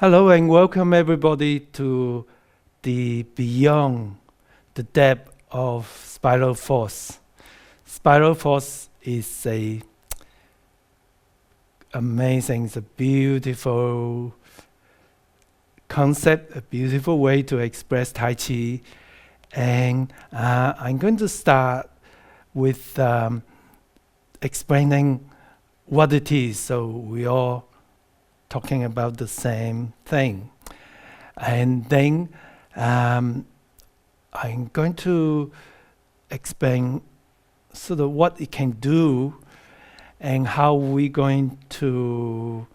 Hello and welcome everybody to the Beyond the Depth of Spiral Force. Spiral Force is amazing, it's a beautiful concept, a beautiful way to express Tai Chi. And I'm going to start with explaining what it is, so we all talking about the same thing. And then I'm going to explain sort of what it can do and how we're going to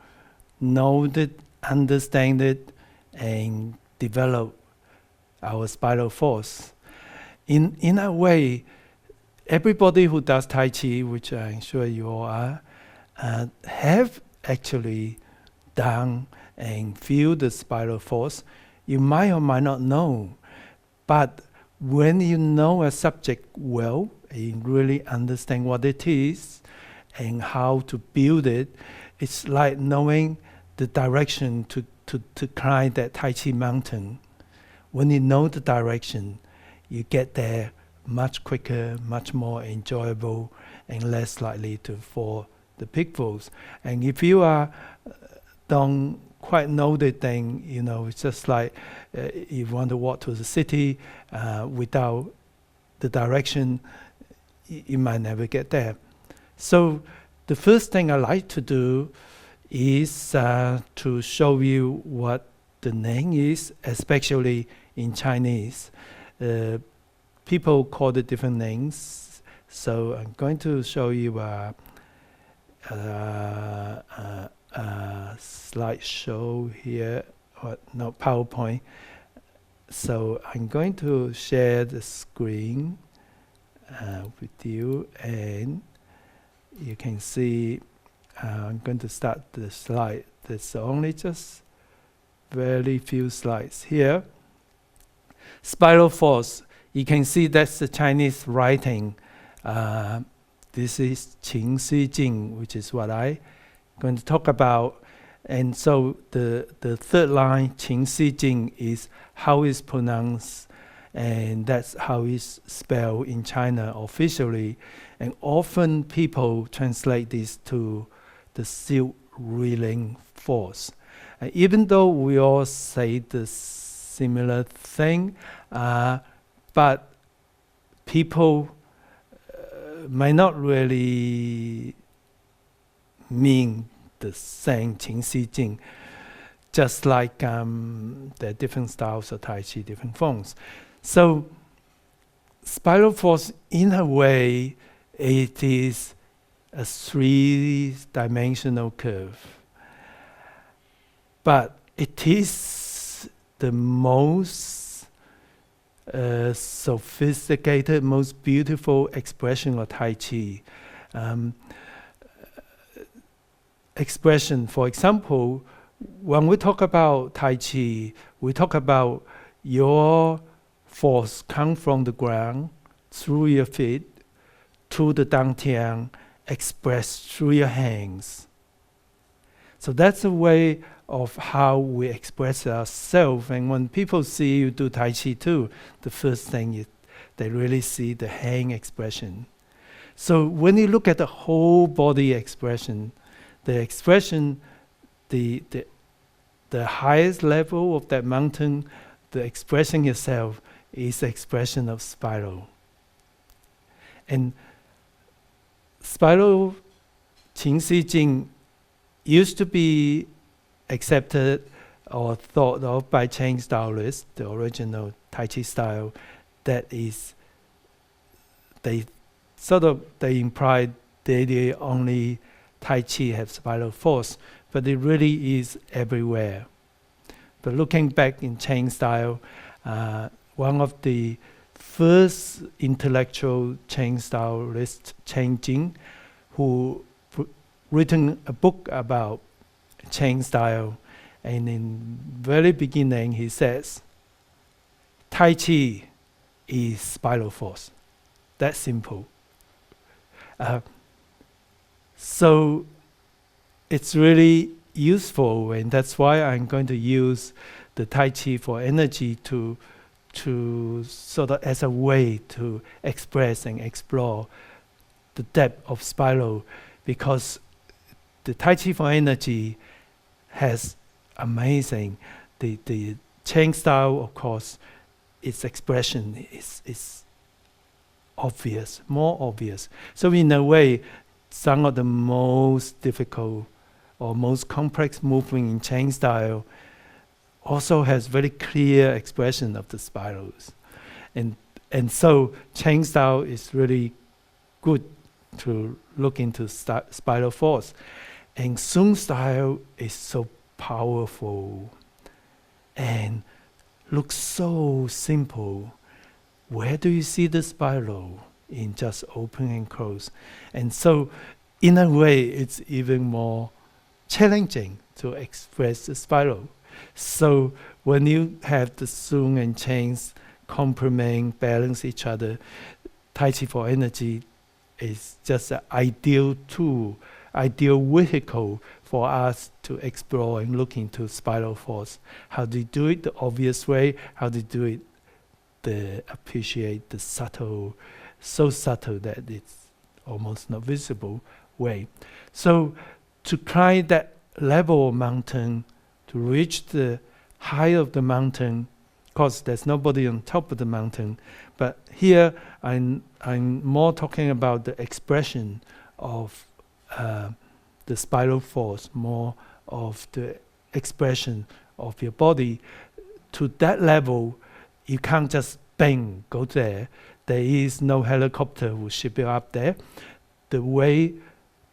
know it, understand it, and develop our spiral force. In a way, everybody who does Tai Chi, which I'm sure you all are, have actually done and feel the spiral force. You might or might not know, but when you know a subject well, and you really understand what it is and how to build it, it's like knowing the direction to climb that Tai Chi mountain. When you know the direction, you get there much quicker, much more enjoyable, and less likely to fall the pitfalls. And if you don't quite know the thing, it's just like you want to walk to the city without the direction, you might never get there. So the first thing I like to do is to show you what the name is, especially in Chinese. People call it different names, so I'm going to show you a slideshow here, or no, PowerPoint. So I'm going to share the screen with you, and you can see I'm going to start the slide. There's only just very few slides here. Spiral force, you can see that's the Chinese writing. This is Chan Si Jin, which is what I'm going to talk about. And so the third line, Chan Si Jin, is how it's pronounced, and that's how it's spelled in China officially. And often people translate this to the silk reeling force. Even though we all say the similar thing, but people might not really mean the same Chan Si Jin, just like there are different styles of Tai Chi, different forms. So spiral force, in a way, it is a three-dimensional curve, but it is the most sophisticated, most beautiful expression of Tai Chi. Expression, for example, when we talk about Tai Chi, we talk about your force come from the ground, through your feet, to the dantian, expressed through your hands. So that's a way of how we express ourselves. And when people see you do Tai Chi too, the first thing is they really see the hand expression. So when you look at the whole body expression, the expression, the highest level of that mountain, the expression itself is the expression of spiral. And spiral Chan Si Jin used to be accepted or thought of by Chan stylists, the original Tai Chi style, that is, they implied they only Tai Chi have spiral force, but it really is everywhere. But looking back in Chan style, one of the first intellectual Chan stylist, Chan Jin, who written a book about Chan style, and in very beginning he says, Tai Chi is spiral force. That's simple. So it's really useful, and that's why I'm going to use the Tai Chi for energy to sort of as a way to express and explore the depth of spiral, because the Tai Chi for energy has amazing. The Chang style, of course, its expression is obvious, more obvious. So in a way, some of the most difficult or most complex movement in Chang style also has very clear expression of the spirals. And so Chang style is really good to look into spiral force. And Sung style is so powerful and looks so simple. Where do you see the spiral? In just open and close. And so in a way, it's even more challenging to express the spiral. So when you have the Sung and Changs complement, balance each other, Tai Chi for energy is just an ideal tool, ideal vehicle for us to explore and look into spiral force. How do you do it the obvious way? How do you do it appreciate the subtle, so subtle that it's almost not visible way. So to climb that level of mountain, to reach the height of the mountain, of course there's nobody on top of the mountain, but here I'm more talking about the expression of the spiral force, more of the expression of your body. To that level, you can't just bang, go there. There is no helicopter who ship you up there. The way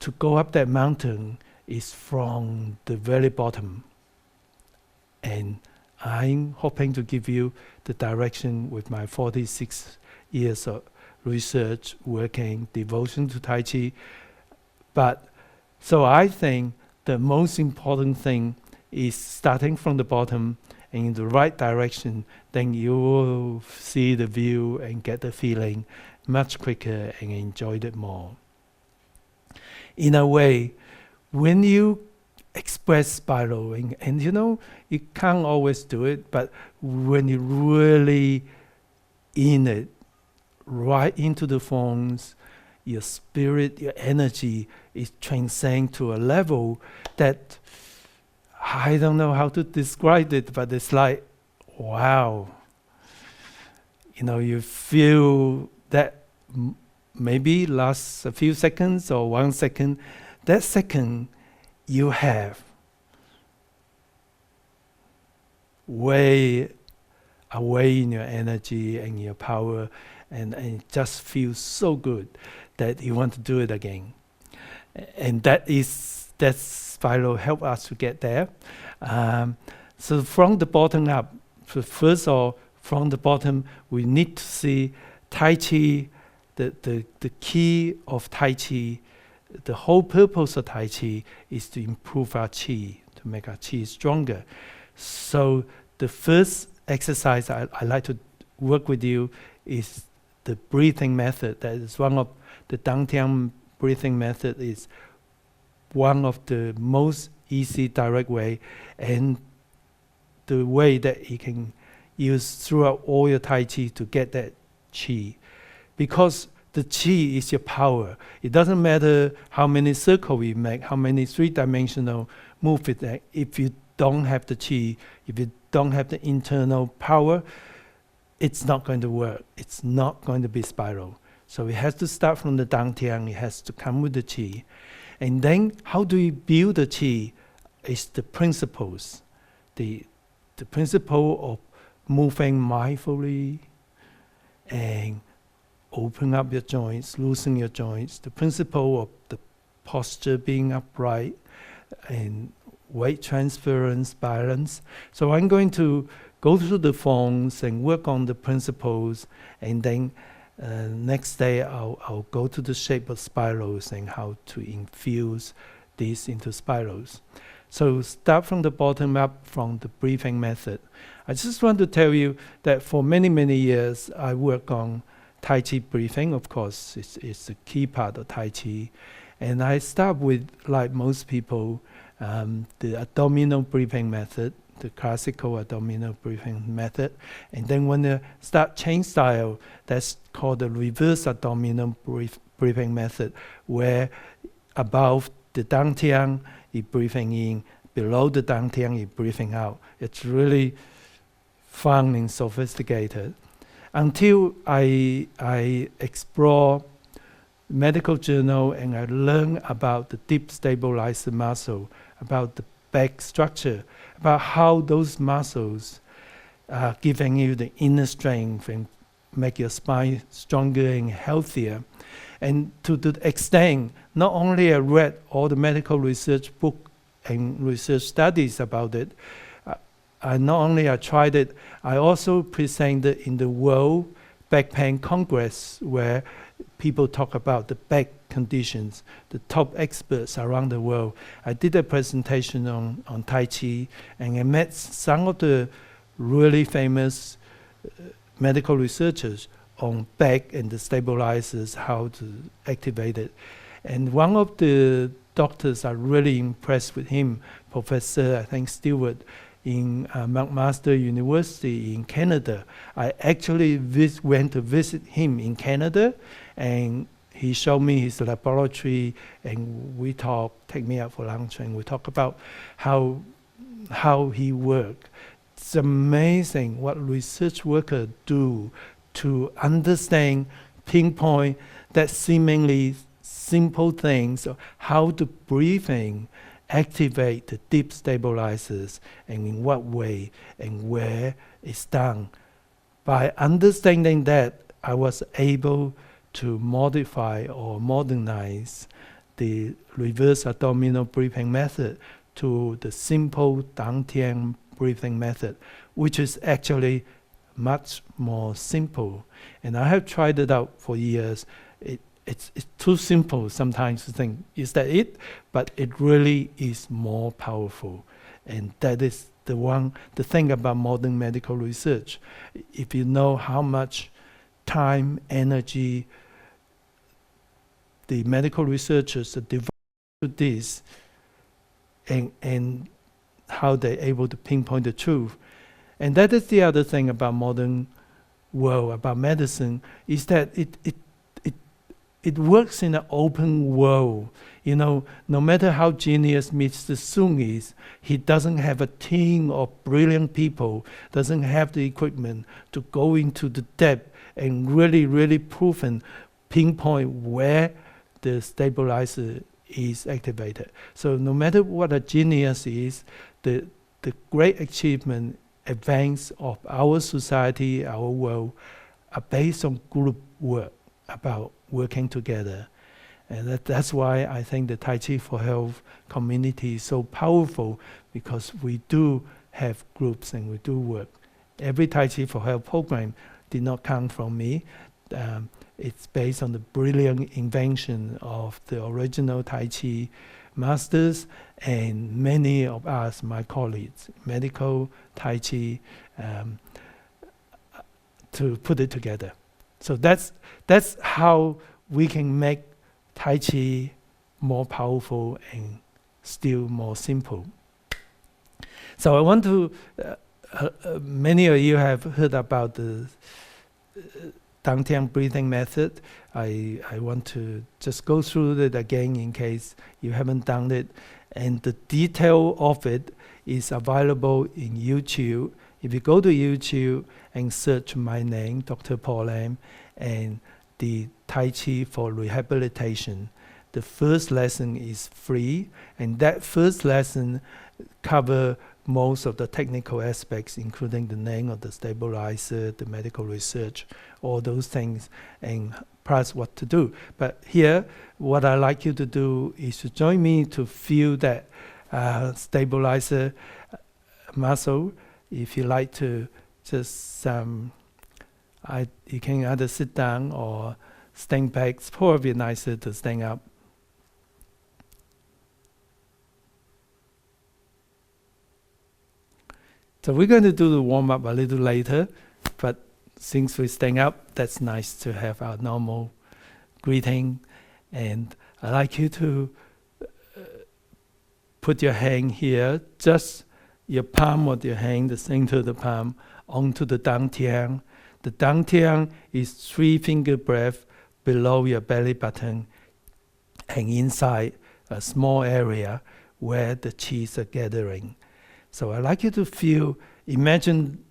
to go up that mountain is from the very bottom. And I'm hoping to give you the direction with my 46 years of research, working, devotion to Tai Chi. But so I think the most important thing is starting from the bottom and in the right direction, then you will see the view and get the feeling much quicker and enjoy it more. In a way, when you express spiraling, and you know, you can't always do it, but when you really in it, right into the forms, your spirit, your energy is transcend to a level that I don't know how to describe it, but it's like, wow. You know, you feel that maybe lasts a few seconds or 1 second. That second, you have way away in your energy and your power, and it just feels so good that you want to do it again. And that spiral help us to get there. So from the bottom up, so first of all, from the bottom, we need to see Tai Chi, the key of Tai Chi, the whole purpose of Tai Chi is to improve our Chi, to make our Chi stronger. So the first exercise I like to work with you is the breathing method. That is one of the Dantian breathing method, is one of the most easy, direct way, and the way that you can use throughout all your Tai Chi to get that Chi. Because the Chi is your power. It doesn't matter how many circles we make, how many three-dimensional movements. If you don't have the Chi, if you don't have the internal power, it's not going to work. It's not going to be spiral. So it has to start from the Dantian. It has to come with the Chi. And then how do you build the Chi? Is the principles. The principle of moving mindfully and open up your joints, loosen your joints. The principle of the posture being upright and weight transference, balance. So I'm going to go through the forms and work on the principles, and then next day I'll go to the shape of spirals and how to infuse these into spirals. So start from the bottom up, from the breathing method. I just want to tell you that for many, many years I work on Tai Chi breathing. Of course, it's a key part of Tai Chi. And I start with, like most people, the abdominal breathing method, the classical abdominal breathing method. And then when you start change style, that's called the reverse abdominal breathing method, where above the dantian, you're breathing in, below the dantian, you're breathing out. It's really fun and sophisticated. Until I explore medical journal and I learn about the deep stabilizer muscle, about the back structure, about how those muscles are giving you the inner strength and make your spine stronger and healthier. And to the extent, not only I read all the medical research book and research studies about it, not only I tried it, I also presented in the World Back Pain Congress, where people talk about the back conditions, the top experts around the world. I did a presentation on Tai Chi, and I met some of the really famous medical researchers on back and the stabilizers, how to activate it. And one of the doctors are really impressed with him, Professor, I think, Stewart, in McMaster University in Canada. I actually went to visit him in Canada, and he showed me his laboratory, and we take me out for lunch, and we talk about how he worked. It's amazing what research workers do to understand, pinpoint that seemingly simple things, how the breathing activate the deep stabilizers, and in what way and where it's done. By understanding that, I was able to modify or modernize the reverse abdominal breathing method to the simple dantian breathing method, which is actually much more simple. And I have tried it out for years. It's too simple sometimes to think, is that it? But it really is more powerful. And that is the thing about modern medical research. If you know how much time, energy the medical researchers devote to this, and how they're able to pinpoint the truth. And that is the other thing about modern world, about medicine, is that it works in an open world. You know, no matter how genius Mr. Sung is, he doesn't have a team of brilliant people, doesn't have the equipment to go into the depth and really prove and pinpoint where the stabilizer is activated. So no matter what a genius is, the great achievement, advance of our society, our world, are based on group work, about working together. And that's why I think the Tai Chi for Health community is so powerful, because we do have groups and we do work. Every Tai Chi for Health program did not come from me. It's based on the brilliant invention of the original Tai Chi masters and many of us, my colleagues, medical Tai Chi, to put it together. So that's how we can make Tai Chi more powerful and still more simple. So I want to, many of you have heard about the dantian breathing method. I want to just go through it again in case you haven't done it. And the detail of it is available in YouTube. If you go to YouTube and search my name, Dr. Paul Lam, and the Tai Chi for Rehabilitation, the first lesson is free, and that first lesson covers most of the technical aspects, including the name of the stabilizer, the medical research, all those things, and plus what to do. But here, what I like you to do is to join me to feel that stabilizer muscle. If you like to just, you can either sit down or stand back. It's probably nicer to stand up. So we're going to do the warm-up a little later, but since we're staying up, that's nice to have our normal greeting. And I'd like you to put your hand here, just your palm of your hand, the center of the palm, onto the dantian. The dantian is 3-finger breath below your belly button and inside a small area where the qis are gathering. So I'd like you to imagine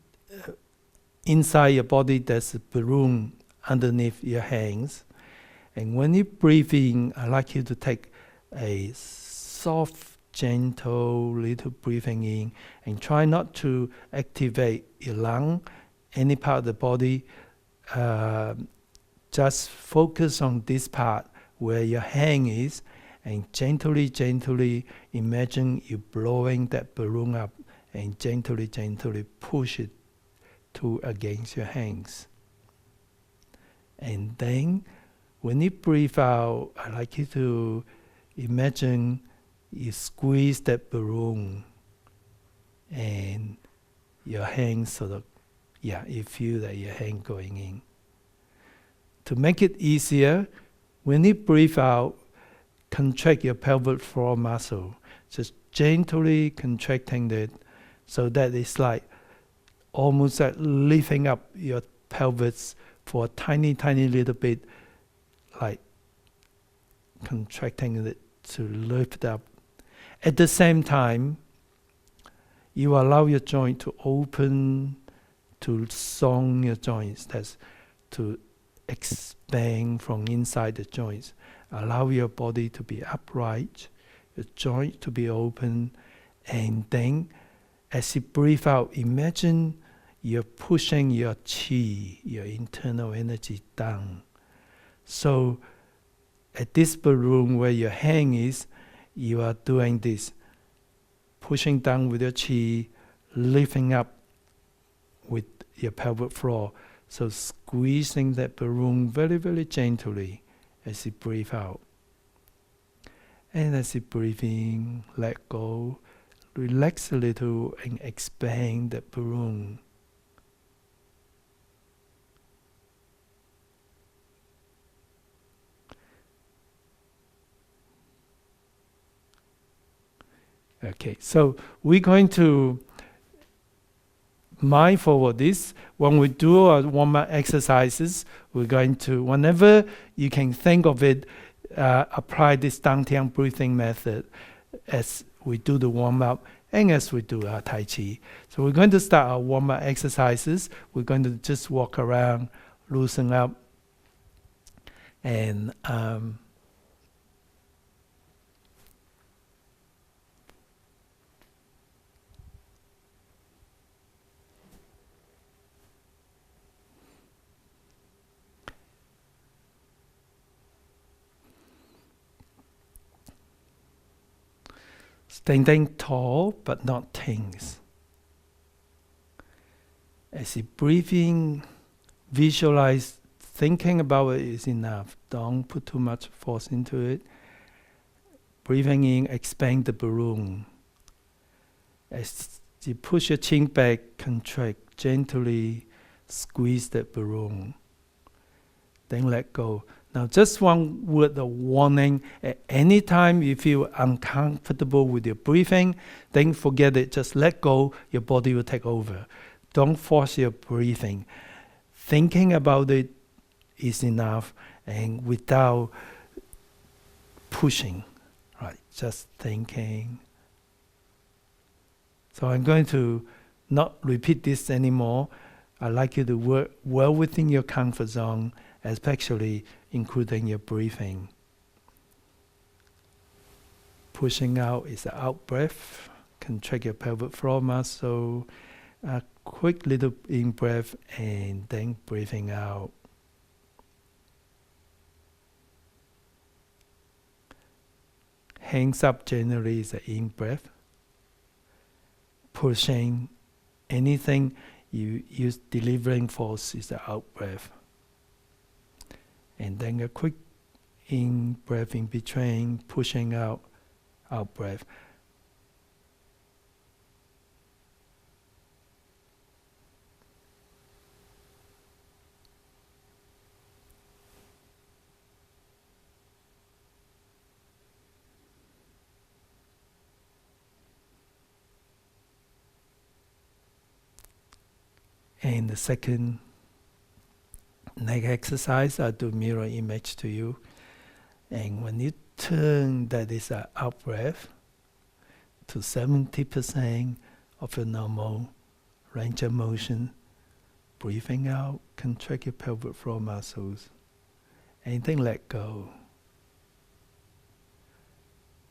inside your body there's a balloon underneath your hands. And when you breathe in, I'd like you to take a soft, gentle little breathing in and try not to activate your lung, any part of the body. Just focus on this part where your hand is and gently, gently imagine you blowing that balloon up and gently, gently push it against your hands. And then when you breathe out, I'd like you to imagine you squeeze that balloon and your hand you feel that your hand going in. To make it easier, when you breathe out, contract your pelvic floor muscle. Just gently contracting it so that it's like almost like lifting up your pelvis for a tiny, tiny little bit, like contracting it to lift up. At the same time, you allow your joint to open, to song your joints. That's to expand from inside the joints. Allow your body to be upright, your joint to be open, and then as you breathe out, imagine you're pushing your qi, your internal energy, down. So at this balloon where your hand is, you are doing this, pushing down with your qi, lifting up with your pelvic floor. So squeezing that balloon very, very gently as you breathe out. And as you breathe in, let go, relax a little and expand that balloon. Okay, so we're going to mindful of this. When we do our warm-up exercises, we're going to, whenever you can think of it, apply this dantian breathing method as we do the warm-up and as we do our Tai Chi. So we're going to start our warm-up exercises. We're going to just walk around, loosen up, and standing tall but not tense. As you breathe in, visualize, thinking about it is enough. Don't put too much force into it. Breathing in, expand the balloon. As you push your chin back, contract, gently squeeze that balloon. Then let go. Now, just one word of warning. At any time you feel uncomfortable with your breathing, then forget it. Just let go. Your body will take over. Don't force your breathing. Thinking about it is enough, and without pushing, right? Just thinking. So I'm going to not repeat this anymore. I'd like you to work well within your comfort zone, especially including your breathing. Pushing out is the out breath. Contract your pelvic floor muscle. A quick little in breath and then breathing out. Hands up generally is the in breath. Pushing anything you use delivering force is the out breath. And then a quick in breath in between, pushing out breath. And the second neck exercise, I'll do mirror image to you. And when you turn, that is an out breath to 70% of your normal range of motion. Breathing out, contract your pelvic floor muscles. And then let go.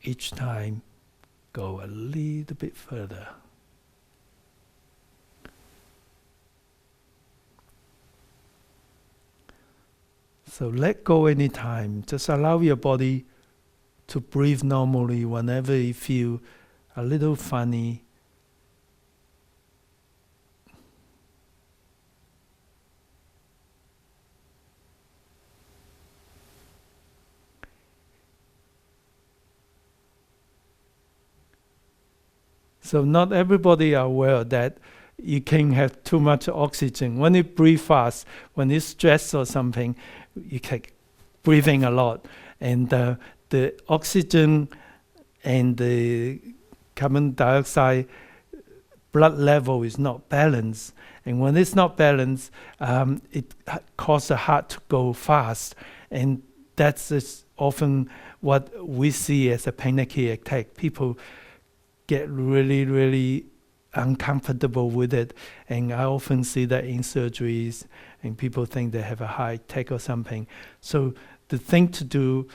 Each time, go a little bit further. So let go anytime. Just allow your body to breathe normally whenever you feel a little funny. So not everybody are aware that you can have too much oxygen. When you breathe fast, when you stress or something, you can breathing a lot. And the oxygen and the carbon dioxide blood level is not balanced. And when it's not balanced, it causes the heart to go fast. And that's often what we see as a panic attack. People get really, really uncomfortable with it. And I often see that in surgeries, and people think they have a heart attack or something. So the thing to do,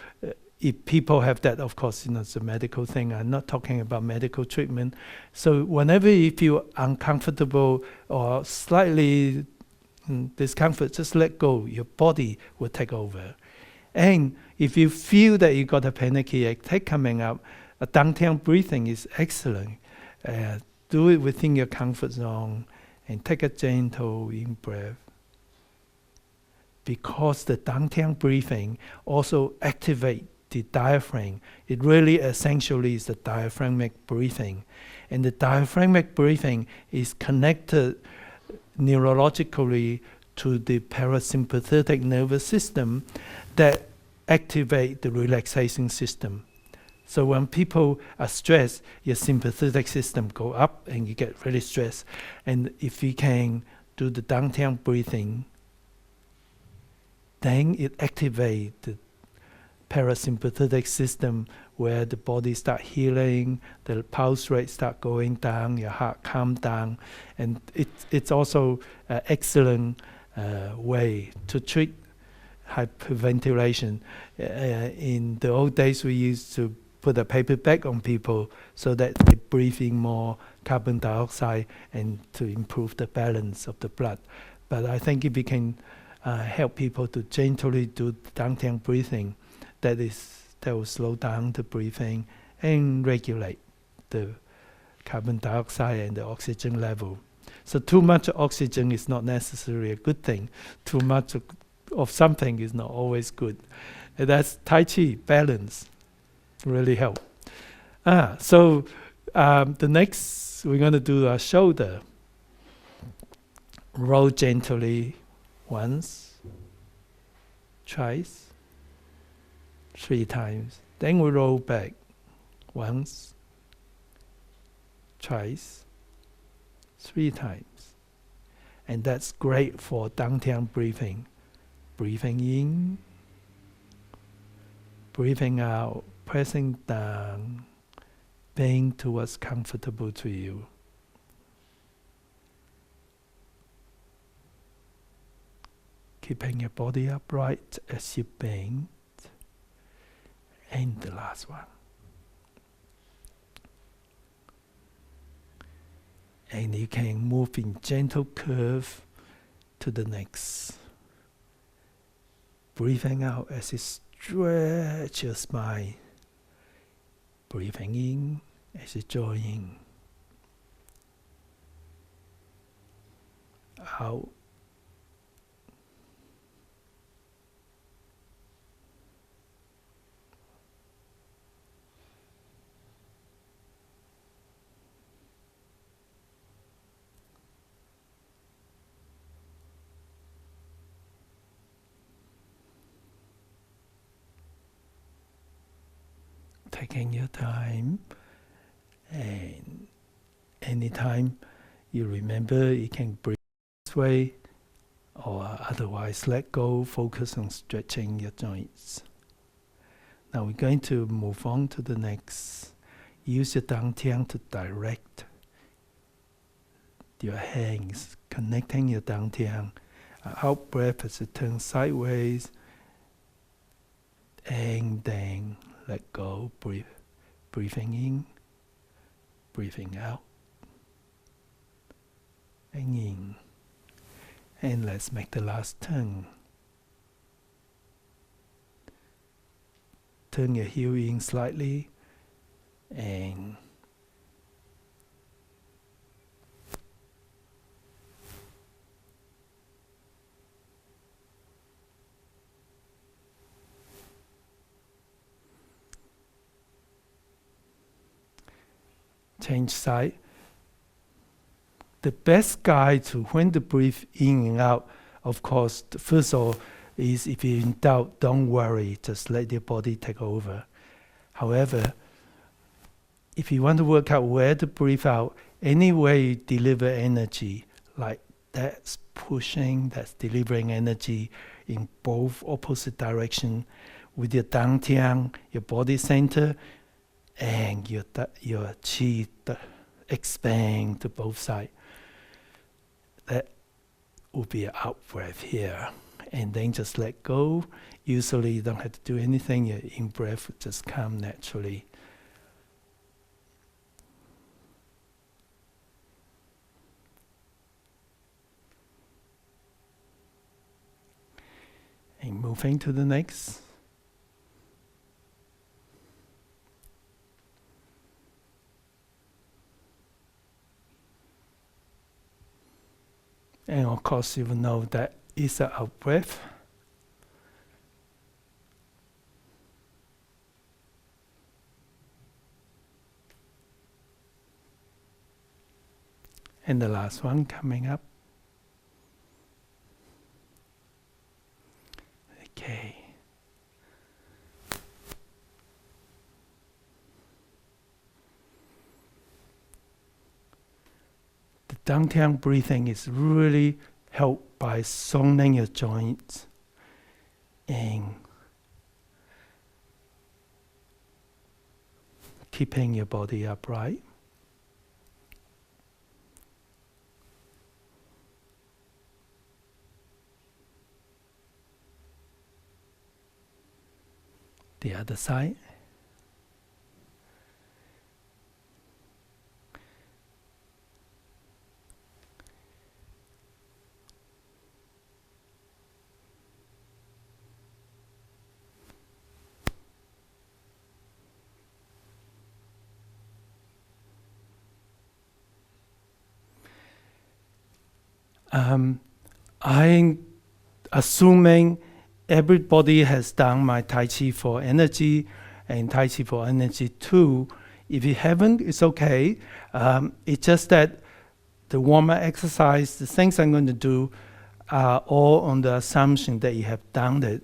if people have that, of course, it's a medical thing. I'm not talking about medical treatment. So whenever you feel uncomfortable or slightly discomfort, just let go. Your body will take over. And if you feel that you got a panic attack coming up, a downtown breathing is excellent. Do it within your comfort zone and take a gentle in-breath. Because the downtown breathing also activates the diaphragm. It really essentially is the diaphragmatic breathing. And the diaphragmatic breathing is connected neurologically to the parasympathetic nervous system that activate the relaxation system. So when people are stressed, your sympathetic system go up and you get really stressed. And if you can do the downtown breathing, then it activates the parasympathetic system where the body start healing, the pulse rate start going down, your heart calm down. And it's also an excellent way to treat hyperventilation. In the old days, we used to put a paper bag on people so that they breathe in more carbon dioxide and to improve the balance of the blood. But I think if we can help people to gently do downtown breathing, that will slow down the breathing and regulate the carbon dioxide and the oxygen level. So too much oxygen is not necessarily a good thing. Too much of something is not always good. And that's Tai Chi, balance. Really help. So the next, we're going to do our shoulder. Roll gently once, twice, 3 times. Then we roll back once, twice, 3 times. And that's great for downtown breathing. Breathing in, breathing out, pressing down, bend to what's comfortable to you. Keeping your body upright as you bend. And the last one. And you can move in gentle curve to the next. Breathing out as you stretch your spine. Breathing in as you draw in. Out. Taking your time, and anytime you remember, you can breathe way, or otherwise let go, focus on stretching your joints. Now we're going to move on to the next. Use your dantian to direct your hands, connecting your dantian. Out breath as it turns sideways, and then let go, breathing in, breathing out, and in. And let's make the last turn. Turn your heel in slightly, and change side. The best guide to when to breathe in and out, of course, first of all, is if you're in doubt, don't worry, just let your body take over. However, if you want to work out where to breathe out, any way you deliver energy, like that's pushing, that's delivering energy in both opposite direction with your dantian, your body center, and your chi expand to both sides. That would be an out breath here. And then just let go. Usually you don't have to do anything. Your in-breath will just come naturally. And moving to the next. And of course you will know that is an out breath. And the last one coming up. Okay. The dantian breathing is really helped by softening your joints and keeping your body upright. The other side. I'm assuming everybody has done my Tai Chi for energy and Tai Chi for energy 2. If you haven't, it's okay. It's just that the warm-up exercise, the things I'm going to do are all on the assumption that you have done it.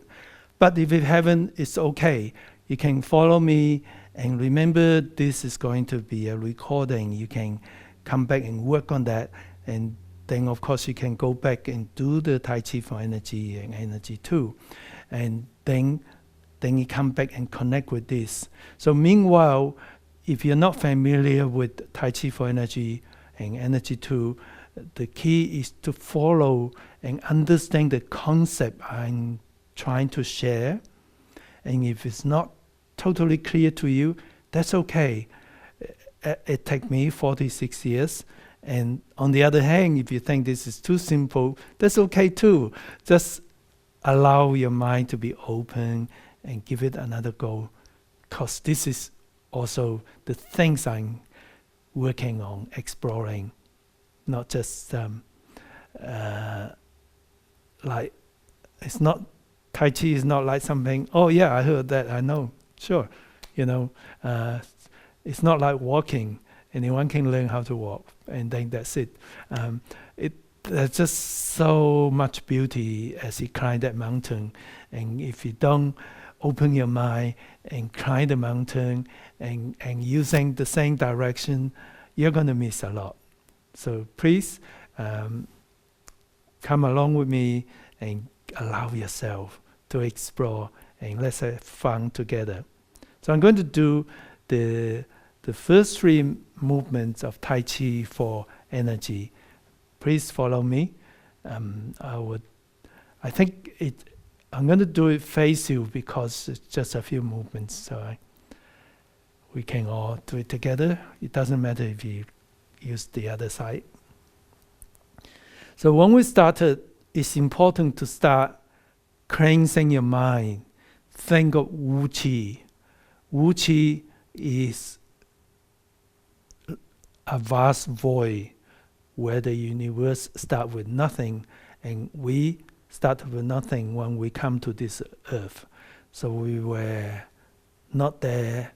But if you haven't, it's okay. You can follow me, and remember this is going to be a recording. You can come back and work on that, and then of course you can go back and do the Tai Chi for energy and energy 2. And then you come back and connect with this. So meanwhile, if you're not familiar with Tai Chi for energy and energy 2, the key is to follow and understand the concept I'm trying to share. And if it's not totally clear to you, that's okay. It took me 46 years. And on the other hand, if you think this is too simple, that's okay too. Just allow your mind to be open and give it another go. Because this is also the things I'm working on, exploring. Not just like, it's not, Tai Chi is not like something, oh yeah, I heard that, I know, sure. It's not like walking. Anyone can learn how to walk, and then that's it. There's just so much beauty as you climb that mountain. And if you don't open your mind and climb the mountain and using the same direction, you're going to miss a lot. So please, come along with me and allow yourself to explore, and let's have fun together. So I'm going to do the first three movements of Tai Chi for energy. Please follow me. I think I'm going to do it face you because it's just a few movements, so we can all do it together. It doesn't matter if you use the other side. So when we started, it's important to start cleansing your mind. Think of Wu Qi. Wu Qi is a vast void where the universe starts with nothing, and we start with nothing when we come to this earth. So we were not there,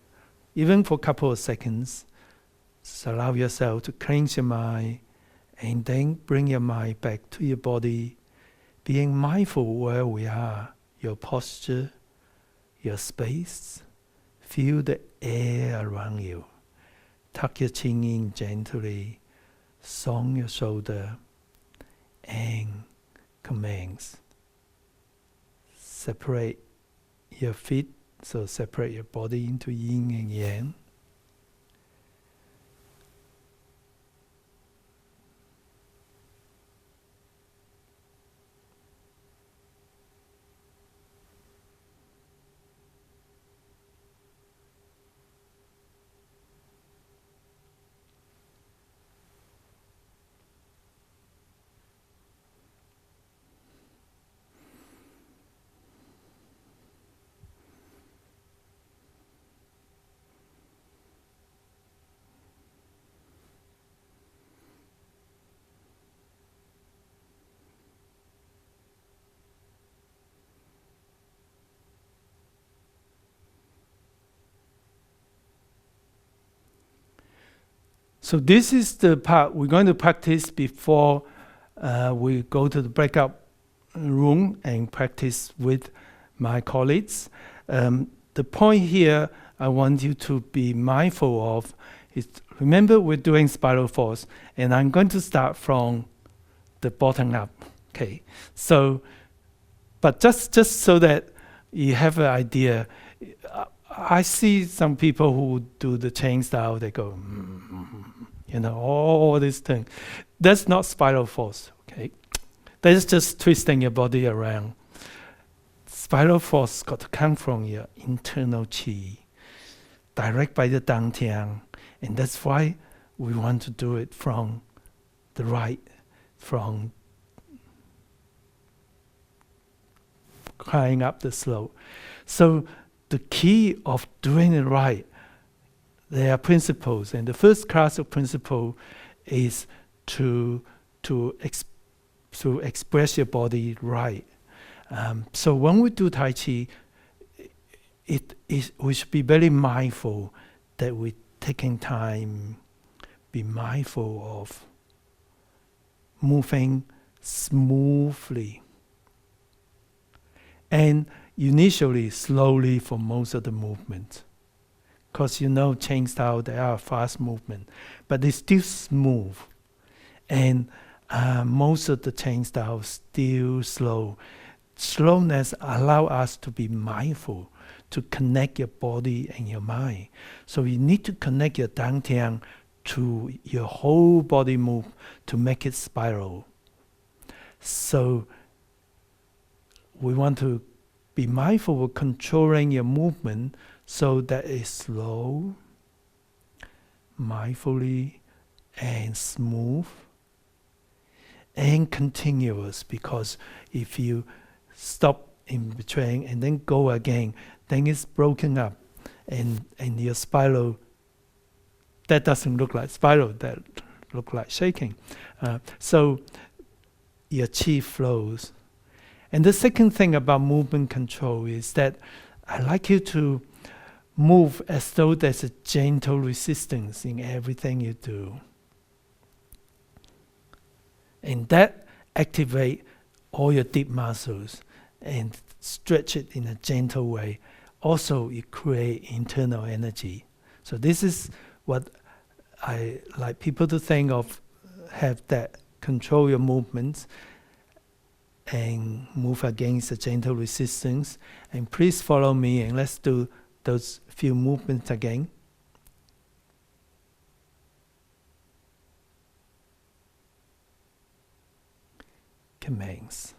even for a couple of seconds. Just allow yourself to cleanse your mind, and then bring your mind back to your body, being mindful where we are, your posture, your space. Feel the air around you. Tuck your chin in gently, song your shoulder, and commence. Separate your feet, so separate your body into yin and yang. So this is the part we're going to practice before we go to the breakout room and practice with my colleagues. The point here I want you to be mindful of is, remember we're doing spiral force, and I'm going to start from the bottom up. Okay, so, but just so that you have an idea, I see some people who do the chain style, they go, all this thing. That's not spiral force, okay? That's just twisting your body around. Spiral force got to come from your internal qi, direct by the dantian, and that's why we want to do it from the right, from climbing up the slope. So the key of doing it right, there are principles, and the first class of principle is to express your body right. So when we do Tai Chi, we should be very mindful that we're taking time, be mindful of moving smoothly, and initially slowly for most of the movement. Because chain style, they are fast movement, but they still smooth. And most of the chain styles still slow. Slowness allow us to be mindful, to connect your body and your mind. So you need to connect your dantian to your whole body move to make it spiral. So we want to be mindful of controlling your movement so that it's slow, mindfully, and smooth, and continuous. Because if you stop in between and then go again, then it's broken up, and your spiral, that doesn't look like spiral, that look like shaking. So your chi flows. And the second thing about movement control is that I like you to move as though there's a gentle resistance in everything you do. And that activate all your deep muscles and stretch it in a gentle way. Also, it create internal energy. So this is what I like people to think of, have that control your movements and move against the gentle resistance. And please follow me, and let's do those few movements again. Commence.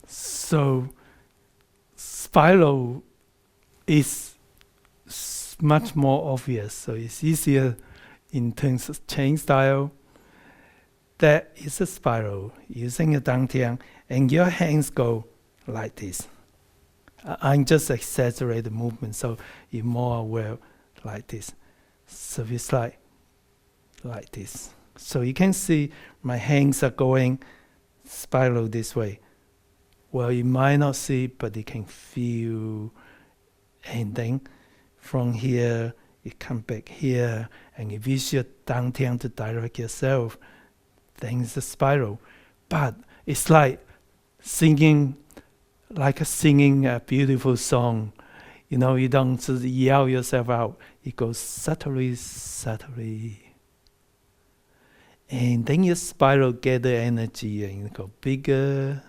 So spiral is much more obvious, so it's easier in terms of chain style. That is a spiral using a dantian, and your hands go like this. I'm just exaggerate the movement, so you're more aware like this. So it's like this. So you can see my hands are going spiral this way. Well, you might not see, but you can feel. And then from here, you come back here, and you use your dantian to direct yourself. Then it's a spiral. But it's like singing a beautiful song. You know, you don't just yell yourself out. It goes subtly, subtly. And then your spiral gather energy and go bigger.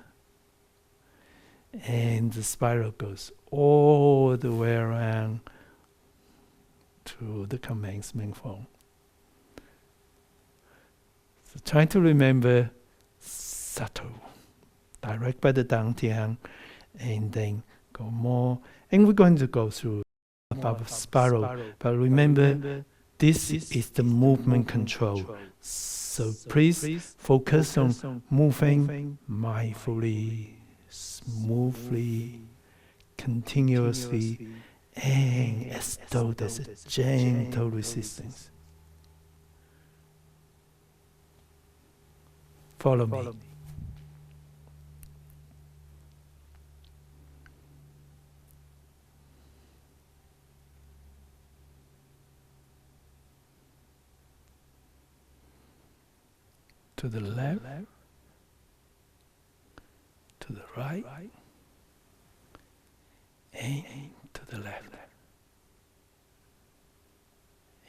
And the spiral goes all the way around to the commencement form. So try to remember subtle, direct by the dantian, and then go more. And we're going to go through about spiral. But remember, this is the movement control. So please focus on moving mindfully, smoothly, continuously, and as though there's a gentle resistance. Follow me. To the left, to the right, and to the left.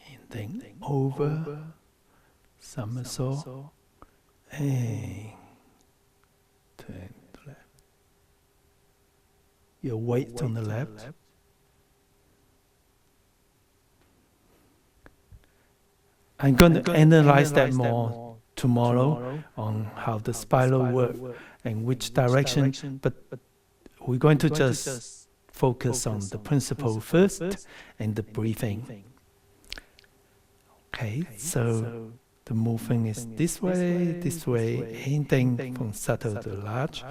And then over, somersault, and turn to left. Your weight on the left. I'm going to analyze that more tomorrow on how the spiral work and which direction, but we're going to just focus on the principle first and the breathing. Okay, so the moving is this way, and then from subtle to large,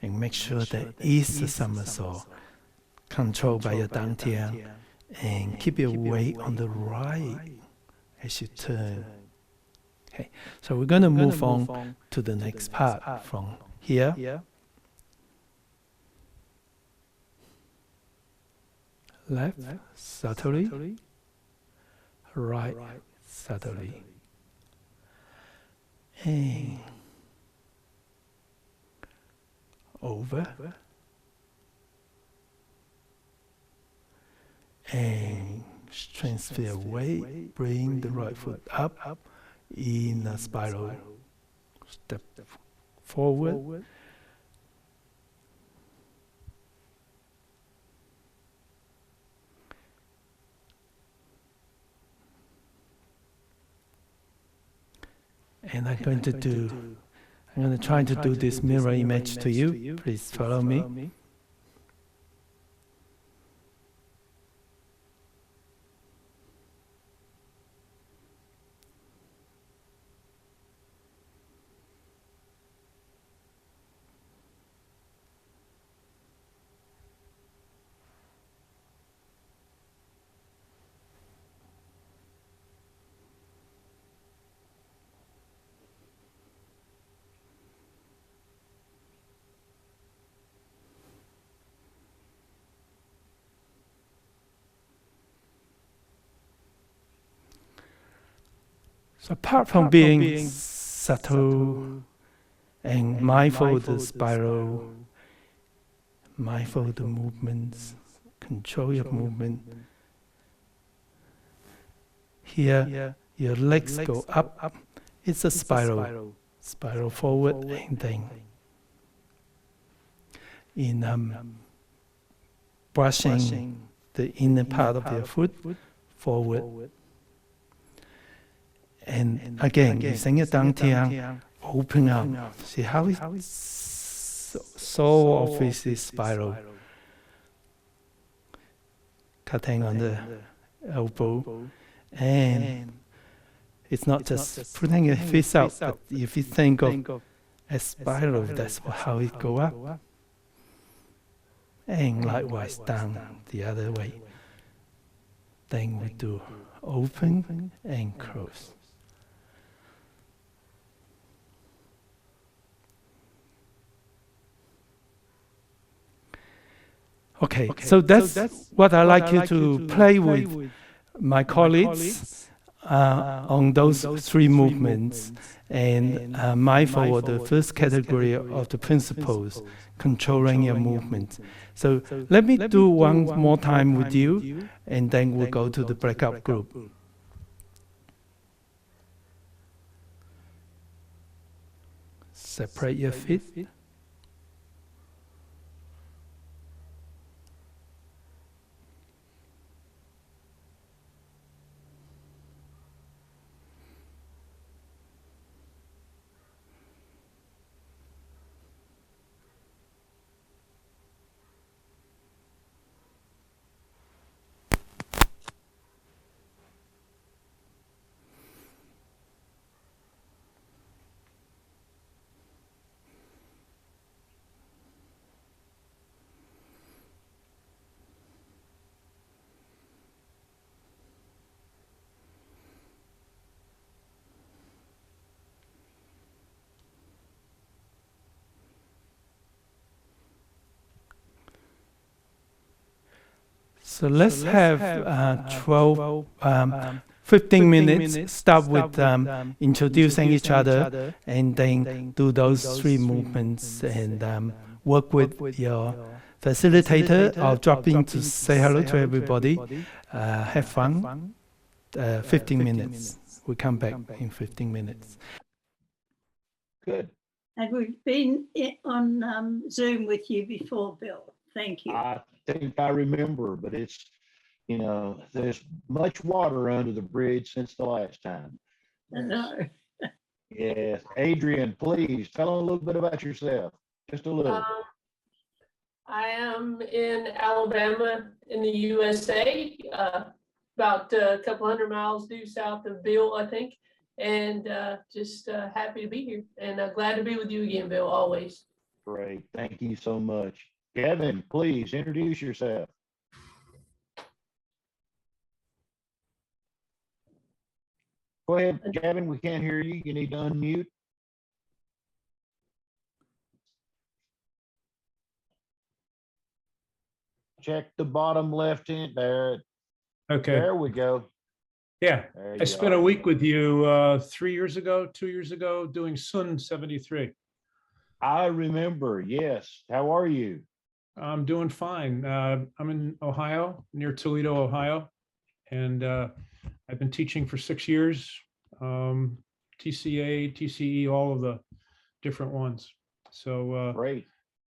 and make sure that is a somersault controlled by your dantian, and keep your weight on the right as you turn. Okay, so we're going to move on to the next part from here. Left, subtly. Right, subtly. And over. And transfer weight, bring the right foot up in a spiral. Step forward. And I'm going to do I'm going to try to do this mirror image to you. Please follow me. So apart from being subtle and mindful of the spiral, mindful of the movements, control your movement. Here, your legs go up. It's a spiral forward and then in brushing the inner part of your foot forward. And again, 成日當天 open up. See how it's so obvious this spiral. Cutting on the elbow. And it's not just putting your fist out, but if you think of a spiral, that's how it go up. And likewise down the other way. Then we do open and close. Okay, so that's what I like you to play with my colleagues on those three movements and mindful of the first category of the principles, controlling your movement. So let me do one more time with you, and then we'll go to the breakout group. Separate your feet. So let's have 15 minutes, start with introducing each other, and then do those three movements, and work with your facilitator. I'll drop in to say hello to everybody. Have fun. 15 minutes. We'll come back in 15 minutes. Good. And we've been on Zoom with you before, Bill. Thank you. I think I remember, but it's, you know, there's much water under the bridge since the last time. I know. Yes. Adrian, please tell them a little bit about yourself. Just a little. I am in Alabama in the USA, about a couple hundred miles due south of Bill, I think, and just happy to be here, and glad to be with you again, Bill, always. Great. Thank you so much. Kevin, please introduce yourself. Go ahead, Kevin. We can't hear you. You need to unmute. Check the bottom left hand there. Okay. There we go. Yeah. There I you spent are. a week with you 2 years ago, doing Sun 73. I remember. Yes. How are you? I'm doing fine. I'm in Ohio, near Toledo, Ohio. And I've been teaching for 6 years, TCA, TCE, all of the different ones. So Great.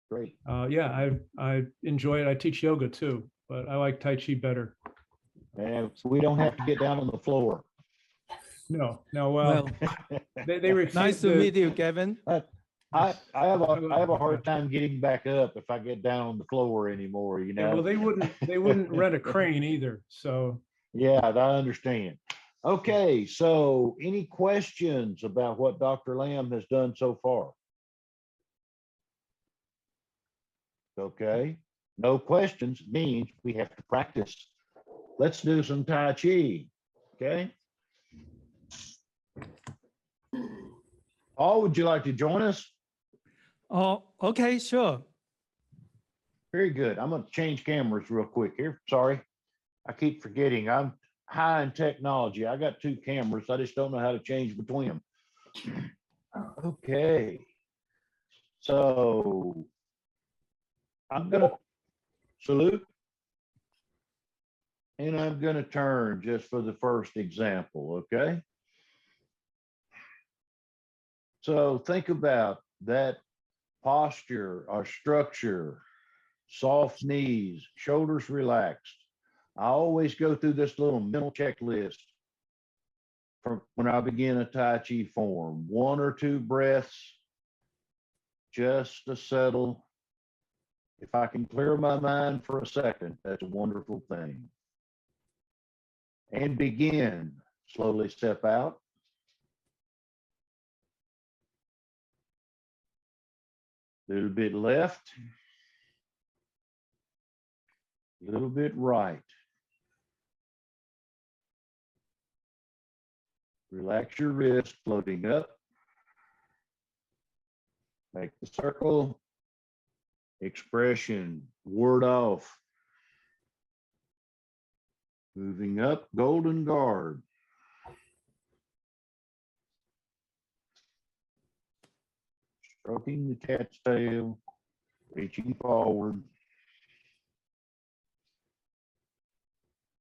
Great. yeah, I enjoy it. I teach yoga too, but I like Tai Chi better. And we don't have to get down on the floor. No, well, Well, they refuse nice to meet you, Kevin. I have a hard time getting back up if I get down on the floor anymore, you Yeah, well, know? they wouldn't rent a crane either. So Yeah, I understand. Okay, so any questions about what Dr. Lamb has done so far? Okay, no questions means we have to practice. Let's do some Tai Chi, okay? Paul, would you like to join us? Oh, okay, sure. Very good. I'm going to change cameras real quick here. Sorry. I keep forgetting. I'm high in technology. I got two cameras. I just don't know how to change between them. Okay. So I'm going to salute and I'm going to turn just for the first example. Okay. So think about that posture or structure, soft knees, shoulders relaxed. I always go through this little mental checklist from when I begin a Tai Chi form. 1 or 2 breaths just to settle. If I can clear my mind for a second, that's a wonderful thing. And begin. Slowly step out. Little bit left. Little bit right. Relax your wrist, floating up. Make the circle. Expression, ward off. Moving up, golden guard. Stroking the cat's tail, reaching forward.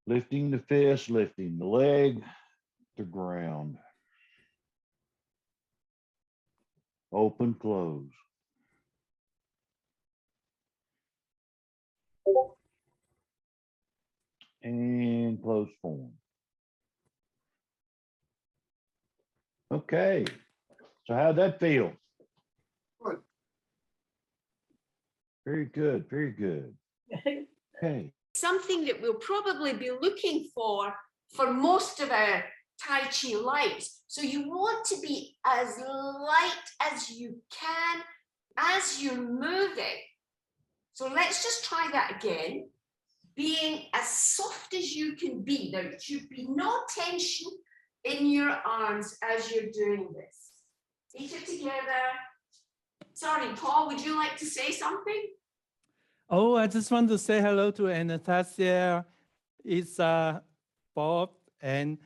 Lifting the fist, lifting the leg to ground. Open, close. And close form. Okay, so how'd that feel? Good. Very good, very good. Okay, Something that we'll probably be looking for most of our Tai Chi lights. So you want to be as light as you can as you're moving. So let's just try that again. Being as soft as you can be. There should be no tension in your arms as you're doing this. Feet it together. Sorry, Paul, would you like to say something? Oh, I just want to say hello to Anastasia, Isa, Bob, and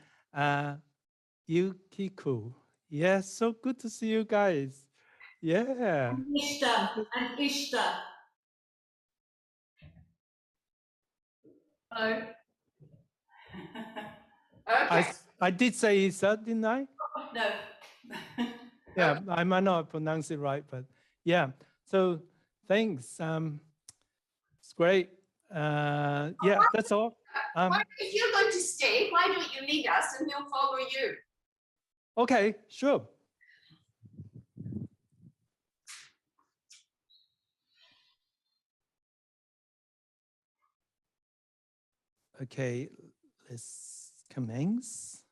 Yukiko. Yeah, so good to see you guys. Yeah. Ishta and Ishta. Hello. I, Okay. I did say Isa, didn't I? No. Yeah, I might not pronounce it right, but yeah. So thanks. It's great. Yeah, that's all. If you're going to stay, why don't you lead us and we'll follow you? Okay, sure. Okay, let's commence.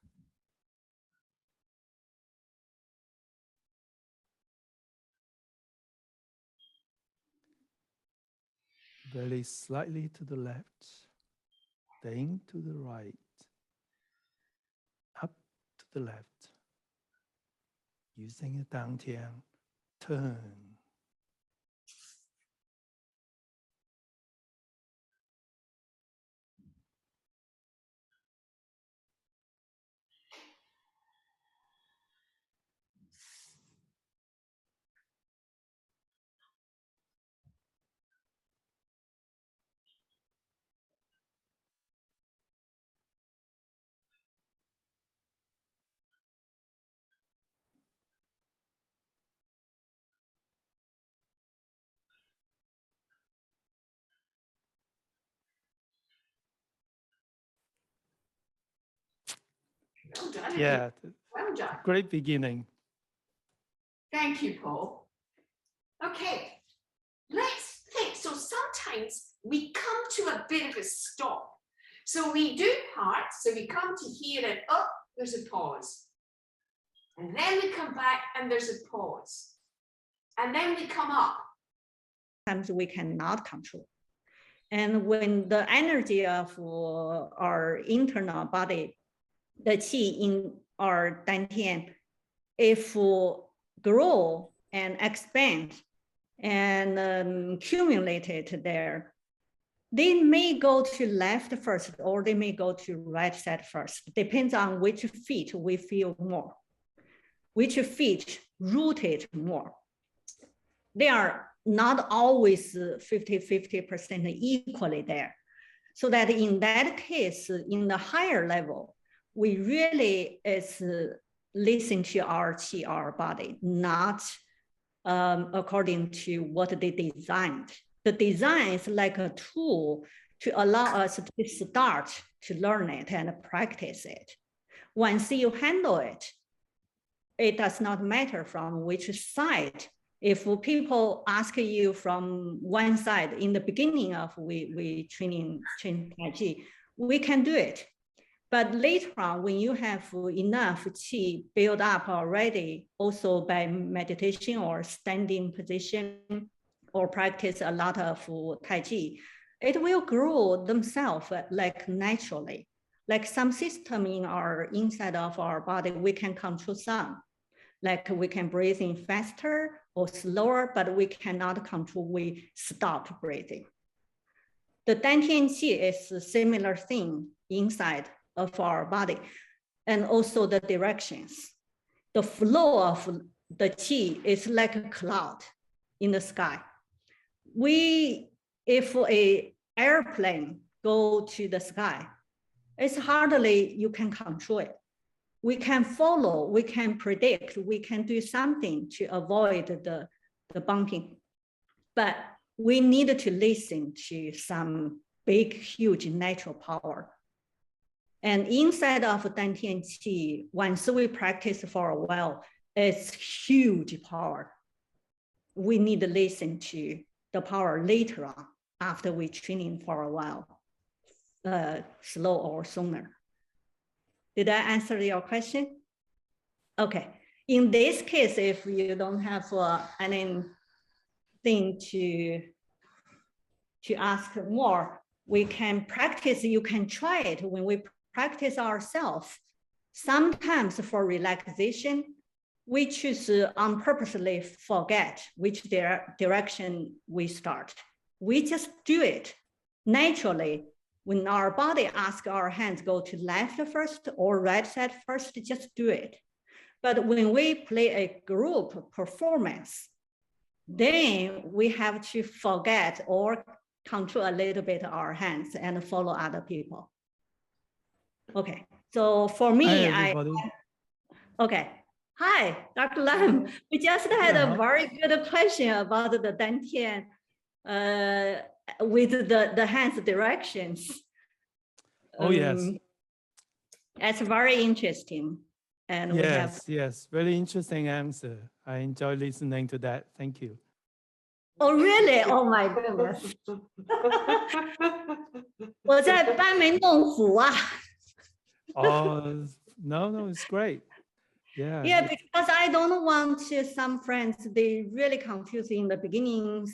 Belly slightly to the left, then to the right, up to the left. Using a dantian, turn. Well done. Yeah, Well done. great beginning. Thank you, Paul. Okay, let's think. So sometimes we come to a bit of a stop. So we do parts, so we come to here and oh, there's a pause. And then we come back and there's a pause. And then we come up. Sometimes we cannot control. And when the energy of our internal body, the qi in our dantian, if grow and expand and accumulated there, they may go to left first or they may go to right side first. Depends on which feet we feel more, which feet rooted more. They are not always 50% equally there. So that in that case, in the higher level, we really is listen to our qi, our body, not according to what they designed. The design is like a tool to allow us to start to learn it and practice it. Once you handle it, it does not matter from which side. If people ask you from one side in the beginning of we train Tai Chi, we can do it. But later on, when you have enough qi built up already, also by meditation or standing position, or practice a lot of Tai Chi, it will grow themselves like naturally. Like some system in our inside of our body, we can control some. Like we can breathe in faster or slower, but we cannot control, we stop breathing. The dantian qi is a similar thing inside of our body, and also the directions. The flow of the qi is like a cloud in the sky. If a airplane go to the sky, it's hardly you can control it. We can follow, we can predict, we can do something to avoid the bumping. But we need to listen to some big, huge natural power. And inside of dantian qi, once we practice for a while, it's huge power. We need to listen to the power later on after we training for a while, slow or sooner. Did I answer your question? Okay. In this case, if you don't have anything to ask more, we can practice, you can try it when we practice ourselves. Sometimes for relaxation, we choose on purposely forget which direction we start. We just do it naturally. When our body asks our hands go to left first or right side first, just do it. But when we play a group performance, then we have to forget or control a little bit our hands and follow other people. Okay, so for me, okay. Hi, Dr. Lam. We just had a very good question about the dantian with the hands directions. Oh, yes. It's very interesting. And yes, very interesting answer. I enjoy listening to that. Thank you. Oh, really? Oh my goodness. 我在班门弄斧啊。Oh, no, it's great. Yeah. Yeah, because I don't want to, some friends, they really confuse in the beginning,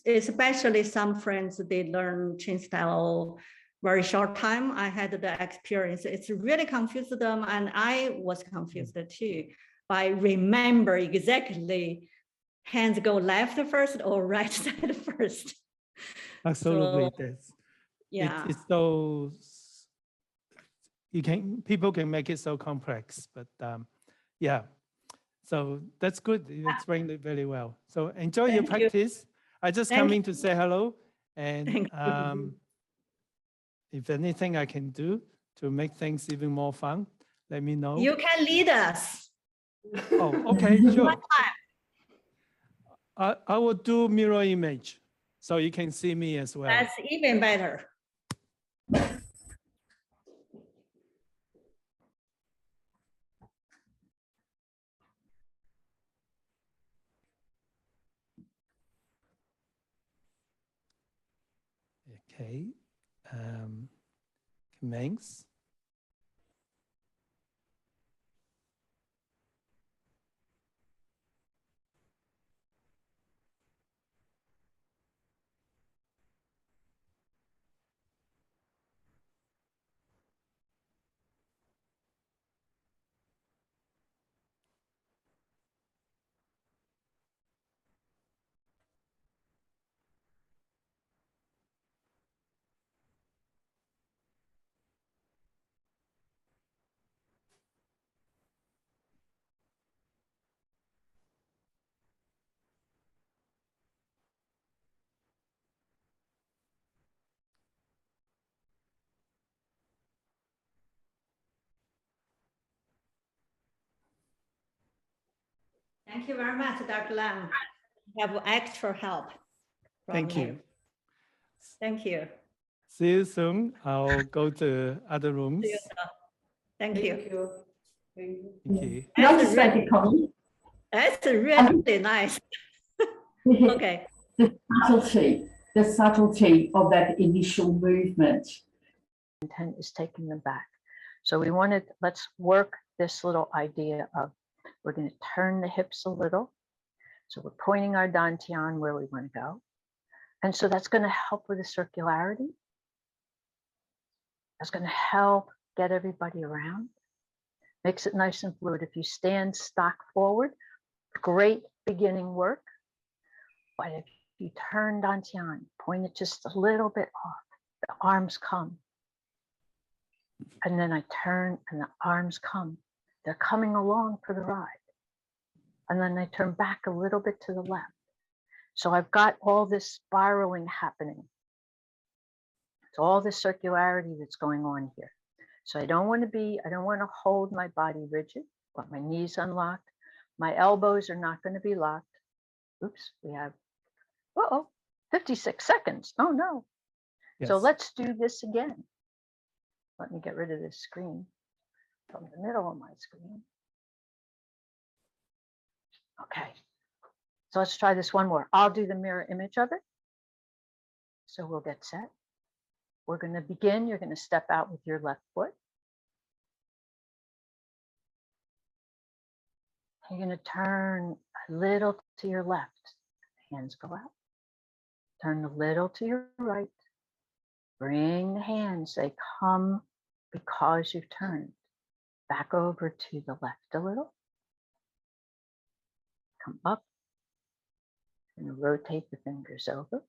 especially some friends, they learn Chin style very short time. I had the experience. It's really confused them, and I was confused too. By remember exactly hands go left first or right side first. Absolutely, So, yeah. It's so people can make it so complex, but yeah. So that's good. You explained it very well. So enjoy your practice. I just come in to say hello, and if anything I can do to make things even more fun, let me know. You can lead us. Oh, okay, sure. I will do mirror image so you can see me as well. That's even better. Okay. Commence. Thank you very much, Dr. Lam. We have extra help. from Thank you. Thank you. See you soon. I'll go to other rooms. Thank you. Thank you. Thank you. Can I just make a comment? That's really nice. Okay. The subtlety of that initial movement. Intent is taking them back. So we wanted, let's work this little idea of, we're going to turn the hips a little. So we're pointing our dantian where we want to go. And so that's going to help with the circularity. That's going to help get everybody around. Makes it nice and fluid. If you stand stock forward, great beginning work. But if you turn dantian, point it just a little bit off, the arms come. And then I turn and the arms come. They're coming along for the ride. And then I turn back a little bit to the left. So I've got all this spiraling happening. It's all this circularity that's going on here. So I don't want to hold my body rigid, but my knees unlocked. My elbows are not going to be locked. Oops, we have, 56 seconds. Oh no. Yes. So let's do this again. Let me get rid of this screen from the middle of my screen. Okay, so let's try this one more. I'll do the mirror image of it. So we'll get set. We're going to begin. You're going to step out with your left foot. You're going to turn a little to your left. Hands go out. Turn a little to your right. Bring the hands. They come because you've turned. Back over to the left a little. Come up. And rotate the fingers over.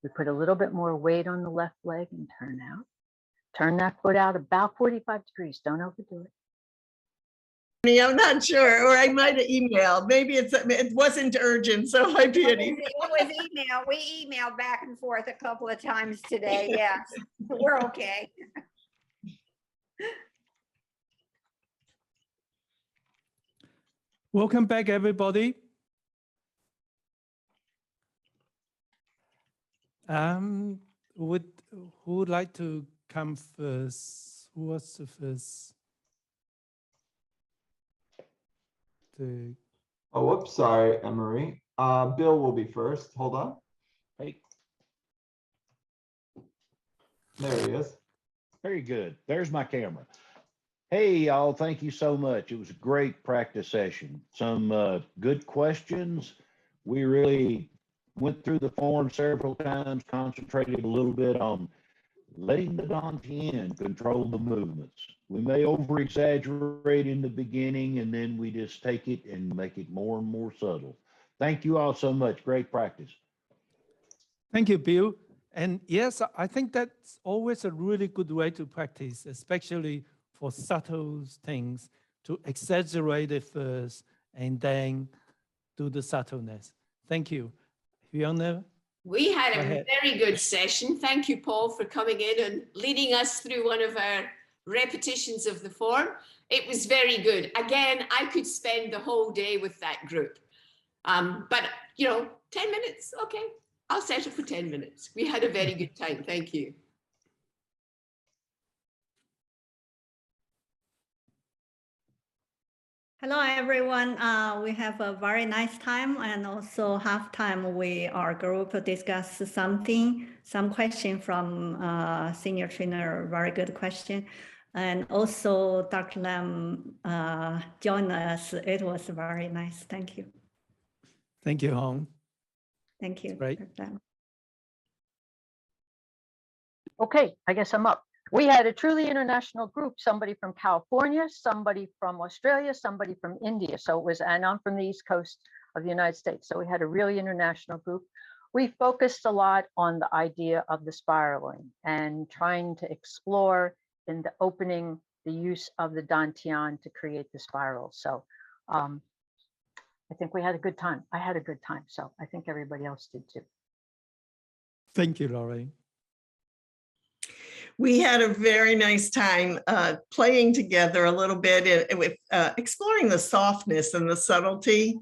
We put a little bit more weight on the left leg and turn out. Turn that foot out about 45 degrees. Don't overdo it. I'm not sure, or I might have emailed. Maybe it wasn't urgent, so it might be an email. It was email. We emailed back and forth a couple of times today. Yes, we're okay. Welcome back, everybody. Who would like to come first? Who was the first? Oh, whoops, sorry, Emery. Bill will be first. Hold on. Hey, There he is. very good. There's my camera. Hey, y'all, thank you so much. It was a great practice session. Some good questions. We really went through the form several times, concentrated a little bit on letting the dantian control the movements. We may over exaggerate in the beginning, and then we just take it and make it more and more subtle. Thank you all so much. Great practice. Thank you, Bill. And yes, I think that's always a really good way to practice, especially for subtle things, to exaggerate it first and then do the subtleness. Thank you. Fiona? We had Go a ahead. very good session. Thank you, Paul, for coming in and leading us through one of our repetitions of the form. It was very good. Again, I could spend the whole day with that group. But, 10 minutes, okay. I'll settle for 10 minutes. We had a very good time. Thank you. Hello, everyone. We have a very nice time, and also halftime we our group discuss something, some question from senior trainer, very good question. And also Dr. Lam joined us. It was very nice. Thank you. Thank you, Hong. Thank you. Great. Dr. Lam. Okay, I guess I'm up. We had a truly international group, somebody from California, somebody from Australia, somebody from India. So it was, and I'm from the East Coast of the United States. So we had a really international group. We focused a lot on the idea of the spiraling and trying to explore in the opening the use of the dantian to create the spiral. So I think we had a good time. I had a good time. So I think everybody else did too. Thank you, Lorraine. We had a very nice time playing together a little bit with exploring the softness and the subtlety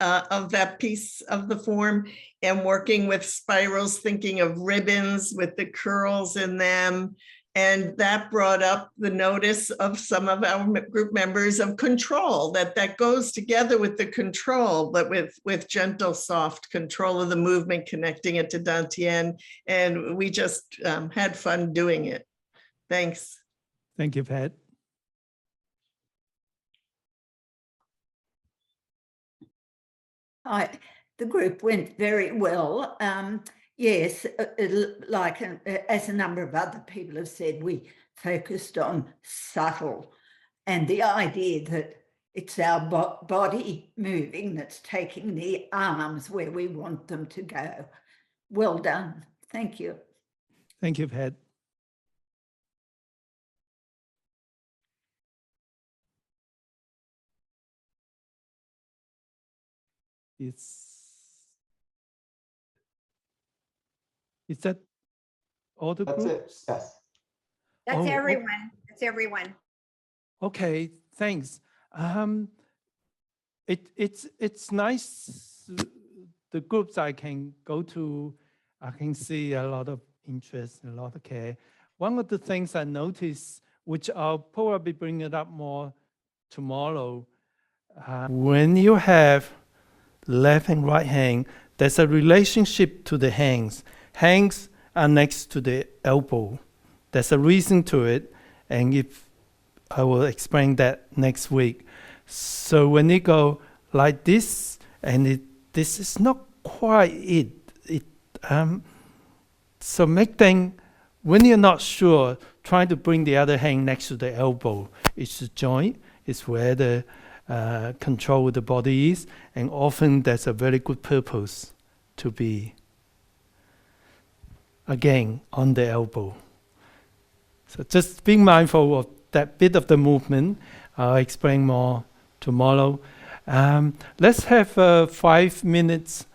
of that piece of the form, and working with spirals, thinking of ribbons with the curls in them. And that brought up the notice of some of our group members of control, that goes together with the control, but with gentle, soft control of the movement, connecting it to dantian. And we just had fun doing it. Thanks. Thank you, Pat. The group went very well. Yes, like as a number of other people have said, we focused on subtle and the idea that it's our body moving that's taking the arms where we want them to go. Well done. Thank you. Thank you, Pat. Is that all the That's groups? it. Yes. That's Oh, everyone. That's everyone. Okay, thanks. It's nice. The groups I can go to, I can see a lot of interest, a lot of care. One of the things I noticed, which I'll probably bring it up more tomorrow, when you have left and right hand, there's a relationship to the hands. Hands are next to the elbow. There's a reason to it, and if I will explain that next week. So when you go like this, and this is not quite it. So make them, when you're not sure, try to bring the other hand next to the elbow. It's the joint. It's where the control of the body is, and often there's a very good purpose to be, again, on the elbow. So just being mindful of that bit of the movement. I'll explain more tomorrow. Let's have a 5 minutes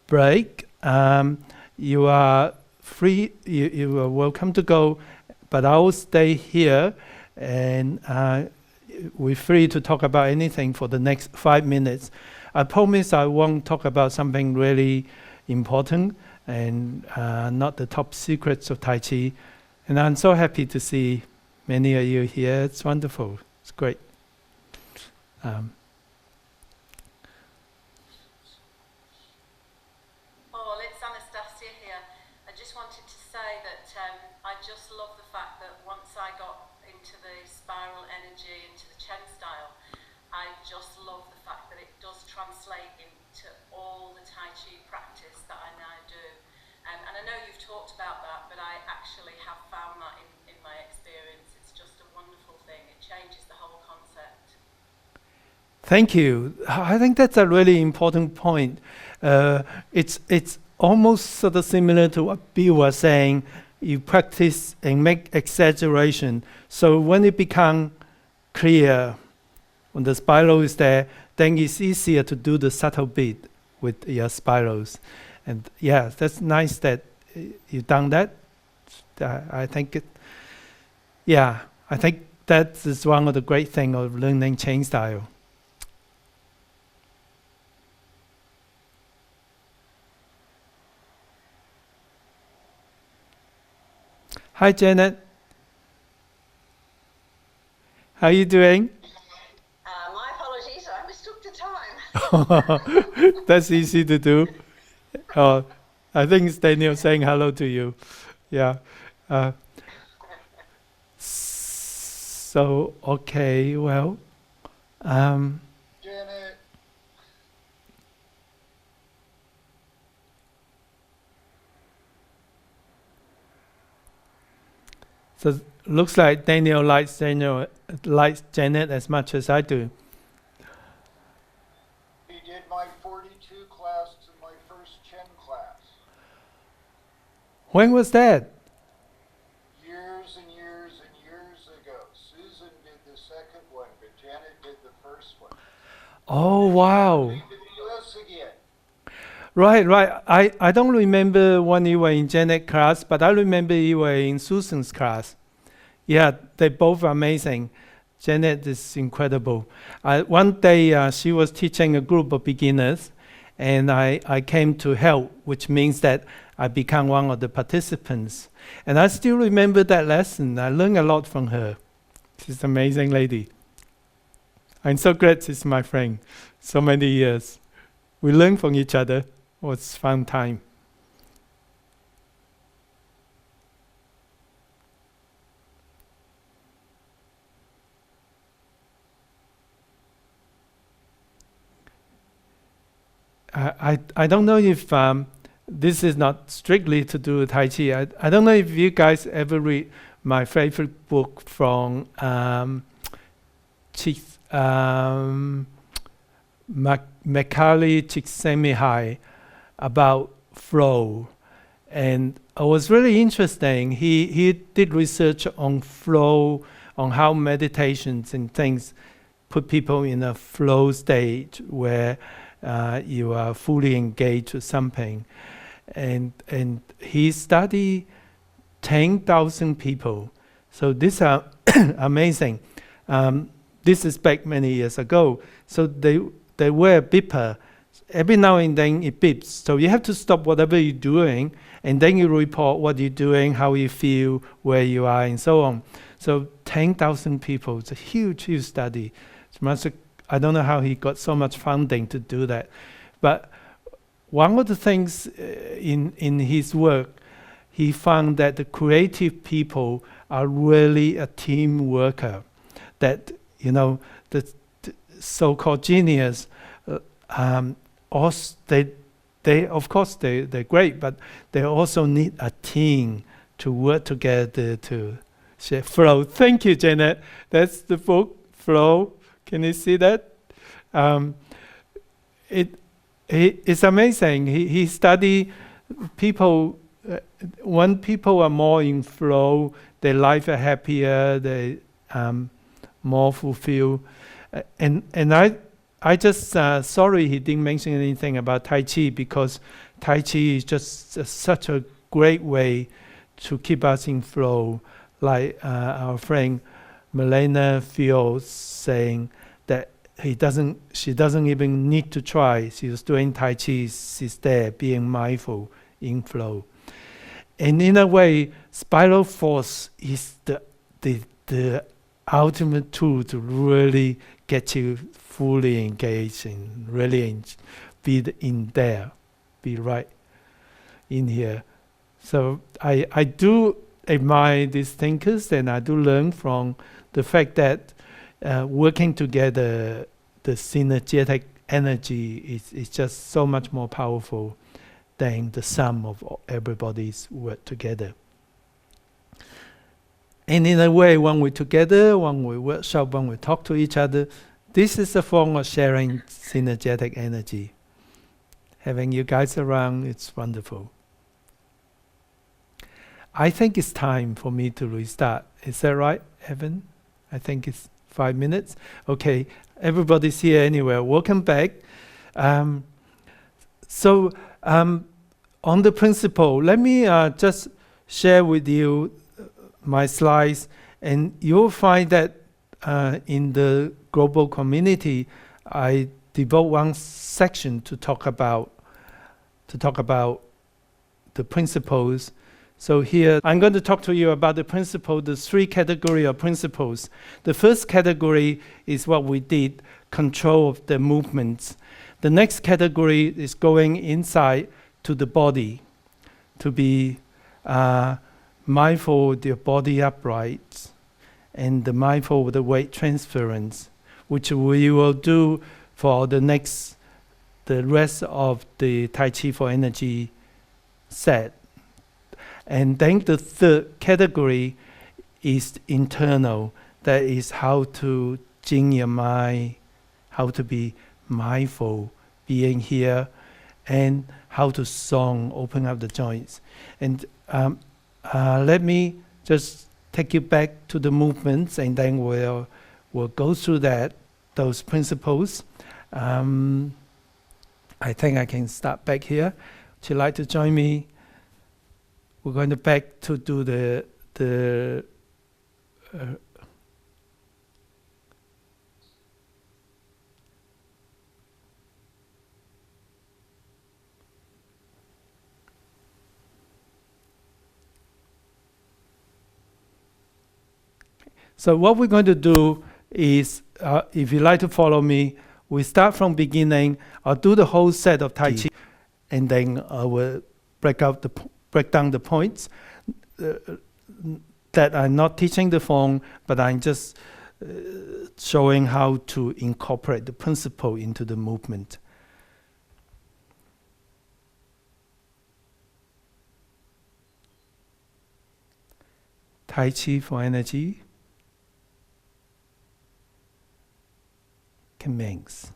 break. You are free, you are welcome to go, but I will stay here, and we're free to talk about anything for the next 5 minutes. I promise I won't talk about something really important and not the top secrets of Tai Chi. And I'm so happy to see many of you here. It's wonderful. It's great. Paul, it's Anastasia here. I just wanted to say that I just love the fact that once I got into the spiral energy, into the Chen style, I just love the fact that it does translate into all the Tai Chi practice that I now do. And I know you've talked about that, but I actually have found that in my experience. It's just a wonderful thing. It changes the whole concept. Thank you. I think that's a really important point. It's almost sort of similar to what Bill was saying. You practice and make exaggeration. So when it becomes clear, when the spiral is there, then it's easier to do the subtle bit with your spirals. And yeah, that's nice that you've done that. I think I think that is one of the great things of learning Chen style. Hi, Janet. How are you doing? My apologies. That's easy to do. I think it's Daniel saying hello to you. Yeah. So, okay, well. Janet. So looks like Daniel likes Janet as much as I do. He did my 42 class in my first Chen class. When was that? Years and years and years ago. Susan did the second one, but Janet did the first one. Oh, wow. Came to the US again. Right. I don't remember when you were in Janet's class, but I remember you were in Susan's class. Yeah, they both are amazing. Janet is incredible. One day she was teaching a group of beginners, and I came to help, which means that I become one of the participants. And I still remember that lesson. I learned a lot from her. She's an amazing lady. I'm so glad she's my friend. So many years. We learn from each other. It was a fun time. I don't know if this is not strictly to do with Tai Chi. I don't know if you guys ever read my favorite book from Macaulay Csikszentmihalyi about flow, and it was really interesting. He did research on flow, on how meditations and things put people in a flow state where you are fully engaged with something, and he studied 10,000 people. So these are amazing. This is back many years ago. So they wear a beeper. Every now and then it beeps. So you have to stop whatever you're doing, and then you report what you're doing, how you feel, where you are, and so on. So 10,000 people. It's a huge, huge study. I don't know how he got so much funding to do that. But one of the things in his work, he found that the creative people are really a team worker. That, the so-called genius, they of course they're great, but they also need a team to work together to share flow. Thank you, Janet. That's the book, Flow. Can you see that? It's amazing. He studied people. When people are more in flow, their life are happier. They more fulfilled. And I just sorry he didn't mention anything about Tai Chi, because Tai Chi is just such a great way to keep us in flow. Like our friend Milena feels saying that she doesn't even need to try. She's doing Tai Chi, she's there being mindful in flow. And in a way, spiral force is the ultimate tool to really get you fully engaged and really be in there, be right in here. So I do admire these thinkers, and I do learn from the fact that working together, the synergetic energy is just so much more powerful than the sum of everybody's work together. And in a way, when we're together, when we workshop, when we talk to each other, this is a form of sharing synergetic energy. Having you guys around, it's wonderful. I think it's time for me to restart. Is that right, Evan? I think it's 5 minutes. Okay, everybody's here anyway. Welcome back. So on the principle, let me just share with you my slides, and you'll find that in the global community, I devote one section to talk about the principles. So here, I'm going to talk to you about the principle, the 3 categories of principles. The first category is what we did, control of the movements. The next category is going inside to the body, to be mindful of the body upright and the mindful of the weight transference, which we will do for the rest of the Tai Chi for energy set. And then the third category is internal. That is how to jing your mind, how to be mindful, being here, and how to song, open up the joints. And let me just take you back to the movements, and then we'll go through those principles. I think I can start back here. Would you like to join me? We're going to back to do the So what we're going to do is, if you like to follow me, we start from beginning. I'll do the whole set of Tai Chi, and then I will break down the points that I'm not teaching the form, but I'm just showing how to incorporate the principle into the movement. Tai Chi for energy. Commence.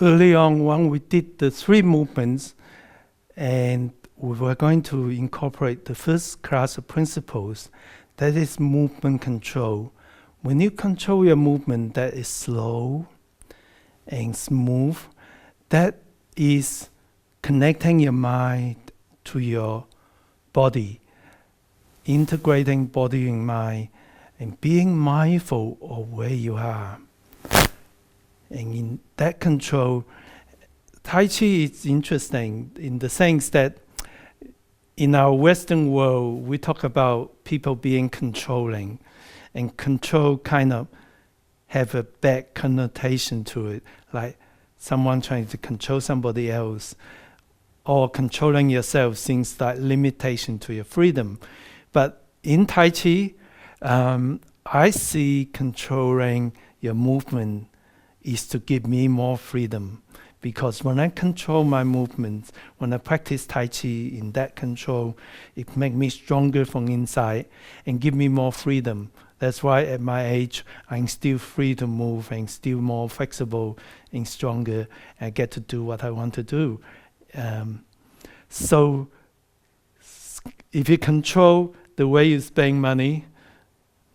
Early on, when we did the 3 movements, and we were going to incorporate the first class of principles, that is movement control. When you control your movement that is slow and smooth, that is connecting your mind to your body, integrating body and mind, and being mindful of where you are. And in that control, Tai Chi is interesting in the sense that in our Western world, we talk about people being controlling, and control kind of have a bad connotation to it, like someone trying to control somebody else, or controlling yourself seems like limitation to your freedom. But in Tai Chi, I see controlling your movement is to give me more freedom. Because when I control my movements, when I practice Tai Chi in that control, it makes me stronger from inside and give me more freedom. That's why at my age, I'm still free to move and still more flexible and stronger. I get to do what I want to do. So if you control the way you spend money,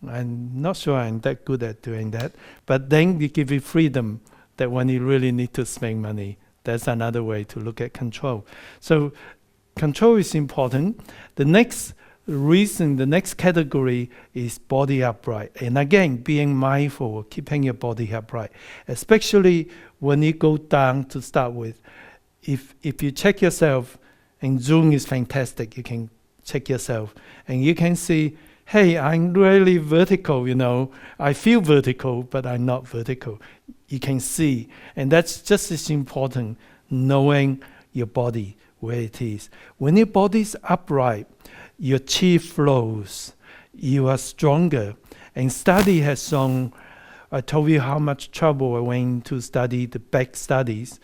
I'm not sure I'm that good at doing that, but then you give you freedom that when you really need to spend money. That's another way to look at control. So control is important. The next reason, the next category is body upright. And again, being mindful, keeping your body upright, especially when you go down to start with. If you check yourself, and Zoom is fantastic, you can check yourself, and you can see, hey, I'm really vertical, I feel vertical, but I'm not vertical. You can see, and that's just as important, knowing your body, where it is. When your body's upright, your chi flows, you are stronger. And study has shown, I told you how much trouble I went to study the back studies.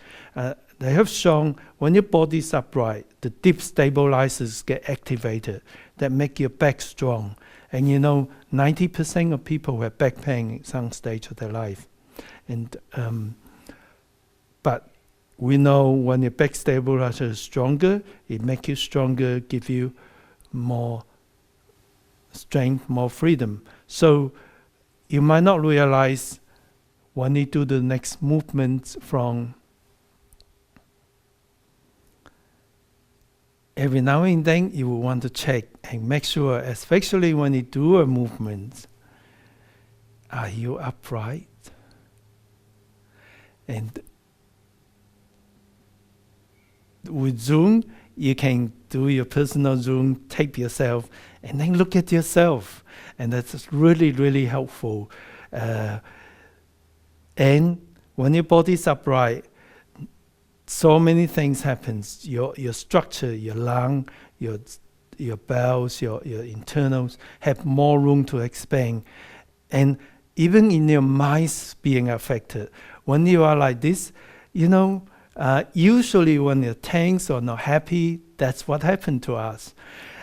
They have shown when your body's upright, the deep stabilizers get activated that make your back strong. And 90% of people have back pain at some stage of their life. And but we know when your back stabilizer is stronger, it makes you stronger, give you more strength, more freedom. So you might not realize when you do the next movement from every now and then you will want to check and make sure, especially when you do a movement, are you upright? And with Zoom, you can do your personal Zoom, tape yourself, and then look at yourself. And that's really, really helpful. And when your body's upright, so many things happens. Your structure, your lung, your bowels, your internals have more room to expand. And even in your mind's being affected. When you are like this, usually when you're tense or not happy, that's what happened to us.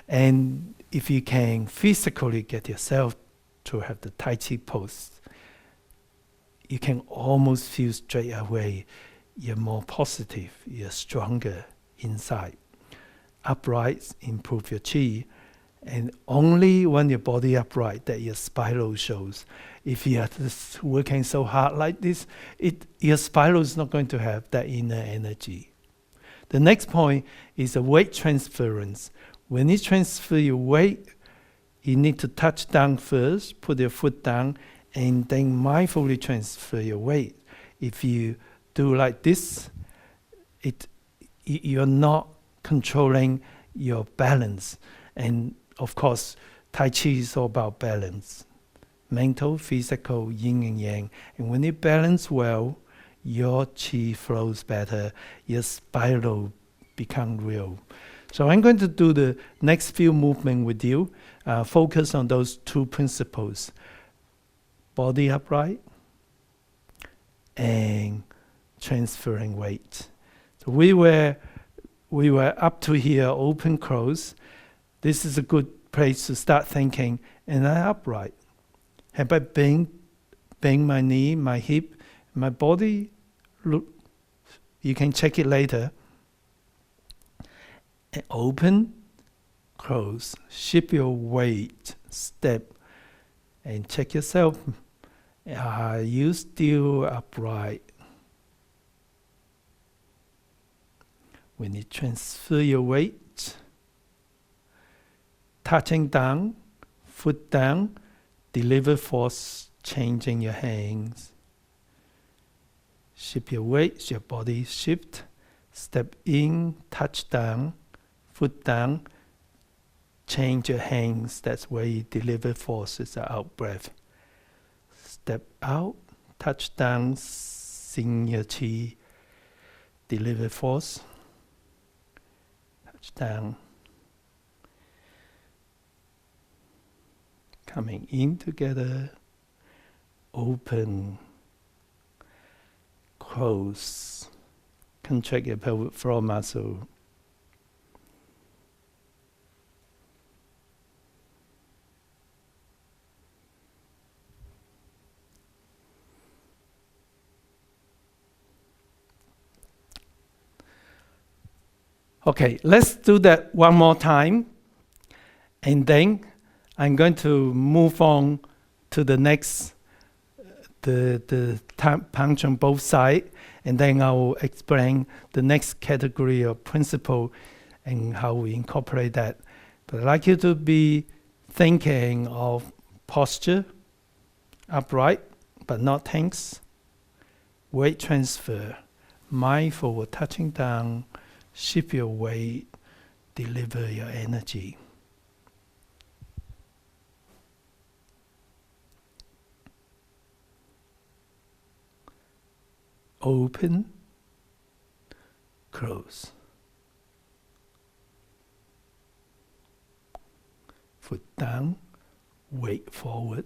And if you can physically get yourself to have the Tai Chi pose, you can almost feel straight away you're more positive, you're stronger inside. Upright, improve your chi. And only when your body upright that your spiral shows. If you are just working so hard like this, your spiral is not going to have that inner energy. The next point is a weight transference. When you transfer your weight, you need to touch down first, put your foot down, and then mindfully transfer your weight. If you do like this, you're not controlling your balance. And of course, Tai Chi is all about balance. Mental, physical, yin and yang. And when you balance well, your chi flows better, your spiral becomes real. So I'm going to do the next few movements with you, focus on those two principles. Body upright and transferring weight. So we were up to here, open, close. This is a good place to start thinking, and I'm upright. Have I bend my knee, my hip, my body? Look, you can check it later. And open, close, shift your weight, step, and check yourself. Are you still upright? When you transfer your weight, touching down, foot down, deliver force, changing your hands. Shift your weight, your body shift. Step in, touch down, foot down, change your hands. That's where you deliver force. It's an out breath. Step out, touch down, sing your chi, deliver force. Touch down. Coming in together, open, close, contract your pelvic floor muscle. Okay, let's do that one more time, and then I'm going to move on to the next, the punch on both sides, and then I will explain the next category of principle and how we incorporate that. But I'd like you to be thinking of posture, upright but not tense, weight transfer, mindful, touching down, shift your weight, deliver your energy. Open, close. Foot down, weight forward.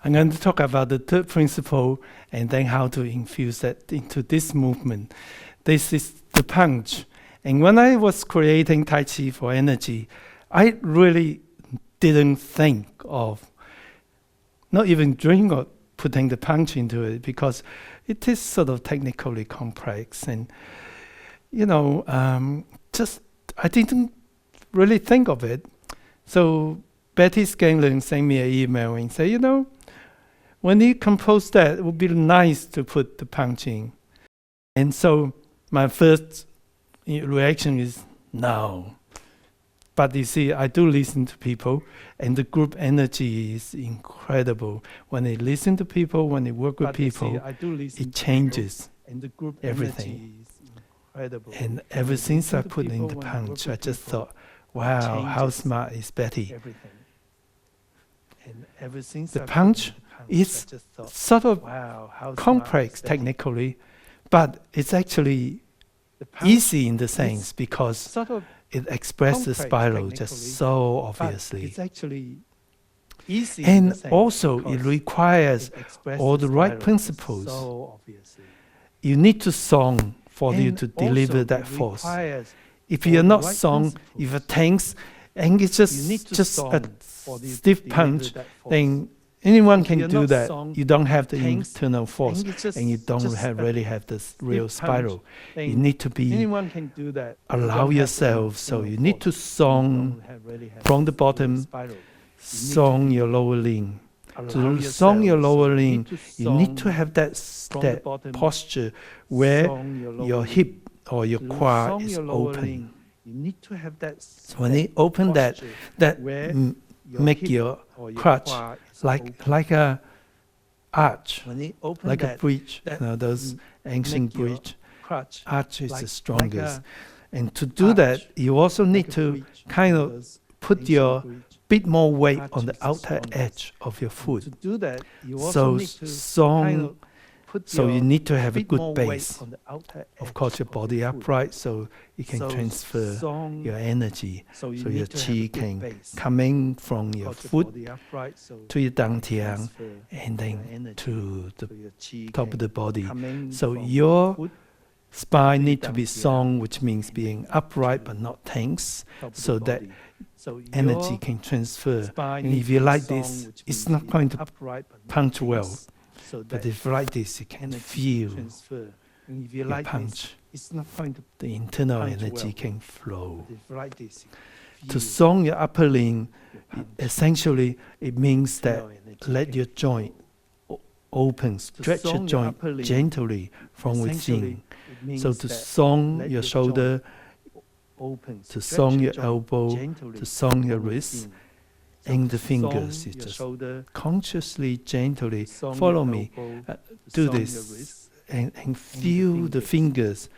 I'm going to talk about the third principle and then how to infuse that into this movement. This is the punch. And when I was creating Tai Chi for energy, I really didn't think of, not even dream of putting the punch into it, because it is sort of technically complex. And, you know, I didn't really think of it. So Betty Scanlon sent me an email and said, you know, when you compose that, it would be nice to put the punch in. And so my first reaction is no. But you see, I do listen to people, and the group energy is incredible. When I listen to people, when I work with people, it changes everything. And ever since I put in the punch, I just thought, wow, how smart is Betty? The punch is sort of complex technically, but it's actually easy in the sense because it expresses the spiral just so obviously. And also it requires all the right principles. You need to song for you to deliver that force. If you're not song, if you're tense, and it's just a stiff punch, then anyone If can you're do not that. song, You don't have the things- internal force, things just- and you don't just have, a really have this real stiff punch spiral. You thing. need to be Anyone can do that. You don't allow have the yourself. So internal you need to force. You song don't have- really have from the this real bottom, spiral. You need to song be- your lower limb. allow To song your yourself. lower So limb, you need to song have that, from the that bottom, posture where song your lower your limb. hip or your To quad song is your lower open. limb, you need to have that. So when you open that, where make hip your or your crutch quad is like a arch, When you open like a that, bridge. that those ancient make your bridge. crutch Arch is like- the like strongest. a And to do that, you also need like a to bridge. kind of Those put ancient your bridge. bit more weight Arch on the is the outer strongest. edge of your foot. To do that, you also So need to song, kind of put so you your need to have a bit good more weight base. on the outer Of edge course, your of body your foot. upright, so you can So transfer song- your energy. So you So your need to have a chi good can base. coming from your Got your foot body upright, so to your you can dantian transfer and your then energy. to the So your chi top can of the body. coming So from your foot spine to need to be dantian song, which means and being then upright to but not tense, top of the so that body. So energy your can transfer. spine And needs if to you be like song, this, which it's means not being going to upright but not punch well. tense, so But that if like this, you can energy feel transfer. And if you your like this, punch. it's not going to The internal punch energy well. can flow. But if like this, you To feel song your upper limb, your punch. essentially it means that Internal energy let can your joint open, stretch your song your joint upper limb, gently from essentially, within. it means So to that song let your joint shoulder, open, to stretch song your your joint elbow, gently to song your from wrist, within. So and to the fingers, song you your just shoulder, consciously, gently song follow your me. elbow, to Do song your this wrist, and feel the fingers,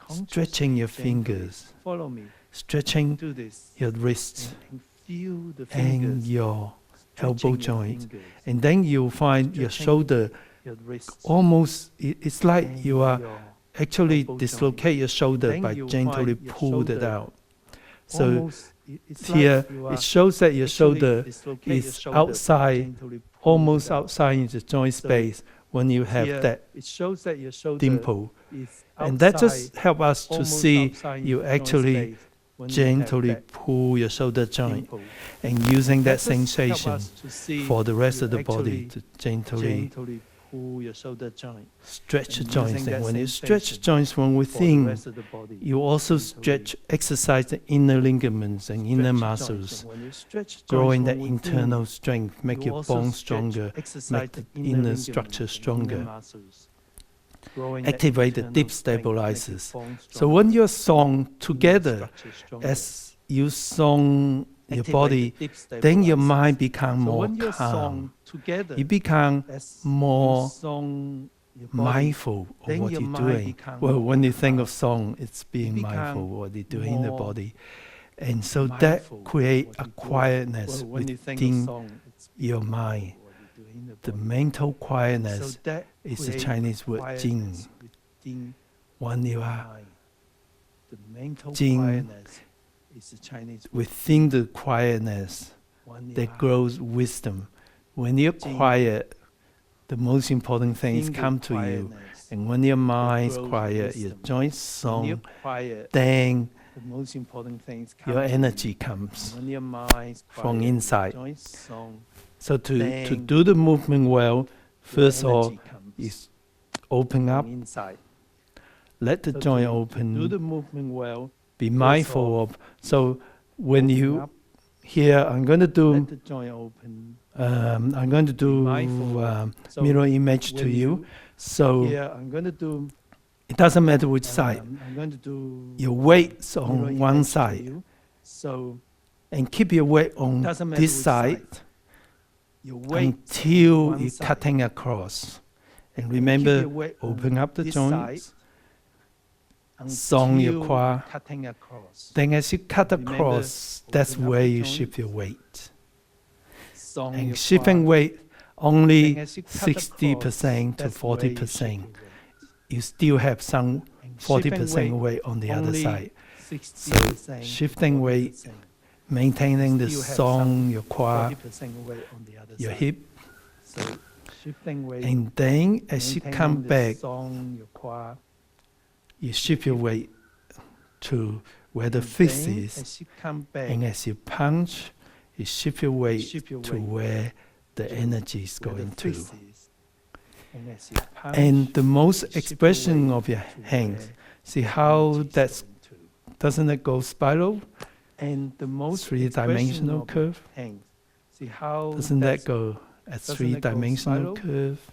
stretching your consciously, gently fingers, follow me. stretching Do this your wrists and feel the and fingers, your stretching elbow your joint. fingers, And then you'll find your stretching shoulder your wrists, almost, it's like and you are your actually elbow dislocate your shoulder Then by you'll gently find your pull it shoulder out. So almost, it's here, like you are it shows that your actually shoulder dislocate your is shoulder by outside, gently pull almost it out. outside in the joint So space when you have Here, that it shows that your shoulder dimple. is And that just outside, help us to almost see outside you the joint actually space when you have gently that pull your shoulder joint dimple. and using that That just help sensation us to see for the rest you of the body actually to gently pull your shoulder joint. stretch the and joints. using And that when you stretch sensation joints from for the within, rest of the body. you also gently stretch, exercise the inner ligaments and inner stretch joints. muscles, And when you stretch growing joints that from within, internal strength, make you your also bones stretch, stronger, exercise make the inner structure ligaments and inner stronger, muscles, growing that activate the internal deep strength, make your stabilizers. bones So stronger, when you're song inner together, structure stronger. as you song your Activate the body, deep then your stabilizers. mind become So more when you're calm. song together, You become as more you song your body, mindful of then what your you're mind doing. become Well, when you think calm. of song, it's being become mindful of what you're doing in the more body. And so mindful that of create what a you're doing. quietness Well, when you think of within song, it's your being mind. mindful of what you're doing in The body. mental So quietness that is the create Chinese word Jing. quietness within When you your are mind. The mental Jing quietness is the Chinese word. within the quietness, When you that are grows wisdom. When you're Jing quiet, the most important things within the come to you. quietness, And when your mind's grows quiet, your wisdom. joints when you're song, quiet, then the most important things come your to you. energy comes When your mind's from quiet, your inside. joints song, So to then do the movement well, your first of all, energy comes is open from up, inside. let the So joint to do open, the movement well, be first mindful of. So when open you up, here, I'm going to let do the joint open. I'm going to do mindful of. So mirror image to when you. So Here, I'm going to do. it doesn't matter which side. I'm going to do. Your weight's mirror on image one to side, you. So and keep your weight on doesn't matter this which side your weight until one you're side. cutting across. And keep remember, your weight on open up the this joints, side song your until quad. cutting across. Then as you cut Remember, across, that's open up where the you joints, shift your weight. Song And your shifting quad. weight Then only as you cut 60% to across, that's where you shift 40%. your weight. You still have some And 40% shifting weight on the other only side. 60% to shifting weight, 40%. Maintaining the Still have song, some your quad, 40% weight on the other your side. hip. So shifting weight, And then as you maintaining come the back, song, your quad, you shift your weight to where the and fist then is. as you come back, And as you punch, you shift your weight shift your to weight where the energy is where the going to. twist is. And as you punch, And the most shift expression away of your to hands, where see the how energy is that's, going to. doesn't it go spiral? And the most Three-dimensional curve. Hands. See how Doesn't that that's go a doesn't it go three-dimensional spiral? curve?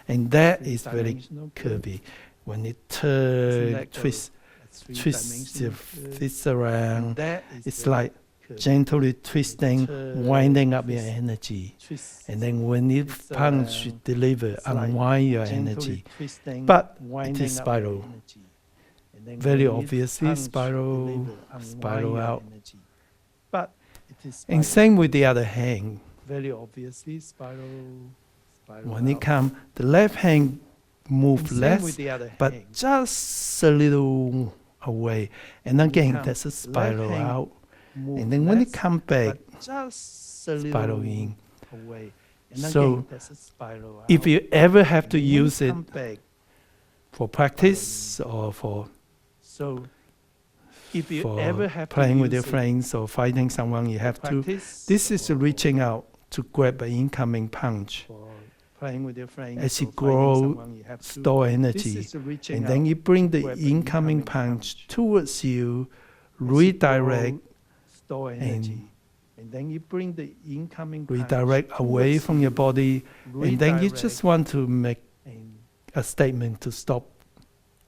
And that is very Three-dimensional curve. curvy. When it Doesn't that go twists, a twists your three-dimensional curve? fists And around, that is it's very like curvy. gently twisting, winding up your twist, energy. twist, And then when you twist punch, you around. deliver, It's like unwind your gently energy. twisting, But it winding is up your spiral. energy. And then Very when you obviously punch, spiral, deliver, unwind spiral your out. energy. But it is And spiral. same with the other hand. Very obviously spiral, spiral When it out. comes, the left hand move And same less, with the other but hand. just a little away. And When it again, comes, that's a left spiral hand out. move And then when it less, comes back, but just a spiral little in. away. And So, again, that's a spiral out. if you ever have And to then when use it come back, for practice or for so if you ever have to playing with your use it friends or fighting someone, you have to. practice This is or reaching out to grab an incoming punch. for playing with your friends As you or fighting grow, someone, you have to. store This energy, is reaching and then out you bring to the grab an incoming punch towards you, redirect, store and energy. And then you bring the incoming redirect punch away towards from your you, body, and then you redirect just want to make and a statement to stop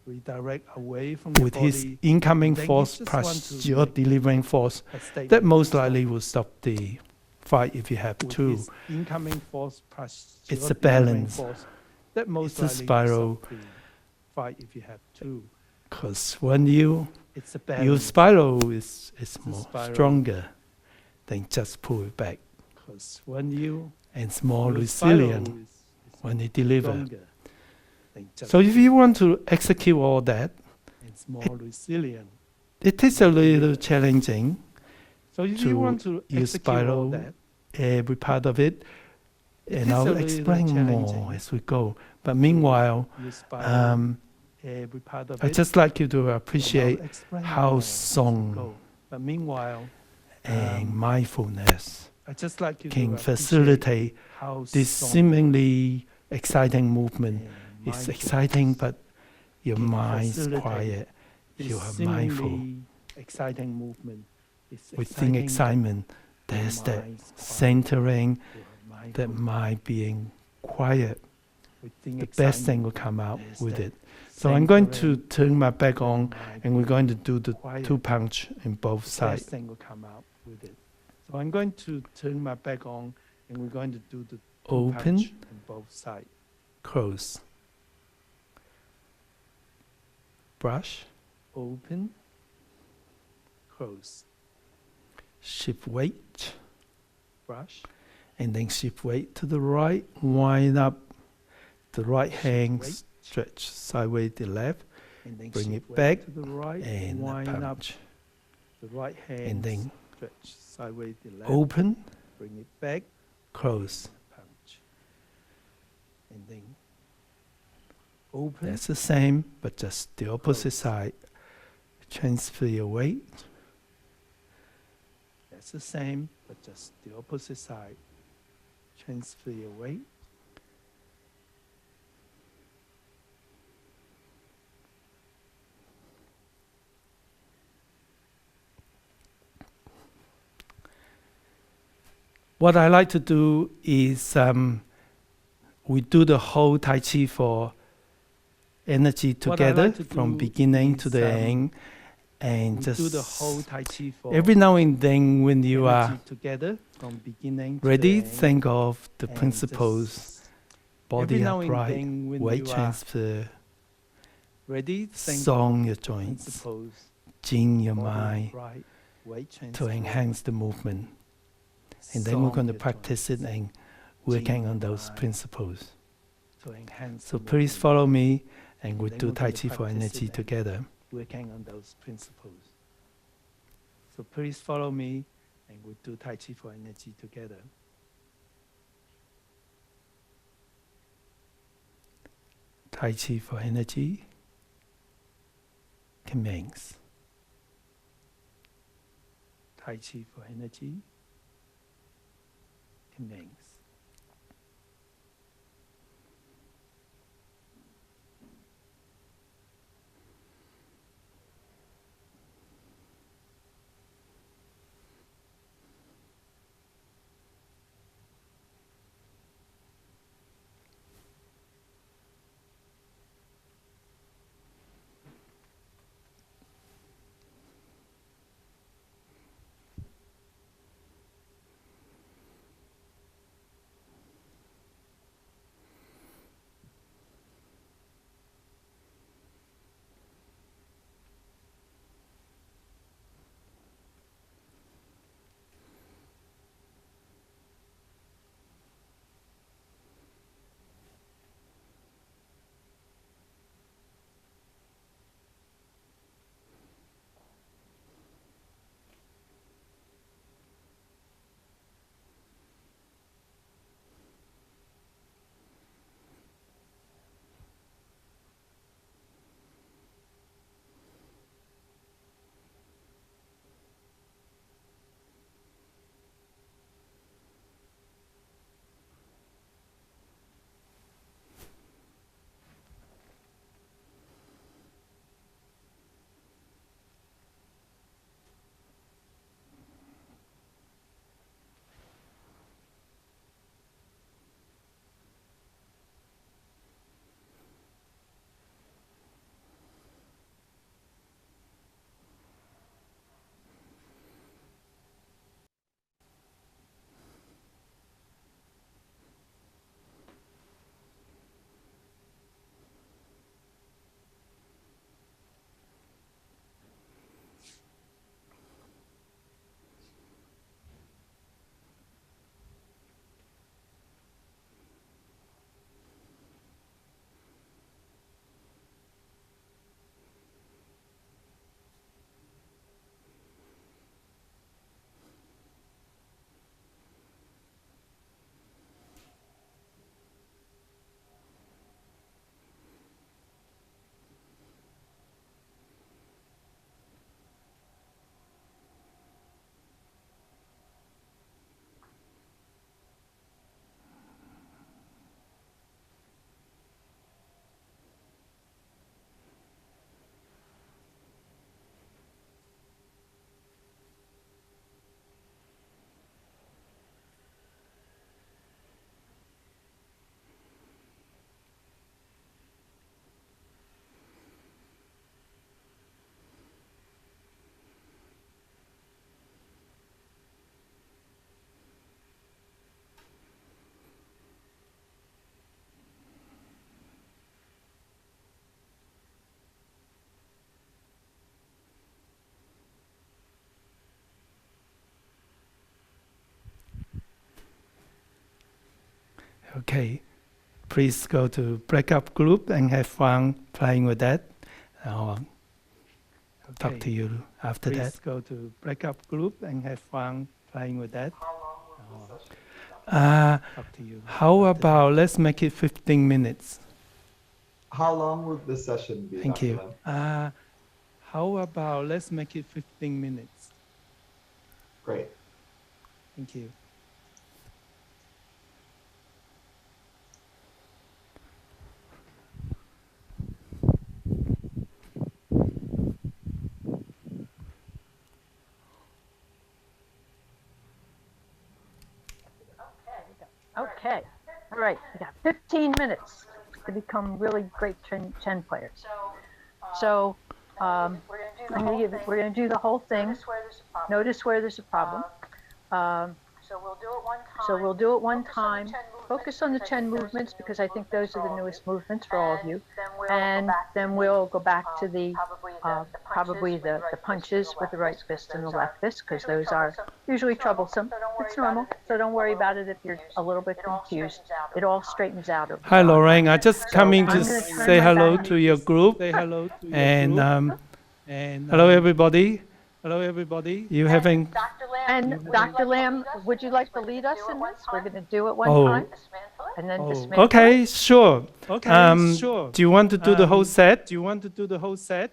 redirect away from with your his body. incoming and then you force just plus want to your make delivering force. a statement That to most stop likely will stop the fight if you have with to. his incoming force plus It's your a delivering balance. force. That most It's a likely will spiral. stop the fight if you have to. Because when you It's a your balance. spiral is a more spiral. stronger than just pull it back. Because when you And it's more your resilient spiral is when you deliver. stronger than just So if you want to execute all that, it's more resilient. it is a little challenging So if to you want to use execute all spiral that, every part of it, it and is a I'll little explain more challenging as we go. But meanwhile, you spiral every part of I'd it. just like you to and I'll appreciate explain how more as we song go. But meanwhile, and mindfulness I just like you to can appreciate facilitate how this song seemingly exciting movement. and It's mindfulness exciting, but your can mind's facilitate quiet. this You are mindful. seemingly exciting movement. It's Within exciting, excitement, your there's that mind's quiet. centering, You're that mindful. mind being quiet. Within The best thing will excitement, come out there's with that it. So I'm going to centering, turn my back your on, mind and we're going to do the quiet. two punch in both The sides. best thing will come out with it. So I'm going to turn my back on, and we're going to do the two Open, punch on both sides. close. Brush, Open, close, shift weight, brush, and then shift weight to the right, wind up the right hand, weight. stretch sideways to left, and then bring shift it weight back, to the right, and a wind up punch. the right hand, And then stretch sideways to left, open, bring it back, close. punch, and then open, That's the same, but just the opposite Close. side. Transfer your weight. that's the same, but just the opposite side. Transfer your weight. What I like to do is we do the whole Tai Chi for energy What I together like to from do beginning to is, the end, and We just do the whole Tai Chi for every now and then when you are energy together from beginning to ready, the end. think of the and principles: just body every now and upright, then when weight you are transfer, ready, think song of your joints, principles, jing your body mind upright, weight to transfer, enhance the movement. And then we're song going to your practice it joints and working your on those mind principles. to enhance So the please movement. follow me, and we'll then do we're Tai gonna Chi for practice energy it and together. working on those principles. So please follow me, and we'll do Tai Chi for energy together. Tai Chi for energy commence. Tai Chi for energy commence. Okay, please go to breakup group and have fun playing with that. I'll talk to you after that. Please go to breakup group and have fun playing with that. Talk to you. How about let's make it 15 minutes? How long will the session be? Thank Dr. you. Lam? How about let's make it 15 minutes? Great. Thank you. Okay, all right, we got 15 minutes to become really great Chen players. So we're going to do the whole thing. Notice where there's a problem. So we'll do it one time. Focus on the Chen movements because I think those are the newest movements for all of you. And then we'll go back to the probably the punches with the right fist and the left fist because those are usually troublesome. It's normal, so don't worry about it if you're a little bit confused. It all straightens out. Hi, Lorraine. I just coming to say hello to your group. And hello, everybody. Hello, everybody. You having? And Dr. Lam, would you like to lead us in this? We're going to do it one time and then dismantle Okay, it. sure. Okay, sure. Do you want to do the whole set? Do you want to do the whole set?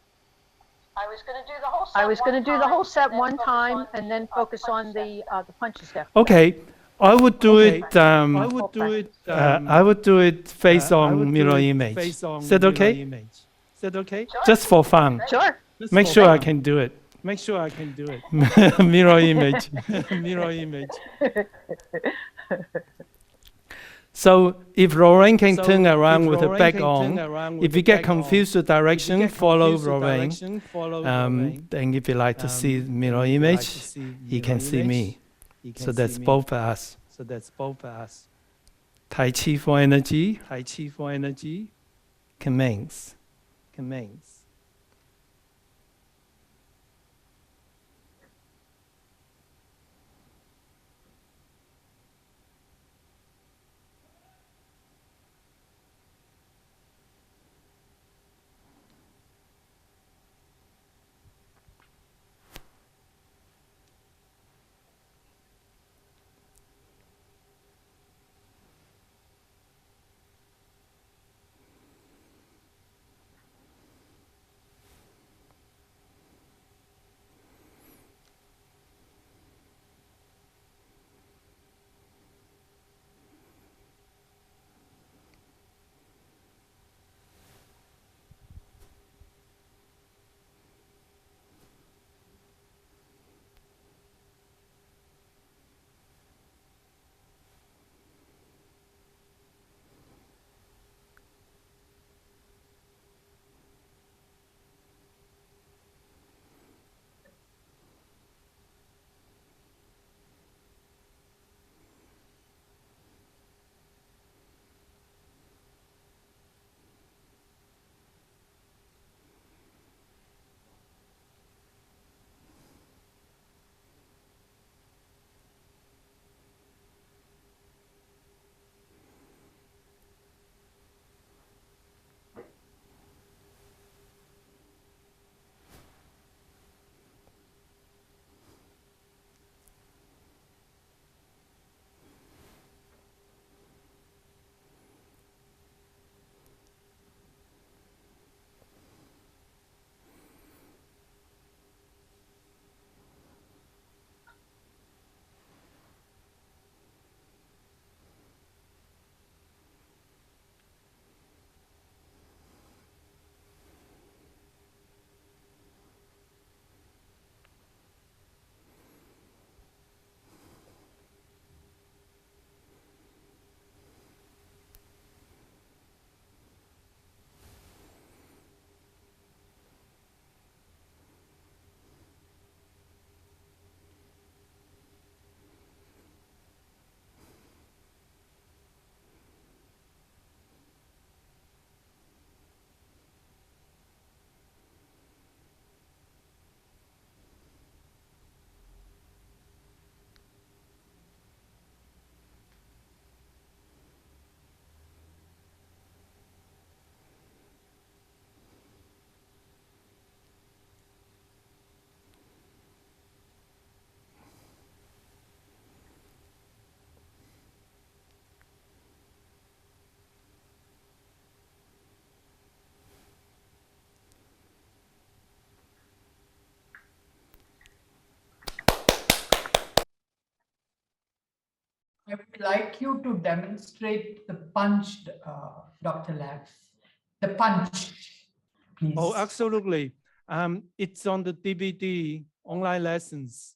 I was going to do the whole set one time and then focus on the punches after. Okay, I would do it. I would do it. I would do it face on mirror image. Is that okay? Is that okay? Just for fun. Sure. Make sure I can do it. Make sure I can do it. Mirror image. Mirror image. So if Lorraine can turn around with her back on, if you get confused with direction, follow Lorraine. Then if you like to see mirror image, he can see me. So that's both of us. So that's both of us. Tai Chi for energy. Tai Chi for energy. Commence. Commence. I would like you to demonstrate the punched, Dr. Labs. The punch, please. Oh, absolutely. It's on the DVD online lessons.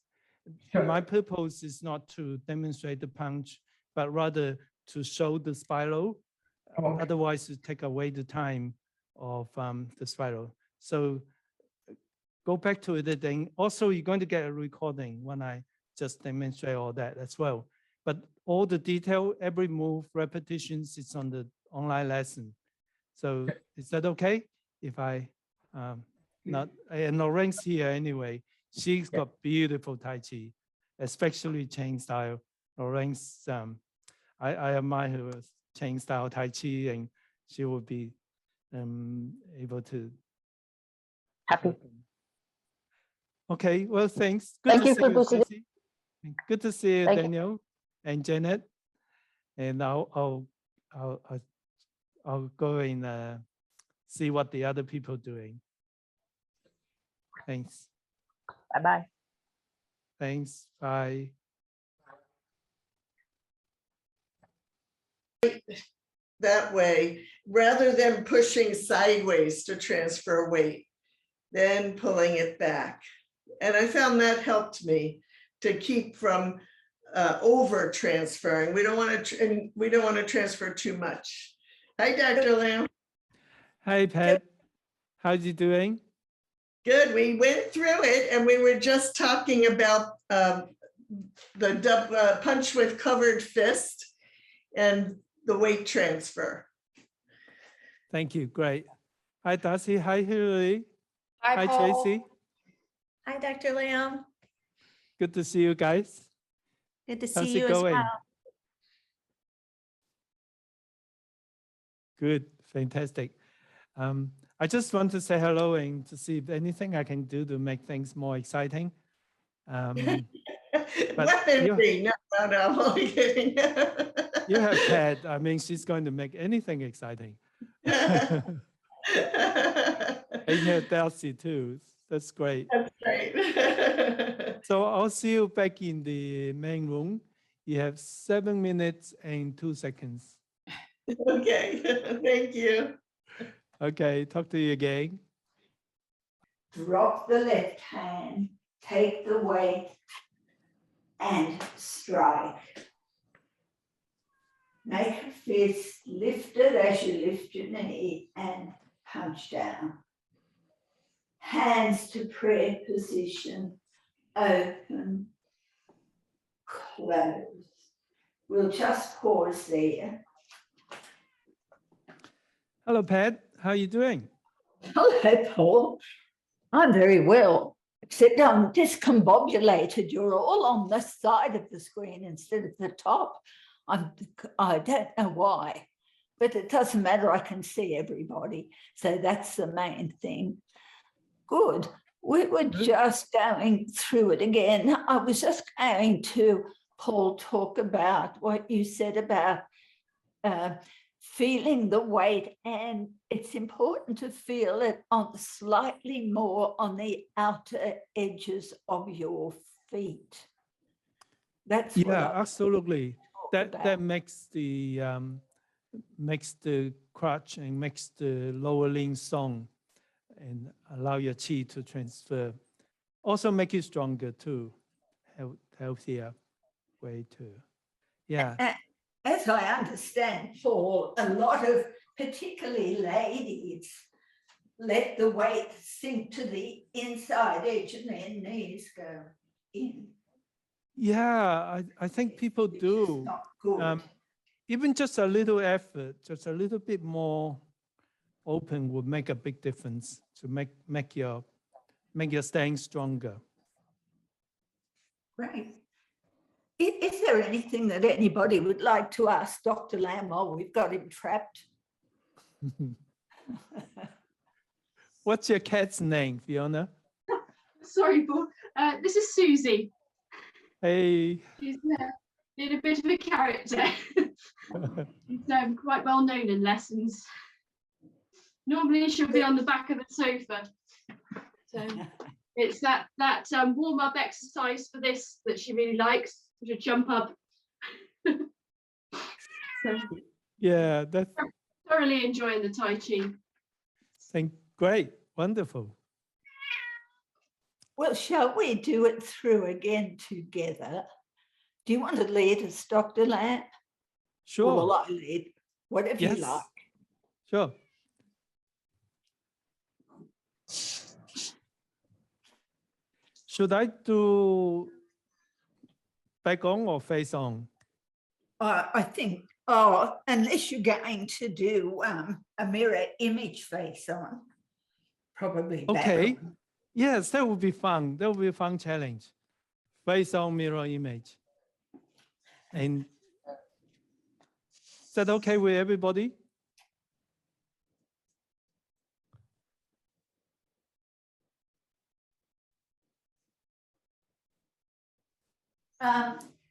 Sure. My purpose is not to demonstrate the punch, but rather to show the spiral. Okay. Otherwise, it take away the time of the spiral. So go back to it. Then also, you're going to get a recording when I just demonstrate all that as well. But all the detail, every move, repetitions, it's on the online lesson. So is that okay if I not, and Lorraine's here anyway. She's got beautiful Tai Chi, especially chain style. Lorraine's, I admire her chain style Tai Chi, and she will be able to. Happy. Okay, well, thanks. Thank you for visiting. Tracy. Good to see you, Thank you. Daniel and Janet. And I'll go and see what the other people are doing. Thanks. Bye-bye. Thanks. Bye. That way, rather than pushing sideways to transfer weight, then pulling it back. And I found that helped me to keep from over transferring. We don't want to transfer too much. Hi, Dr. Lamb. Hi, Pat. How you doing? Good. We went through it, and we were just talking about the punch with covered fist and the weight transfer. Thank you. Great. Hi, Darcy. Hi, Hillary. Hi, Paul. Tracy. Hi, Dr. Lam. Good to see you guys. Good to How's see it you as going? well. Good. Fantastic. I just want to say hello and to see if anything I can do to make things more exciting. Weaponry. No, I'm only kidding. You have Pat. I mean, she's going to make anything exciting. And you have Darcy too. That's great. That's great. So I'll see you back in the main room. You have 7 minutes and 2 seconds. Okay. Thank you. Okay. Talk to you again. Drop the left hand, take the weight and strike. Make a fist lifted as you lift your knee and punch down. Hands to prayer position, open, close. We'll just pause there. Hello, Pat. How are you doing? Hello, Paul. I'm very well, except I'm discombobulated. You're all on the side of the screen instead of the top. I don't know why, but it doesn't matter. I can see everybody. So that's the main thing. Good. We were just going through it again. I was just going to, Paul, talk about what you said about feeling the weight, and it's important to feel it on slightly more on the outer edges of your feet. That's absolutely. That makes the crutch and makes the lower limb strong and allow your chi to transfer. Also make it stronger too, healthier way too. Yeah. As I understand, Paul, a lot of particularly ladies let the weight sink to the inside edge and their knees go in. Yeah, I think people do. Not good. Even just a little effort, just a little bit more open would make a big difference to make your staying stronger. Right. Is there anything that anybody would like to ask Dr. Lam while we've got him trapped? What's your cat's name, Fiona? Sorry, Paul. This is Susie. Hey. She's been a bit of a character. She's quite well known in lessons. Normally she'll be on the back of the sofa. So it's that warm-up exercise for this that she really likes. She'll jump up. So Yeah, that's thoroughly enjoying the Tai Chi. great. Wonderful. Well, shall we do it through again together? Do you want to lead us, Dr. Lamb? Sure. Or will I lead? Whatever you Yes. like. Sure. Should I do back on or face on? I think, unless you're going to do a mirror image face on, probably back Okay. on. Yes, that would be fun. That would be a fun challenge. Face on mirror image. And is that okay with everybody?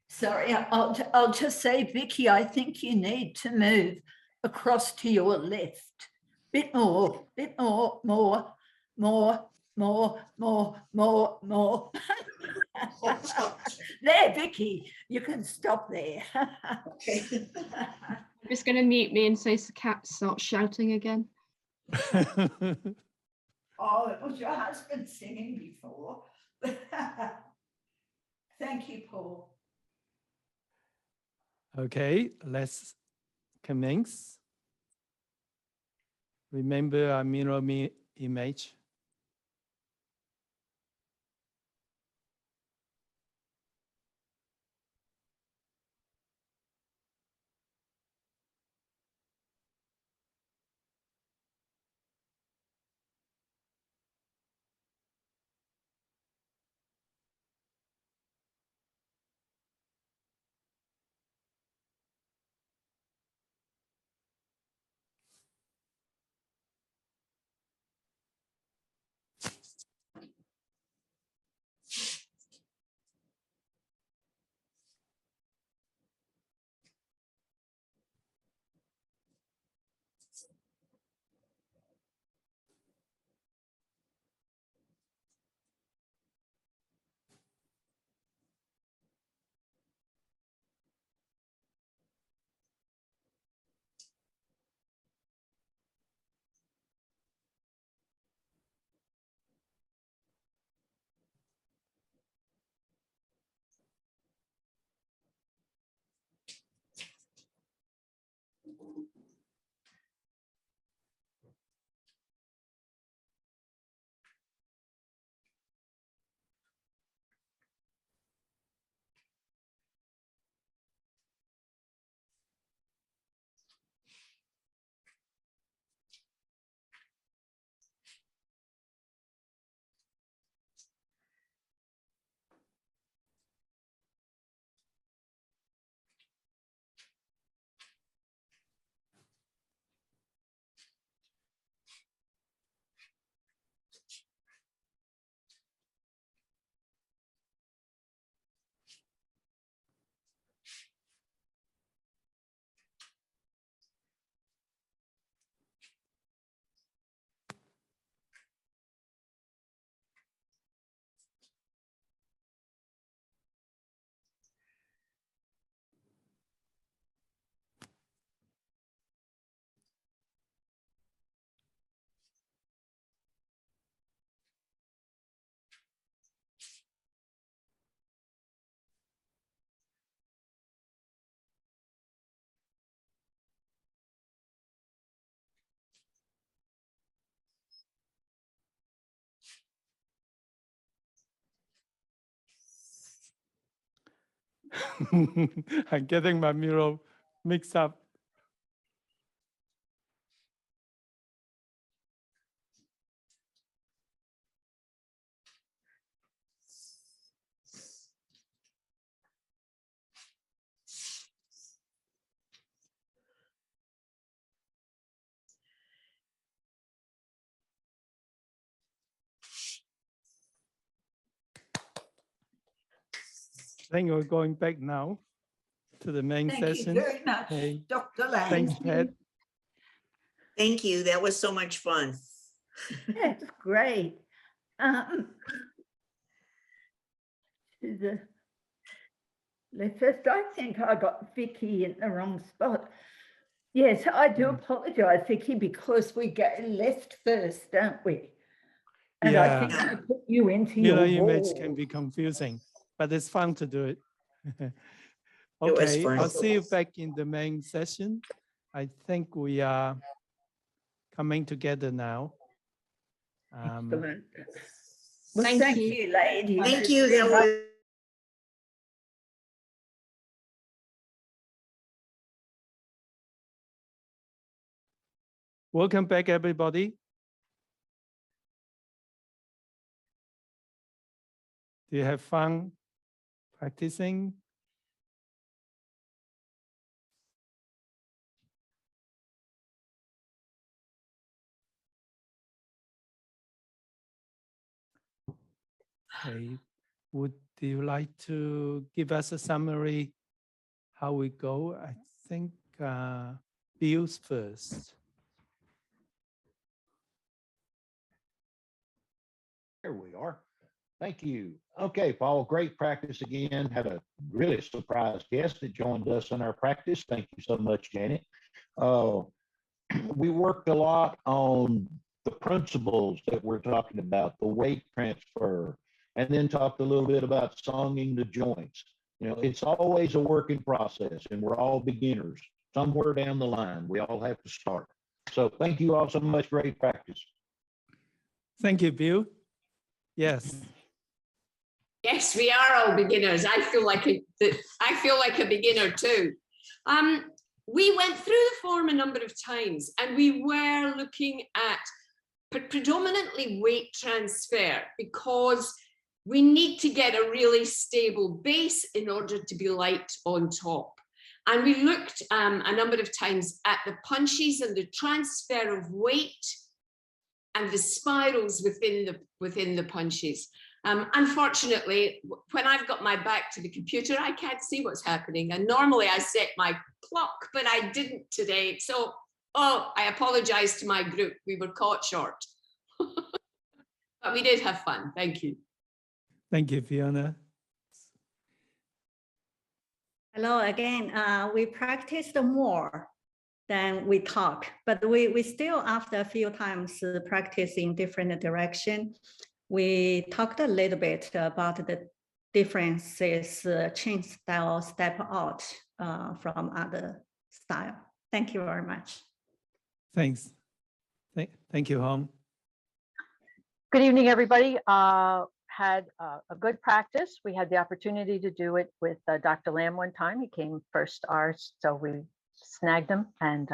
Sorry, I'll just say, Vicky, I think you need to move across to your left. Bit more, more. There, Vicky, you can stop there. I'm just going to mute me in case the cat starts shouting again. Oh, it was your husband singing before. Thank you, Paul. Okay, let's commence. Remember our mirror image. I'm getting my mirror mixed up. I think we're going back now to the main session. Thank you very much, Hey, Dr. Lang. thanks, Pat. Thank you. That was so much fun. That's great. To First, I think I got Vicky in the wrong spot. Yes, I do apologise, Vicky, because we go left first, don't we? And I think I put you into your image role. can be confusing, but it's fun to do it. It was Okay, fun. I'll see you back in the main session. I think we are coming together now. Excellent. Well, Thank thank you. you, ladies. Thank you. That was Welcome back, everybody. Do you have fun practicing? Okay. Would you like to give us a summary how we go? I think Bill's first. Here we are. Thank you. Okay, Paul, great practice again. Had a really surprise guest that joined us in our practice. Thank you so much, Janet. We worked a lot on the principles that we're talking about, the weight transfer, and then talked a little bit about songing the joints. You know, it's always a working process, and we're all beginners. Somewhere down the line, we all have to start. So thank you all so much. Great practice. Thank you, Bill. Yes. Yes, we are all beginners. I feel like a beginner too. We went through the form a number of times, and we were looking at predominantly weight transfer because we need to get a really stable base in order to be light on top. And we looked a number of times at the punches and the transfer of weight and the spirals within the punches. Unfortunately, when I've got my back to the computer, I can't see what's happening. And normally I set my clock, but I didn't today. So, I apologize to my group. We were caught short. But we did have fun. Thank you. Thank you, Fiona. Hello again. We practiced more than we talk, but we still, after a few times, practice in different direction. We talked a little bit about the differences, change style, step out from other style. Thank you very much. Thanks. Thank you, Hong. Good evening, everybody. Had a good practice. We had the opportunity to do it with Dr. Lamb one time. He came first ours, so we snagged him and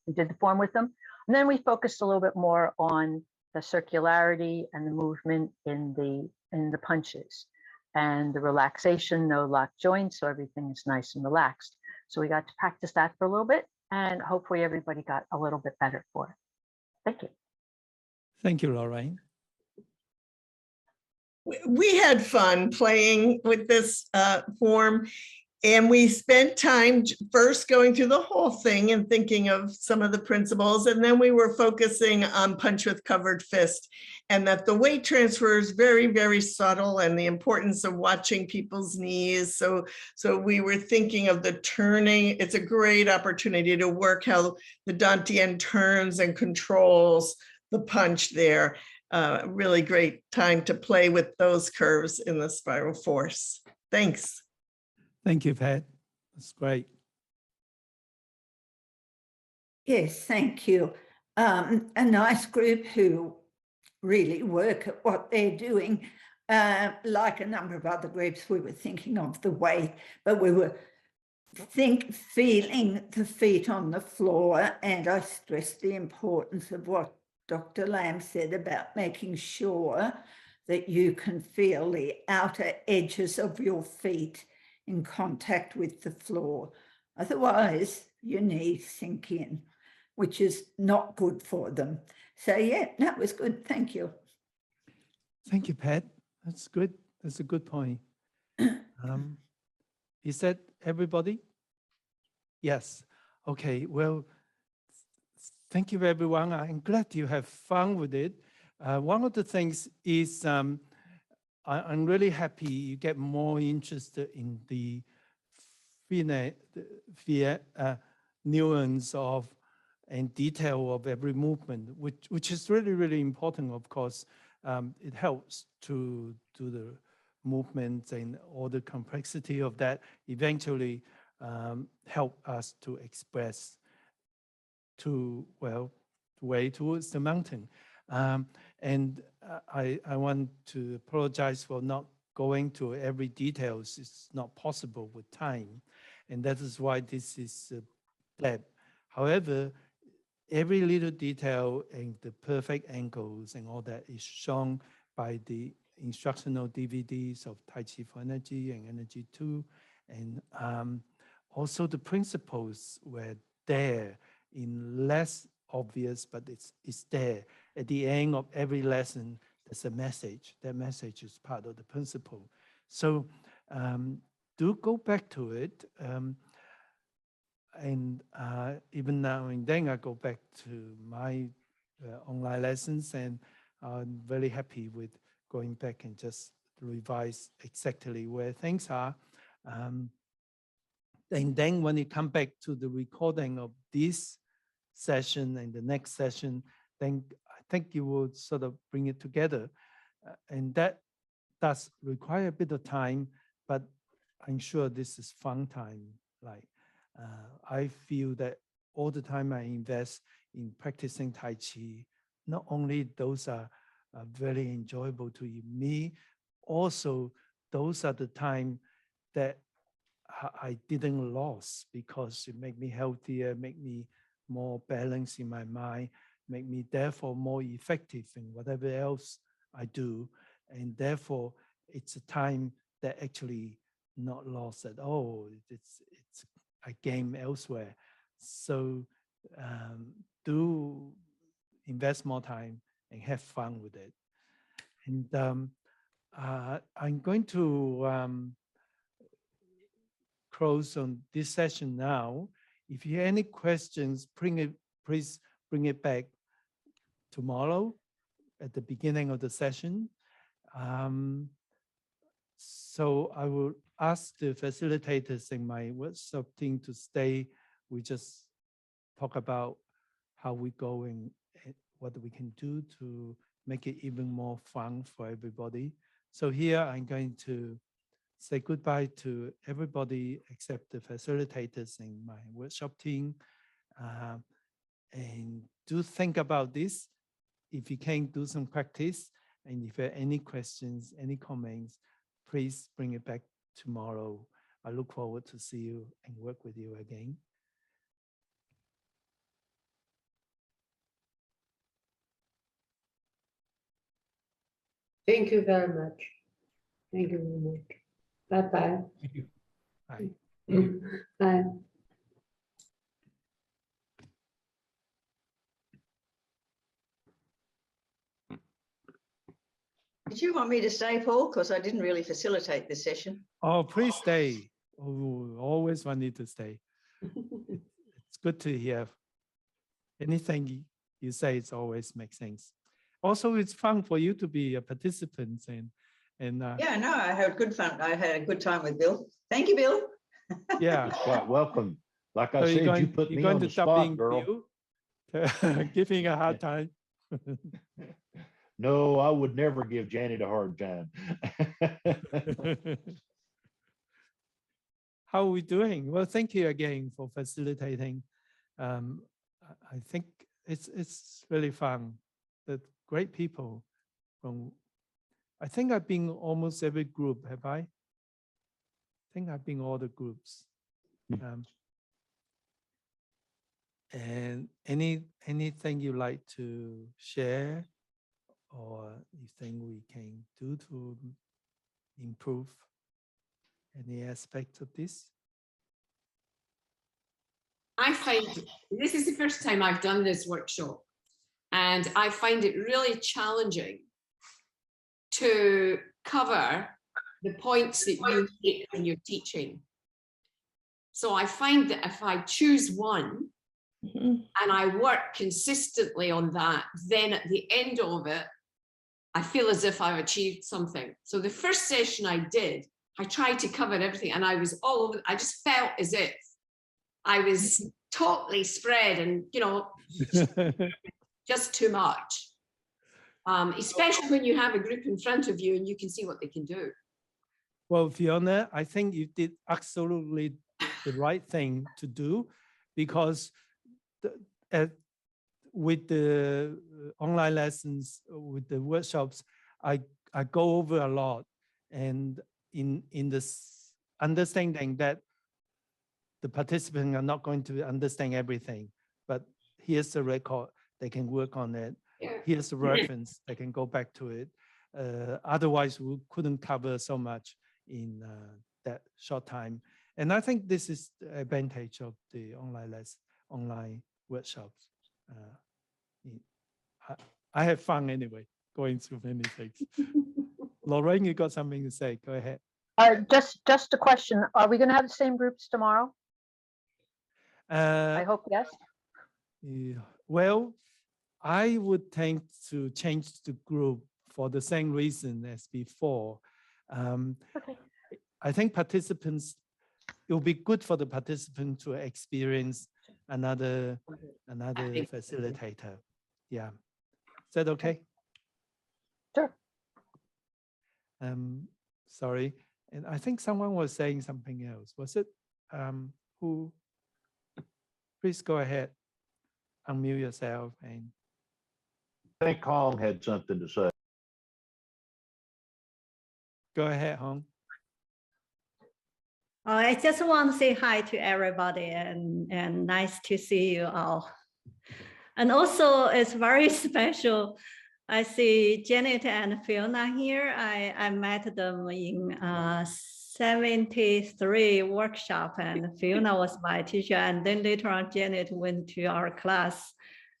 we did the form with him. And then we focused a little bit more on the circularity and the movement in the punches and the relaxation, no lock joints, so everything is nice and relaxed. So we got to practice that for a little bit, and hopefully everybody got a little bit better for it. Thank you. Thank you, Lorraine. We had fun playing with this form, and we spent time first going through the whole thing and thinking of some of the principles, and then we were focusing on punch with covered fist, and that the weight transfer is very, very subtle, and the importance of watching people's knees. So we were thinking of the turning. It's a great opportunity to work how the dantian turns and controls the punch there. Really great time to play with those curves in the spiral force. Thanks. Thank you, Pat. That's great. Yes, thank you. A nice group who really work at what they're doing. Like a number of other groups, we were thinking of the weight, but we were feeling the feet on the floor, and I stressed the importance of what Dr. Lamb said about making sure that you can feel the outer edges of your feet in contact with the floor. Otherwise, your knees sink in, which is not good for them. So yeah, that was good. Thank you. Thank you, Pat. That's good. That's a good point. Is that everybody? Yes. Okay. Well, thank you, everyone. I'm glad you have fun with it. One of the things is I'm really happy you get more interested in the nuance of and detail of every movement, which is really, really important, of course. It helps to do the movements and all the complexity of that eventually help us to express way towards the mountain. And I want to apologize for not going to every details. It's not possible with time. And that is why this is a step. However, every little detail and the perfect angles and all that is shown by the instructional DVDs of Tai Chi for Energy and Energy 2. And also the principles were there in less obvious, but it's there. At the end of every lesson, there's a message. That message is part of the principle. So do go back to it. And even now and then I go back to my online lessons, and I'm very happy with going back and just revise exactly where things are. And then when you come back to the recording of this session and the next session, then I think you will sort of bring it together. And that does require a bit of time, but I'm sure this is fun time. Like I feel that all the time I invest in practicing Tai Chi, not only those are very enjoyable to me, also those are the time that I didn't lose, because it made me healthier, make me more balanced in my mind, make me therefore more effective in whatever else I do. And therefore it's a time that actually not lost at all. It's a game elsewhere. So do invest more time and have fun with it. And I'm going to close on this session now. If you have any questions, please bring it back tomorrow at the beginning of the session. So I will ask the facilitators in my workshop team to stay. We just talk about how we go and what we can do to make it even more fun for everybody. So here I'm going to say goodbye to everybody except the facilitators in my workshop team. And do think about this. If you can, do some practice. And if you have any questions, any comments, please bring it back tomorrow. I look forward to see you and work with you again. Thank you very much. Thank you very much. Bye-bye. Thank you. Bye. Bye. Did you want me to stay, Paul? Because I didn't really facilitate this session. Oh, please stay. Oh, always want you to stay. It's good to hear. Anything you say, it always makes sense. Also, it's fun for you to be a participant. Yeah, no, I had good fun. I had a good time with Bill. Thank you, Bill. Yeah. Quite welcome. Like I So said, you put me on the spot, girl. Giving a hard time. No, I would never give Janet a hard time. How are we doing? Well, thank you again for facilitating. I think it's really fun. That great people from. I think I've been almost every group. Have I? I think I've been all the groups. And anything you like to share, or you think we can do to improve any aspect of this? I find this is the first time I've done this workshop, and I find it really challenging to cover the points that you make when you're teaching. So I find that if I choose one and I work consistently on that, then at the end of it, I feel as if I've achieved something. So the first session I did I tried to cover everything and I was all over. I just felt as if I was totally spread and, you know, just too much. Especially when you have a group in front of you and you can see what they can do. Well, Fiona, I think you did absolutely the right thing to do, because with the online lessons, with the workshops, I go over a lot, and in this understanding that the participants are not going to understand everything, but here's the record, they can work on it. Yeah. Here's the reference, they can go back to it. Otherwise, we couldn't cover so much in that short time. And I think this is the advantage of the online workshops. I have fun anyway, going through many things. Lorraine, you got something to say? Go ahead. Just a question. Are we going to have the same groups tomorrow? I hope yes. Yeah. Well, I would tend to change the group for the same reason as before. Okay. I think participants, it will be good for the participant to experience another facilitator. Yeah. Is that okay? Sure. Sorry. And I think someone was saying something else. Was it who? Please go ahead. Unmute yourself. And I think Hong had something to say. go ahead, Hong. I just want to say hi to everybody and nice to see you all. And also it's very special. I see Janet and Fiona here. I met them in 73 workshop, and Fiona was my teacher. And then later on, Janet went to our class.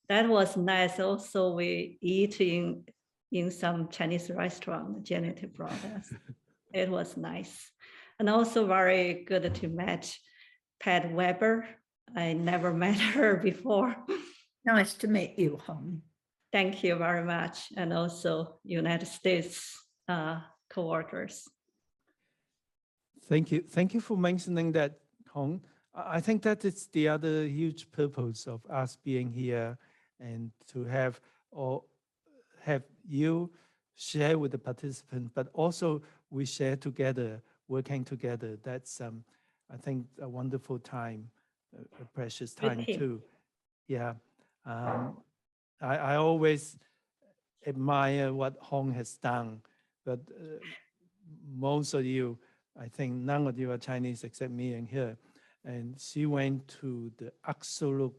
That was nice. Also, we eat in some Chinese restaurant Janet brought us. It was nice. And also very good to meet Pat Weber. I never met her before. Nice to meet you, Hong. Thank you very much. And also United States co-workers. Thank you. Thank you for mentioning that, Hong. I think that is the other huge purpose of us being here, and to have you share with the participants, but also we share together, working together. That's, I think, a wonderful time, a precious time too. Yeah. I always admire what Hong has done, but most of you, I think none of you are Chinese except me and her. And she went to the absolute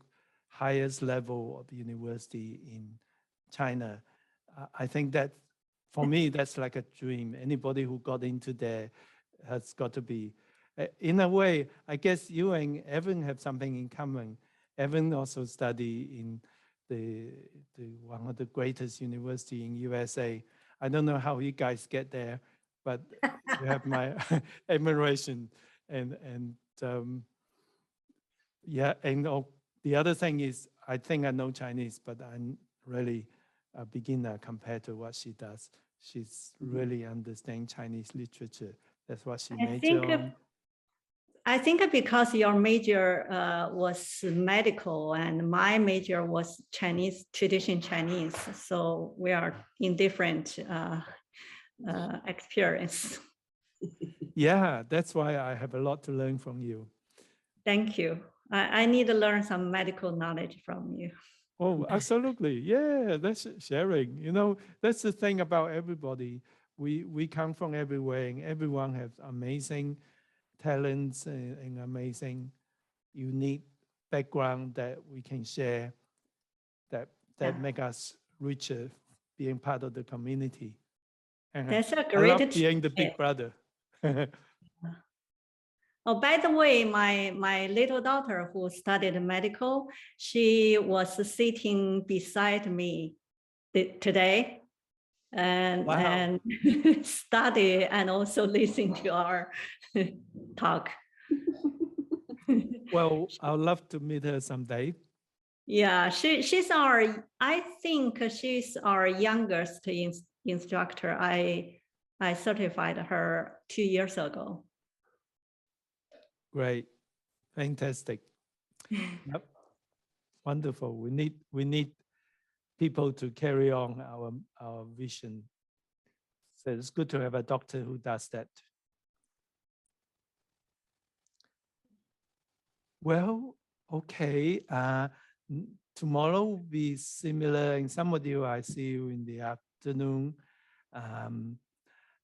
highest level of university in China. I think that for me, that's like a dream. Anybody who got into there has got to be. In a way, I guess you and Evan have something in common. Evan also studied in the one of the greatest university in USA. I don't know how you guys get there, but you have my admiration. And yeah, and the other thing is, I think I know Chinese, but I'm really a beginner compared to what she does. She's really understand Chinese literature. That's what she majored on. I think because your major was medical and my major was Chinese, tradition Chinese. So we are in different experience. Yeah, that's why I have a lot to learn from you. Thank you. I need to learn some medical knowledge from you. Oh, absolutely. Yeah, that's sharing. You know, that's the thing about everybody. We come from everywhere, and everyone has amazing talents and amazing, unique background that we can share, that make us richer, being part of the community. And that's a I great love being the big brother. Oh, by the way, my little daughter who studied medical, she was sitting beside me today and study and also listen to our talk. Well, I'd love to meet her someday. Yeah, she's I think she's our youngest instructor. I I certified her 2 years ago. Great, fantastic. Yep. Wonderful. We need people to carry on our vision. So it's good to have a doctor who does that. Well, okay. Tomorrow will be similar. And some of you, I see you in the afternoon.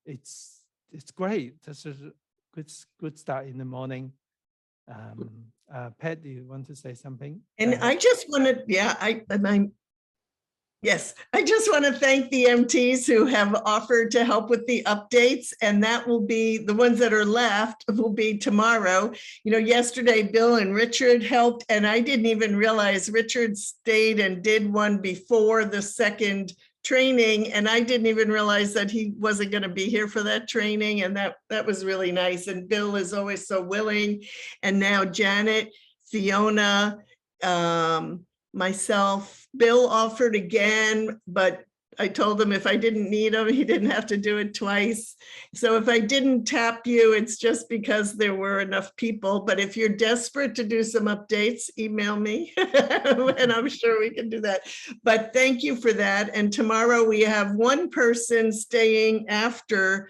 It's great. This is a good start in the morning. Pat, do you want to say something? And I just want to, yes, I just want to thank the MTs who have offered to help with the updates, and that will be the ones that are left will be tomorrow. You know, yesterday Bill and Richard helped, and I didn't even realize Richard stayed and did one before the second training, and I didn't even realize that he wasn't going to be here for that training, and that was really nice. And Bill is always so willing, and now Janet, Fiona, myself, Bill offered again, but I told him if I didn't need him, he didn't have to do it twice. So if I didn't tap you, it's just because there were enough people. But if you're desperate to do some updates, email me and I'm sure we can do that. But thank you for that. And tomorrow we have one person staying after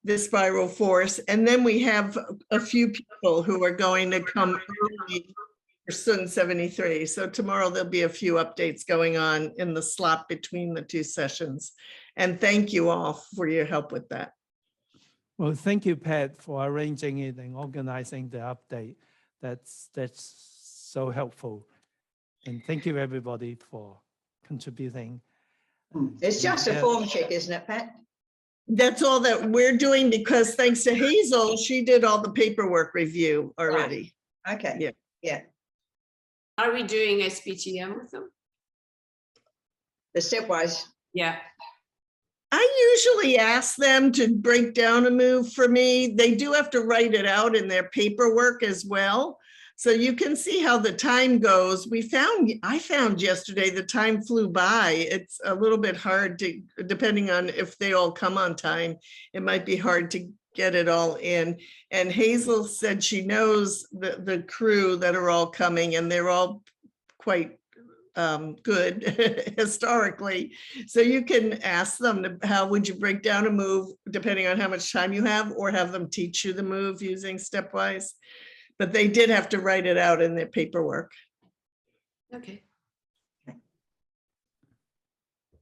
the spiral force. And then we have a few people who are going to come early for Sun 73. So tomorrow there'll be a few updates going on in the slot between the two sessions. And thank you all for your help with that. Well, thank you, Pat, for arranging it and organizing the update. That's so helpful. And thank you, everybody, for contributing. It's just a form check, isn't it, Pat? That's all that we're doing because thanks to Hazel, she did all the paperwork review already. Right. Okay. Yeah. Yeah. Are we doing SPTM with them? The stepwise. Yeah. I usually ask them to break down a move for me. They do have to write it out in their paperwork as well. So you can see how the time goes. I found yesterday the time flew by. It's a little bit hard to, depending on if they all come on time, it might be hard to get it all in. And Hazel said she knows the crew that are all coming and they're all quite good historically. So you can ask them, how would you break down a move depending on how much time you have, or have them teach you the move using stepwise. But they did have to write it out in their paperwork. Okay.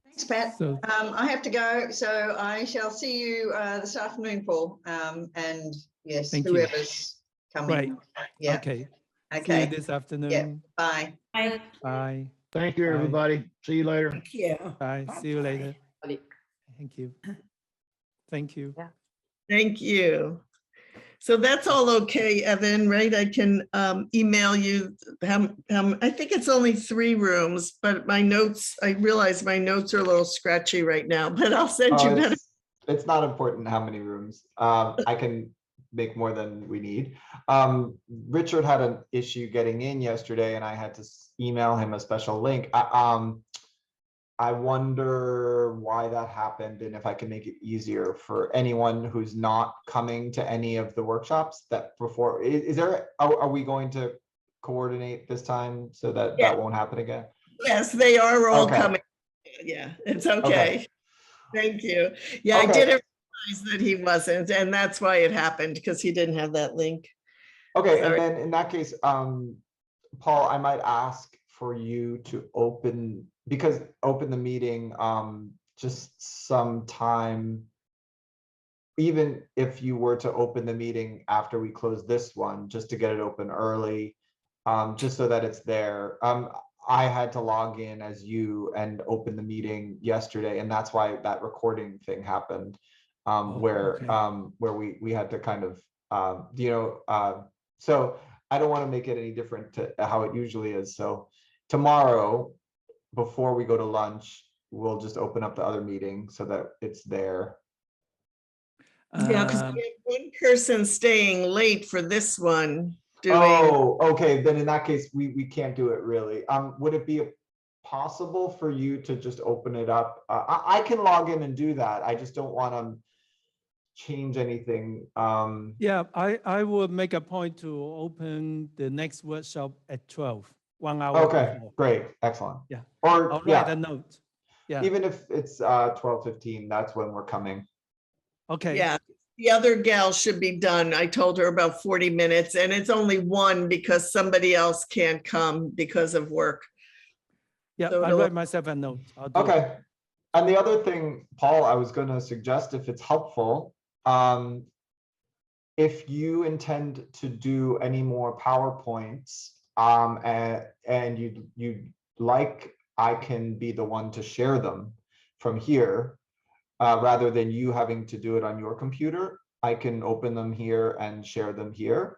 Thanks, Pat. So, I have to go, so I shall see you this afternoon, Paul. And yes, whoever's coming. Right. Yeah. Okay. Okay. See you this afternoon. Yeah. Bye. Bye. Bye. Thank you, everybody. See you later. Thank you. Bye. See you later. Thank you. Thank you. Yeah. Thank you. So that's all okay, Evan, right? I can email you. I think it's only 3 rooms, but my notes, I realize my notes are a little scratchy right now, but I'll send you better. It's not important how many rooms. I can make more than we need. Richard had an issue getting in yesterday and I had to email him a special link. I wonder why that happened and if I can make it easier for anyone who's not coming to any of the workshops that before. Are we going to coordinate this time so that that won't happen again? Yes, they are all Okay. coming. Yeah, it's okay. Thank you. Yeah, Okay. I didn't realize that he wasn't, and that's why it happened, because he didn't have that link. Okay, Sorry. and then in that case, Paul, I might ask for you to open the meeting just sometime, even if you were to open the meeting after we close this one, just to get it open early, just so that it's there. I had to log in as you and open the meeting yesterday, and that's why that recording thing happened, where we had to kind of so I don't want to make it any different to how it usually is. So tomorrow, before we go to lunch, we'll just open up the other meeting so that it's there. Yeah, because we have one person staying late for this one. Oh, okay. Then in that case, we can't do it really. Would it be possible for you to just open it up? I can log in and do that. I just don't want to change anything. Yeah, I will make a point to open the next workshop at 12, 1 hour Okay, before. great, excellent. Yeah. Or I'll write a note. Yeah. even if it's 12:15, that's when we're coming. Okay. Yeah, the other gal should be done. I told her about 40 minutes and it's only one because somebody else can't come because of work. Yeah, So I it'll- write myself a note. I'll do it. Okay. And the other thing, Paul, I was going to suggest, if it's helpful, if you intend to do any more PowerPoints, and you'd like, I can be the one to share them from here, rather than you having to do it on your computer. I can open them here and share them here.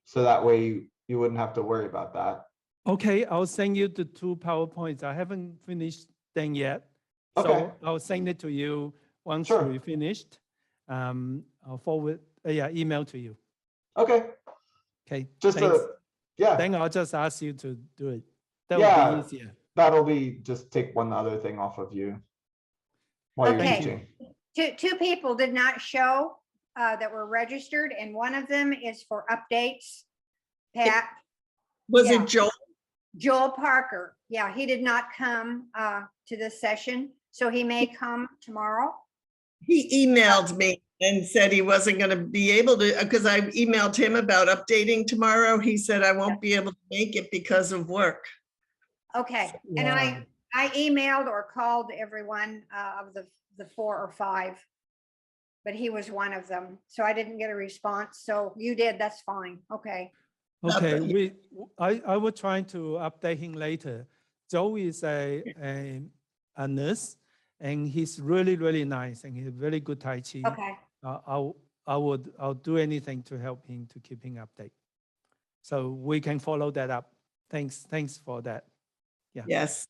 So that way you wouldn't have to worry about that. Okay, I'll send you the 2 PowerPoints. I haven't finished them yet. Okay. So I'll send it to you once Sure. we finished. I'll forward, email to you. Okay. Okay. Just thanks. yeah. Then I'll just ask you to do it. That Yeah, will be easier. that'll be, just take one other thing off of you while you're Okay. teaching. Two people did not show that were registered, and one of them is for updates. Pat. Was Yeah. it Joel? Joel Parker. Yeah, he did not come to this session, so he may come tomorrow. He emailed me and said he wasn't going to be able to, because I emailed him about updating tomorrow. He said, I won't be able to make it because of work. Okay, and I emailed or called everyone of the 4 or 5, but he was one of them. So I didn't get a response. So you did, that's fine. Okay. Okay, I will try to update him later. Joe is a nurse, and he's really, really nice, and he's very good Tai Chi. Okay. I'll do anything to help him to keep him updated. So we can follow that up. Thanks for that. Yeah. Yes.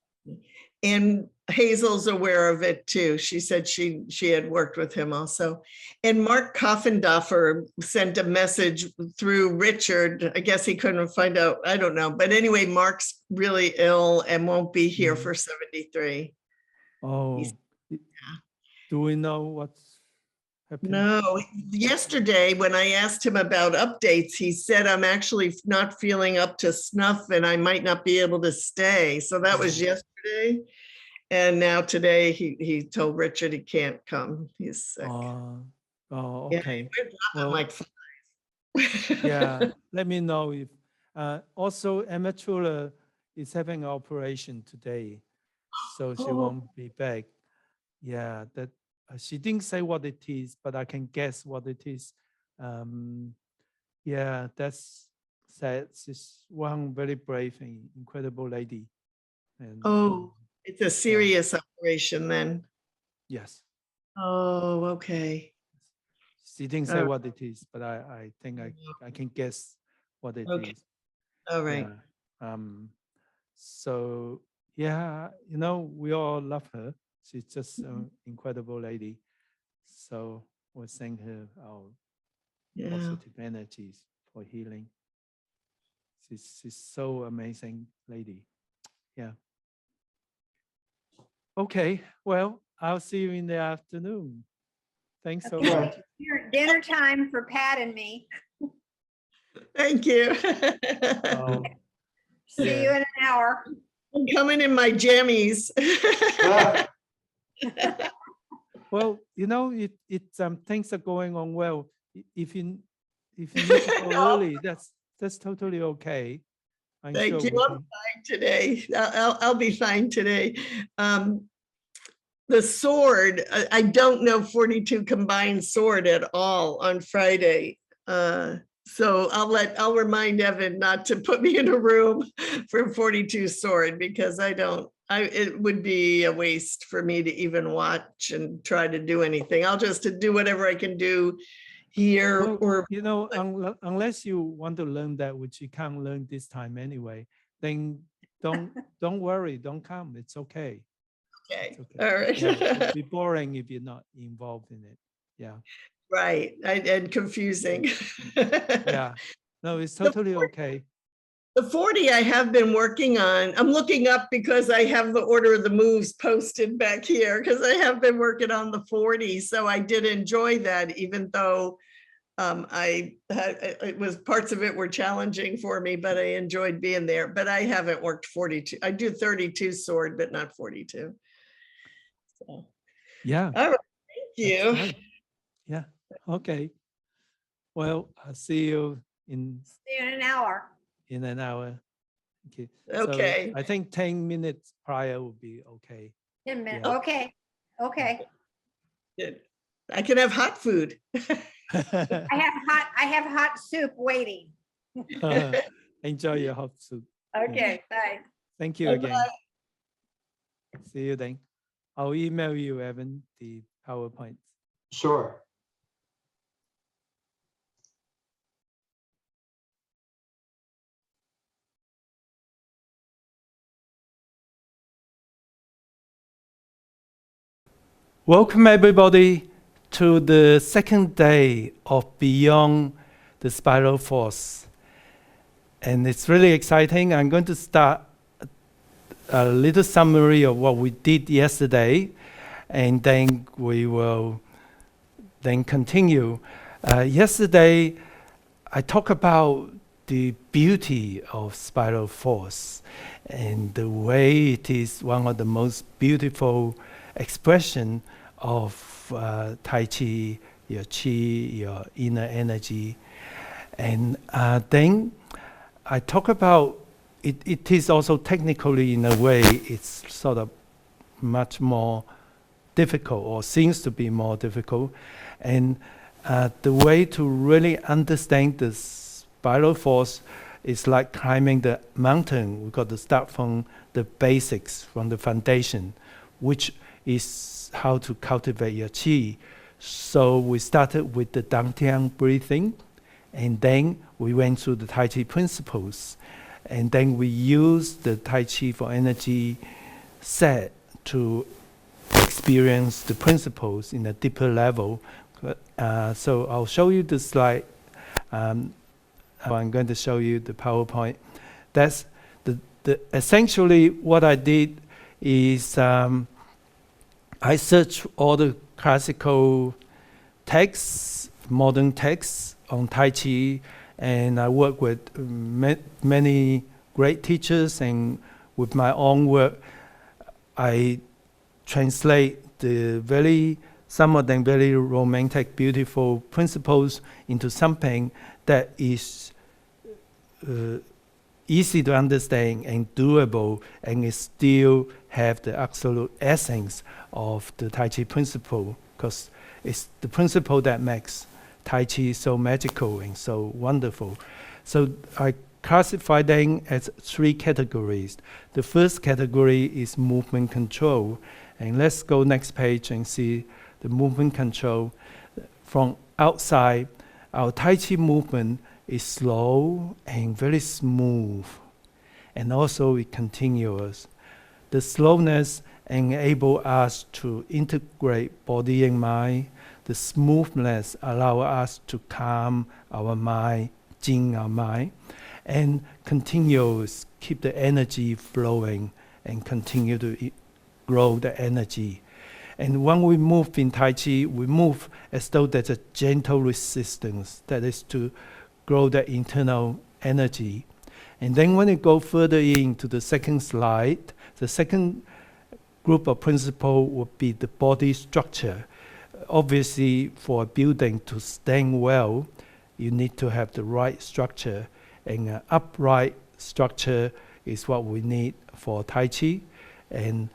And Hazel's aware of it too. She said she had worked with him also. And Mark Coffendoffer sent a message through Richard. I guess he couldn't find out. I don't know. But anyway, Mark's really ill and won't be here for 73. Oh, do we know what's happening? No, yesterday when I asked him about updates, he said, I'm actually not feeling up to snuff and I might not be able to stay. So that was yesterday. And now today he told Richard he can't come. He's sick. Oh, Yeah, okay. we're dropping Well, like flies. yeah, let me know if, also Emma Chula is having an operation today, so she won't be back. Yeah, that she didn't say what it is, but I can guess what it is. Yeah, that's sad. She's one very brave and incredible lady. And Oh, it's a serious operation then. yes, Oh, okay. she didn't say what it is, but I think I can guess what it is. Okay. All right. Yeah. So yeah, we all love her. She's just an incredible lady. So we'll send her our positive energies for healing. She's so amazing lady. Yeah. Okay, well, I'll see you in the afternoon. Thanks so much. Dinner time for Pat and me. Thank you. See you in an hour. I'm coming in my jammies. Well, things are going on well. If you need to go early, that's totally okay. Thank you. I'm fine today. I'll be fine today. The sword, I don't know 42 combined sword at all on Friday. So I'll remind Evan not to put me in a room for 42 sword because it would be a waste for me to even watch and try to do anything. I'll just do whatever I can do here. Well, unless you want to learn that, which you can't learn this time anyway, then don't worry, don't come. It's okay. Okay. It's okay. All right. Yeah, it'd be boring if you're not involved in it. Yeah. Right. And confusing. Yeah. No, it's totally okay. The 40 I have been working on. I'm looking up because I have the order of the moves posted back here because I have been working on the 40. So I did enjoy that, even though it was parts of it were challenging for me, but I enjoyed being there. But I haven't worked 42. I do 32 sword, but not 42. So, Yeah. all right. Thank you. Right. Yeah. Okay. Well, I'll see you in See you in an hour. in an hour. Okay. Okay. So I think 10 minutes prior will be okay. 10 minutes. Yeah. Okay. Okay. Good. I can have hot food. I have hot soup waiting. Enjoy your hot soup. Okay. Bye. Thank you again. See you then. I'll email you, Evan, the PowerPoint. Sure. Welcome everybody to the second day of Beyond the Spiral Force. And it's really exciting. I'm going to start a little summary of what we did yesterday, and then we will then continue. Yesterday, I talked about the beauty of spiral force and the way it is one of the most beautiful expression of Tai Chi, your Chi, your inner energy. And then I talk about it is also technically, in a way, it's sort of much more difficult, or seems to be more difficult. And the way to really understand the spiral force is like climbing the mountain. We've got to start from the basics, from the foundation, which is how to cultivate your Qi. So we started with the Dantian breathing, and then we went through the Tai Chi principles. And then we used the Tai Chi for energy set to experience the principles in a deeper level. So I'll show you the slide. I'm going to show you the PowerPoint. That's essentially what I did is I searched all the classical texts, modern texts on Tai Chi, and I work with many great teachers, and with my own work, I translate some of them very romantic, beautiful principles into something that is easy to understand and doable, and it still have the absolute essence of the Tai Chi principle, because it's the principle that makes Tai Chi so magical and so wonderful. So I classify them as 3 categories. The first category is movement control. And let's go next page and see the movement control. From outside, our Tai Chi movement is slow and very smooth. And also it's continuous. The slowness enables us to integrate body and mind. The smoothness allows us to calm our mind, jing our mind, and continues, keep the energy flowing and continue to grow the energy. And when we move in Tai Chi, we move as though there's a gentle resistance, that is to grow the internal energy. And then when you go further into the second slide, the second group of principles would be the body structure. Obviously, for a building to stand well, you need to have the right structure, and an upright structure is what we need for Tai Chi. And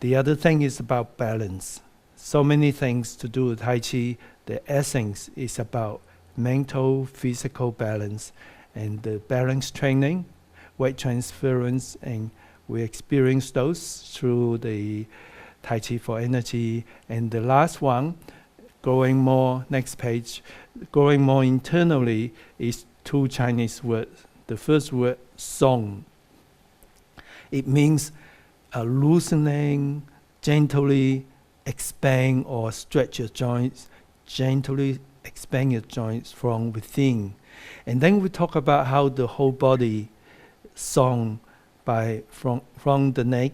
the other thing is about balance. So many things to do with Tai Chi. The essence is about mental, physical balance, and the balance training, weight transference, and we experience those through the Tai Chi for energy. And the last one, growing more, next page, growing more internally is 2 Chinese words. The first word, song. It means loosening, gently expand or stretch your joints, gently expand your joints from within. And then we talk about how the whole body song from the neck,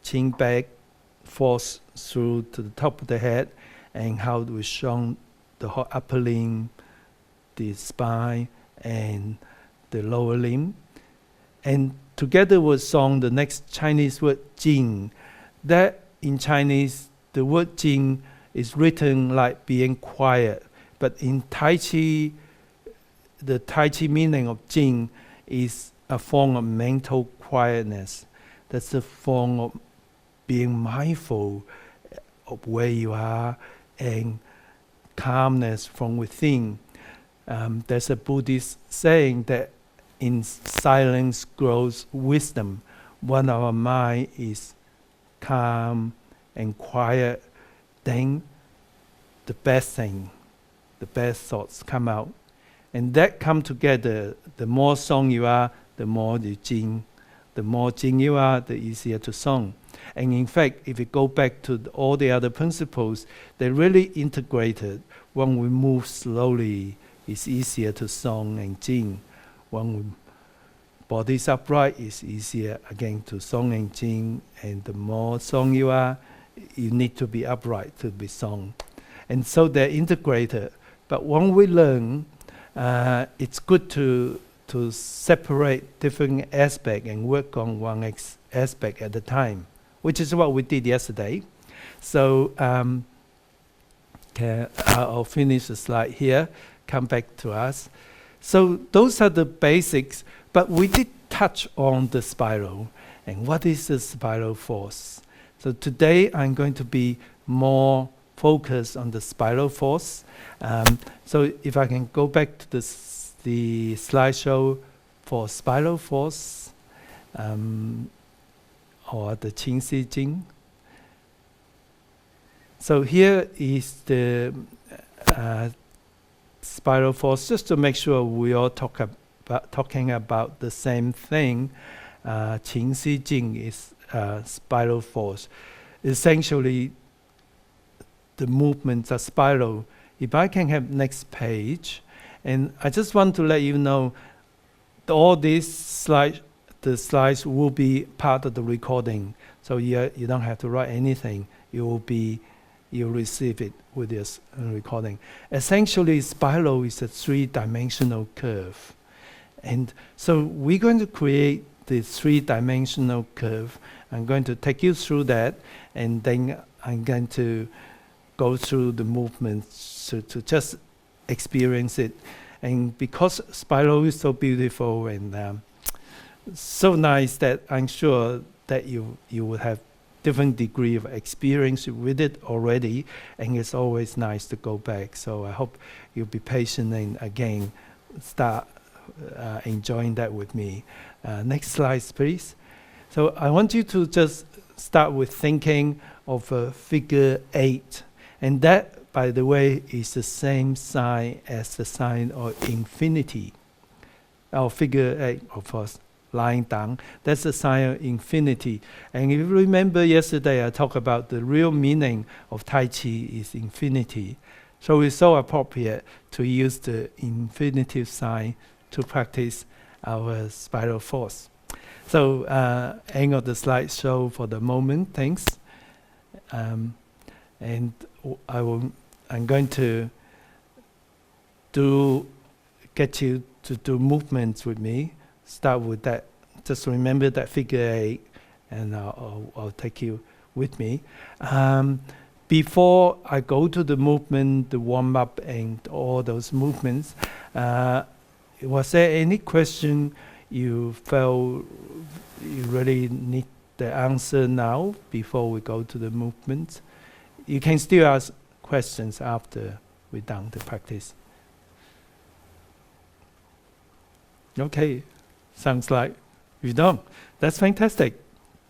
chin back, force through to the top of the head, and how we song the whole upper limb, the spine, and the lower limb. And together was sung the next Chinese word Jing. That in Chinese, the word Jing is written like being quiet. But in Tai Chi, the Tai Chi meaning of Jing is a form of mental quietness. That's a form of being mindful of where you are and calmness from within. There's a Buddhist saying that in silence grows wisdom. When our mind is calm and quiet, then the best thoughts come out. And that come together, the more song you are, the more you jing. The more jing you are, the easier to song. And in fact, if you go back to all the other principles, they're really integrated. When we move slowly, it's easier to song and jing. When body's upright, it's easier again to song and jing. And the more song you are, you need to be upright to be song. And so they're integrated. But when we learn, it's good to separate different aspects and work on one aspect at a time, which is what we did yesterday. So I'll finish the slide here, come back to us. So those are the basics, but we did touch on the spiral. And what is the spiral force? So today I'm going to be more focused on the spiral force. So if I can go back to the slideshow for spiral force, or the Chan Si Jin. So here is the spiral force, just to make sure we all talking about the same thing. Chan Si Jin is spiral force. Essentially, the movements are spiral. If I can have next page, and I just want to let you know, all these slides, the slides will be part of the recording. So you don't have to write anything. You'll receive it with this recording. Essentially, spiral is a 3-dimensional curve. And so we're going to create the 3-dimensional curve. I'm going to take you through that, and then I'm going to go through the movements to just experience it. And because spiral is so beautiful and so nice, that I'm sure that you will have different degree of experience with it already, and it's always nice to go back. So I hope you'll be patient and again start enjoying that with me. Next slide, please. So I want you to just start with thinking of a figure 8, and that, by the way, is the same sign as the sign of infinity. Our figure 8, of course, lying down, that's the sign of infinity. And if you remember yesterday, I talked about the real meaning of Tai Chi is infinity. So it's so appropriate to use the infinitive sign to practice our spiral force. So end of the slideshow for the moment, thanks. And I'm going to get you to do movements with me. Start with that. Just remember that figure 8, and I'll take you with me. Before I go to the movement, the warm up, and all those movements, was there any question you felt you really need the answer now before we go to the movement? You can still ask questions after we're done the practice. Okay, sounds like you don't. That's fantastic.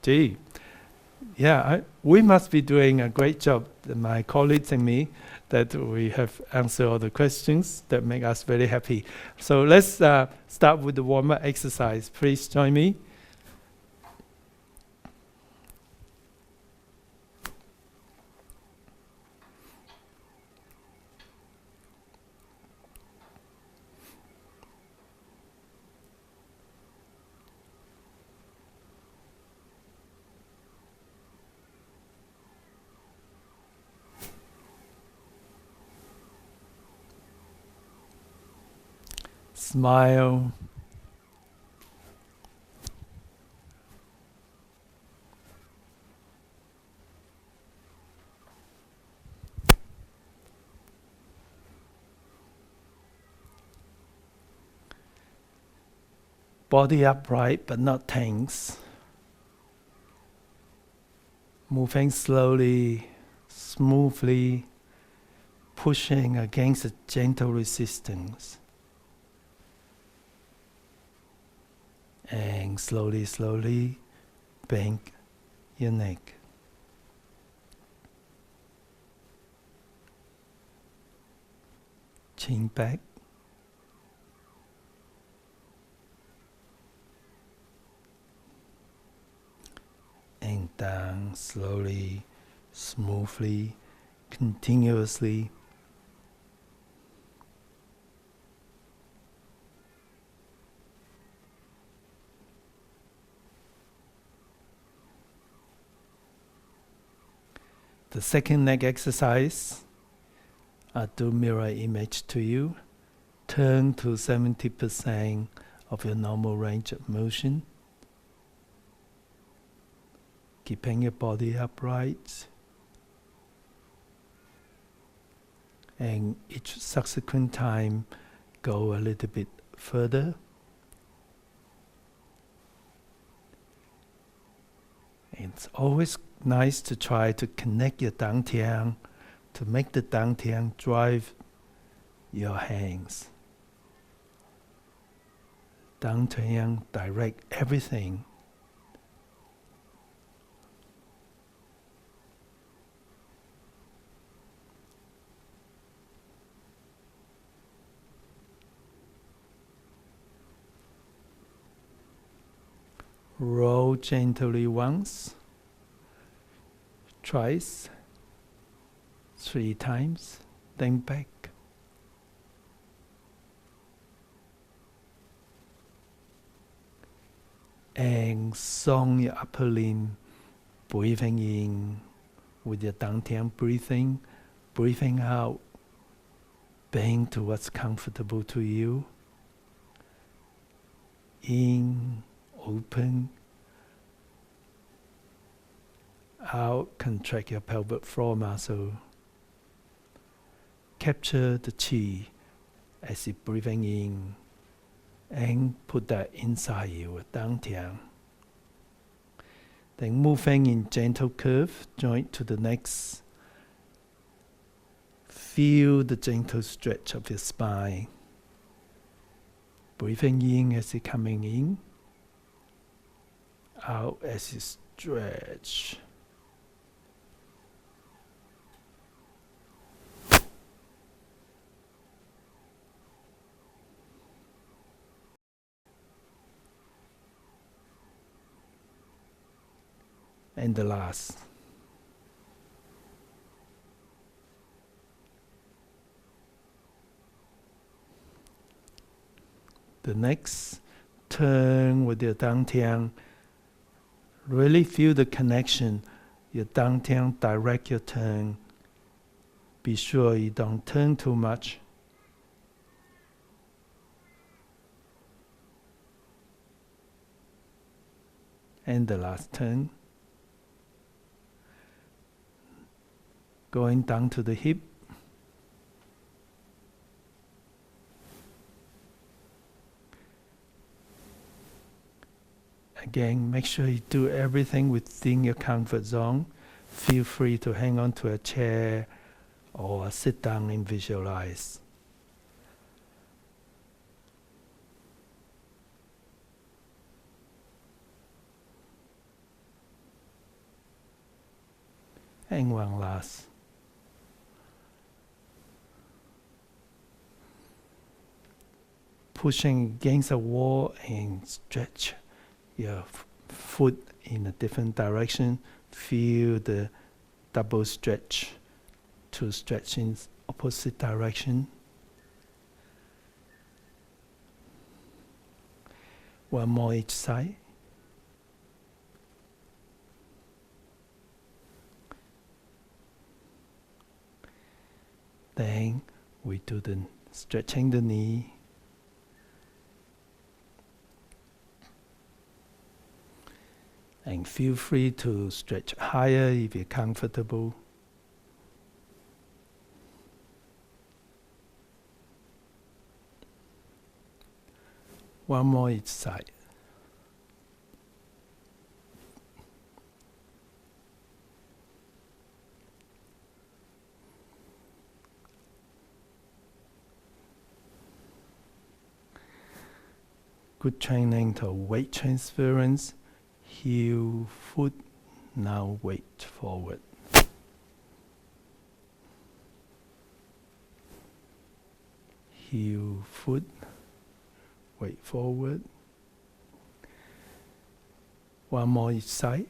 Gee, yeah, we must be doing a great job, my colleagues and me, that we have answered all the questions that make us very happy. So let's start with the warm-up exercise. Please join me. Smile. Body upright but not tense. Moving slowly, smoothly, pushing against a gentle resistance. And slowly, slowly bend your neck. Chin back. And down slowly, smoothly, continuously. The second neck exercise, I do mirror image to you. Turn to 70% of your normal range of motion. Keeping your body upright. And each subsequent time, go a little bit further. It's always nice to try to connect your dantian, to make the dantian drive your hands. Dantian direct everything. Roll gently once, twice, 3 times, then back. And song your upper limb, breathing in with your dantian breathing, breathing out, bend to what's comfortable to you. In, open. Out, contract your pelvic floor muscle. Capture the chi as you're breathing in and put that inside your dantian. Then moving in gentle curve, joint to the next. Feel the gentle stretch of your spine. Breathing in as you're coming in. Out as you stretch. And the last. The next, turn with your dantian. Really feel the connection. Your dantian direct your turn. Be sure you don't turn too much. And the last turn. Going down to the hip. Again, make sure you do everything within your comfort zone. Feel free to hang on to a chair or sit down and visualize. And one last. Pushing against a wall and stretch your foot in a different direction. Feel the double stretch to stretch in opposite direction. One more each side. Then we do the stretching the knee, And feel free to stretch higher if you're comfortable. One more each side. Good training to weight transference. Heel, foot, now weight forward. Heel, foot, weight forward. One more each side.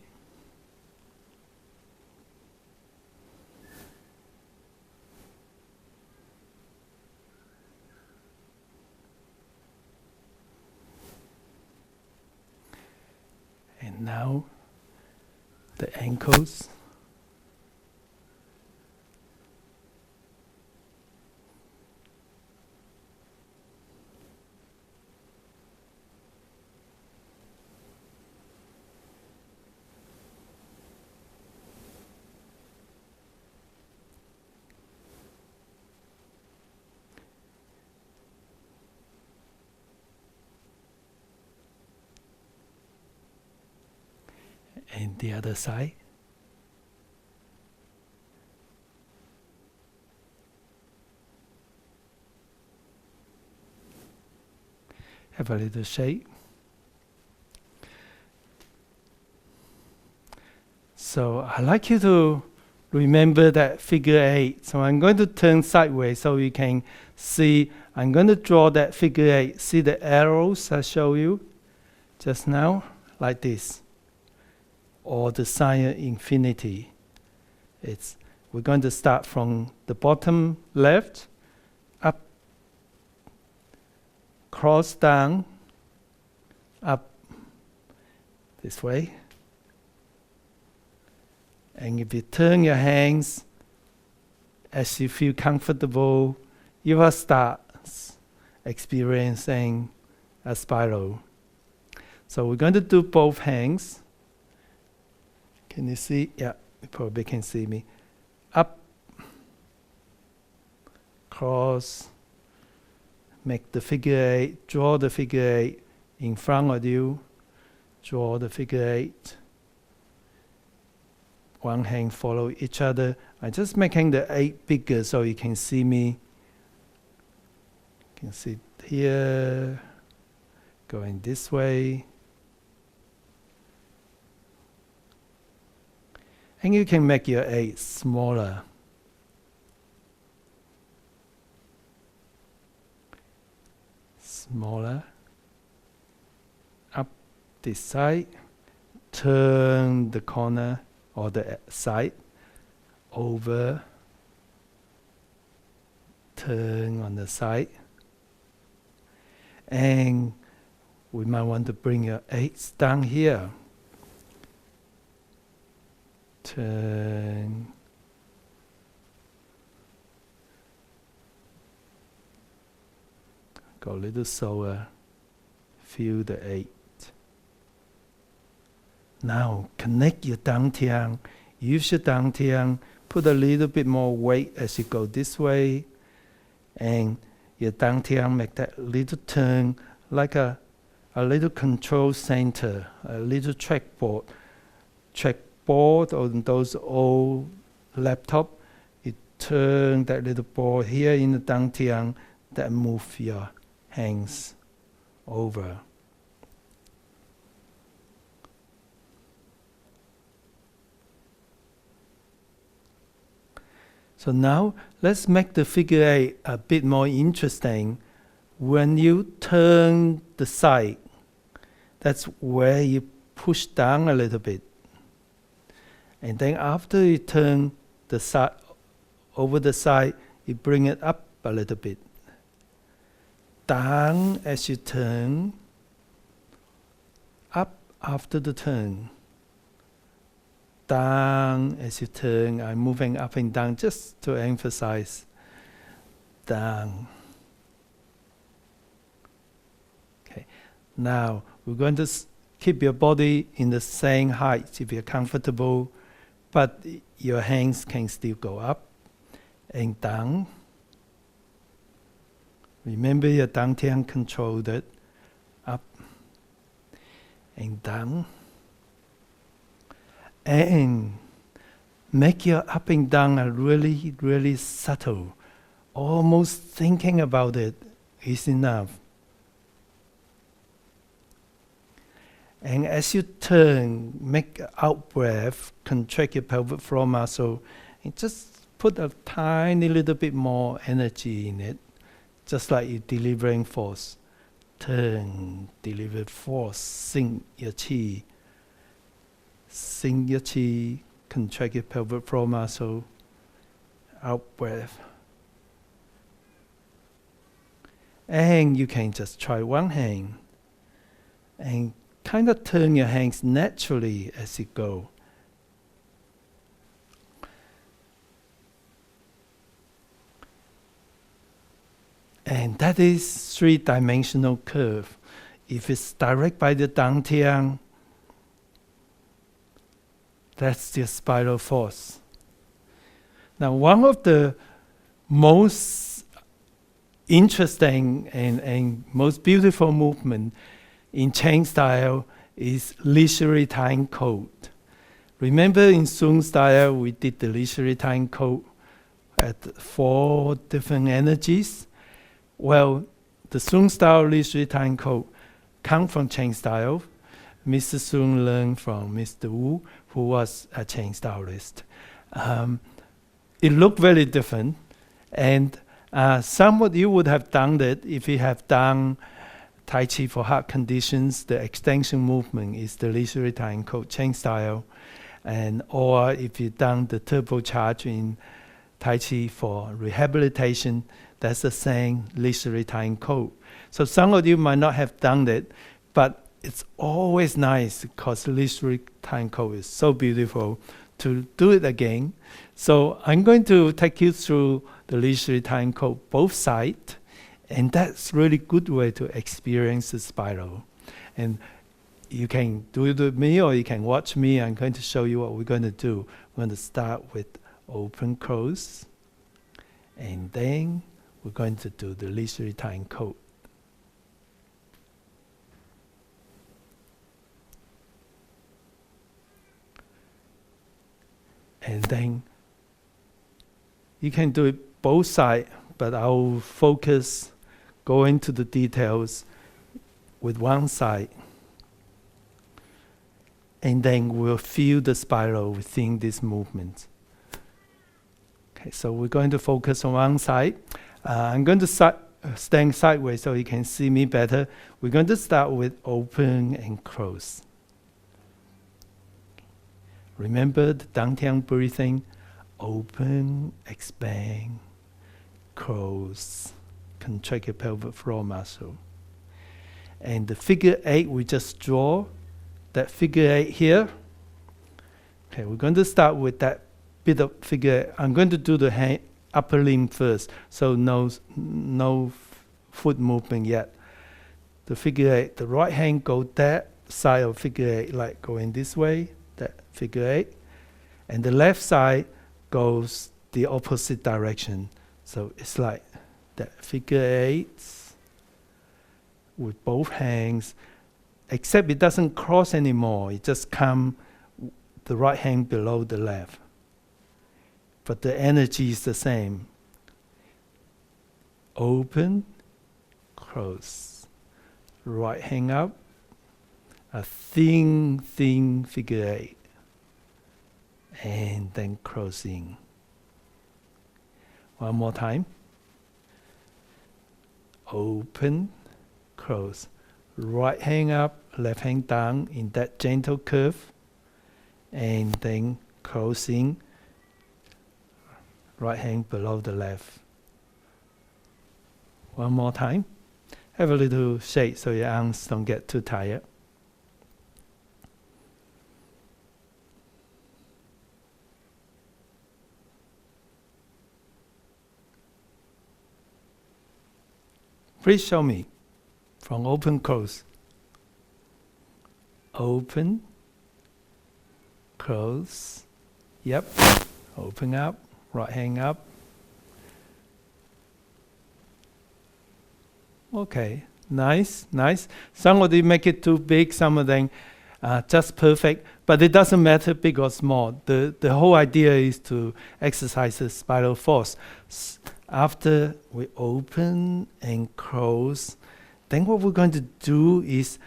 And now the ankles. And the other side. Have a little shake. So I'd like you to remember that figure 8. So I'm going to turn sideways so you can see. I'm going to draw that figure 8. See the arrows I show you just now, like this. Or the sign of infinity. We're going to start from the bottom left, up, cross down, up this way. And if you turn your hands as you feel comfortable, you will start experiencing a spiral. So we're going to do both hands. Can you see? Yeah, you probably can see me. Up, cross, make the figure 8, draw the figure 8 in front of you, draw the figure 8. One hand follow each other. I'm just making the 8 bigger so you can see me. You can see it here, going this way. And you can make your 8 smaller. Smaller. Up this side. Turn the corner or the side over. Turn on the side. And we might want to bring your 8s down here. Turn. Go a little slower. Feel the 8. Now connect your dantian. Use your dantian. Put a little bit more weight as you go this way. And your dantian make that little turn like a little control center, a little trackboard. Board on those old laptop, you turn that little board here in the dantian that move your hands over. So now let's make the figure 8 a bit more interesting. When you turn the side, that's where you push down a little bit. And then after you turn the side over the side, you bring it up a little bit. Down as you turn, up after the turn. Down as you turn. I'm moving up and down just to emphasize. Down. Okay. Now we're going to keep your body in the same height if you're comfortable, but your hands can still go up and down. Remember your dantian controlled it, up and down. And make your up and down a really, really subtle. Almost thinking about it is enough. And as you turn, make out breath, contract your pelvic floor muscle, and just put a tiny little bit more energy in it, just like you're delivering force. Turn, deliver force, sink your chi. Sink your chi, contract your pelvic floor muscle, out breath. And you can just try one hand and kind of turn your hands naturally as you go. And that is three-dimensional curve. If it's direct by the dantian, that's your spiral force. Now, one of the most interesting and most beautiful movement in Chan style is leisurely time code. Remember in Sung style, we did the leisurely time code at 4 different energies. Well, the Sung style leisurely time code come from Chan style. Mr. Sung learned from Mr. Wu, who was a Chan stylist. It looked very different, and some of you would have done that if you have done Tai Chi for heart conditions. The extension movement is the leisurely time code Chan style, and or if you've done the turbocharge in Tai Chi for rehabilitation, that's the same leisurely time code. So some of you might not have done that, but it's always nice because leisurely time code is so beautiful to do it again. So I'm going to take you through the leisurely time code both sides, and that's really good way to experience the spiral. And you can do it with me or you can watch me. I'm going to show you what we're going to do. We're going to start with open, close, and then we're going to do the leisurely time code. And then you can do it both sides, but I'll focus, go into the details with one side. And then we'll feel the spiral within this movement. Okay, so we're going to focus on one side. I'm going to stand sideways so you can see me better. We're going to start with open and close. Remember the dantian breathing. Open, expand, close, contract your pelvic floor muscle. And the figure 8 we just draw, that figure 8 here. Okay, we're going to start with that bit of figure 8. I'm going to do the upper limb first, so no foot movement yet. The figure 8, the right hand go that side of figure 8, like going this way, that figure 8. And the left side goes the opposite direction. So it's like that figure 8 with both hands, except it doesn't cross anymore. It just comes the right hand below the left. But the energy is the same. Open, close. Right hand up, a thin figure 8. And then closing. One more time. Open, close. Right hand up, left hand down in that gentle curve. And then closing. Right hand below the left. One more time. Have a little shake so your arms don't get too tired. Please show me from open, close. Open, close. Yep. Open up, right hand up. Okay, nice, nice. Some of them make it too big, some of them just perfect, but it doesn't matter big or small. The whole idea is to exercise the spiral force. After we open and close, then what we're going to do is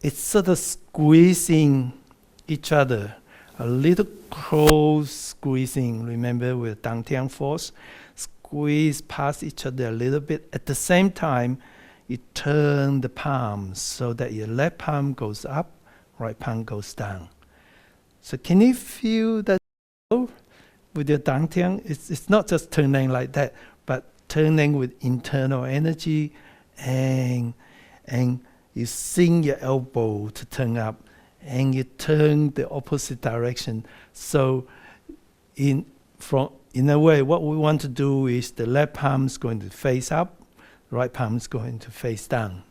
it's sort of squeezing each other, a little close squeezing, remember with Dantian force, squeeze past each other a little bit. At the same time, you turn the palms so that your left palm goes up, right palm goes down. So can you feel that with your Dantian? It's not just turning like that, but turning with internal energy, and you sink your elbow to turn up, and you turn the opposite direction. So in a way, what we want to do is the left palm is going to face up, right palm is going to face down.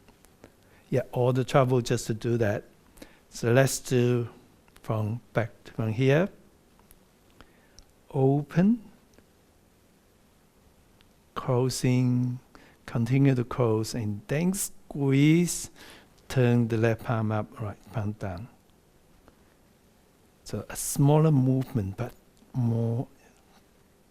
Yeah, all the trouble just to do that. So let's do from here. Open, closing, continue to close, and then squeeze, turn the left palm up, right palm down. So a smaller movement, but more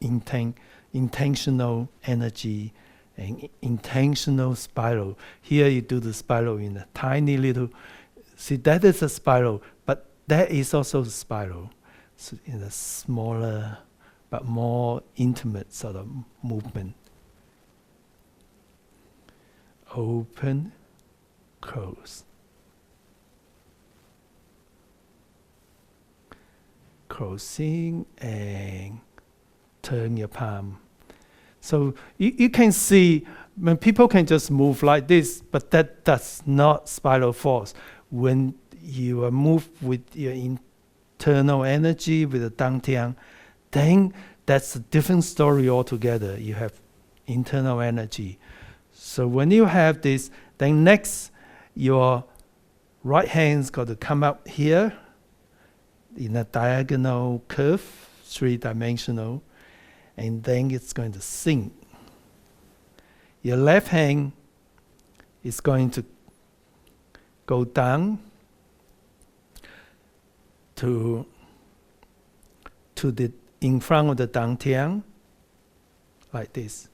intentional energy and intentional spiral. Here you do the spiral in a tiny little, see that is a spiral, but that is also a spiral. So in a smaller, but more intimate sort of movement. Open, close. Closing and turn your palm. So you can see when people can just move like this, but that does not spiral force. When you are moved with your internal energy, with the Dantian, then that's a different story altogether. You have internal energy. So when you have this, then next your right hand's got to come up here in a diagonal curve, 3-dimensional, and then it's going to sink. Your left hand is going to go down to the in front of the Dantian, like this.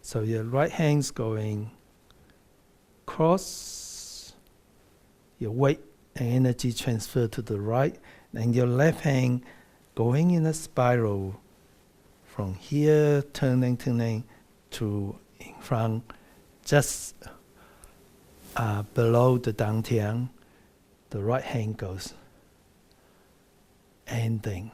So your right hand's going cross, your weight and energy transfer to the right, and your left hand going in a spiral from here, turning to in front, just below the Dantian. The right hand goes, and then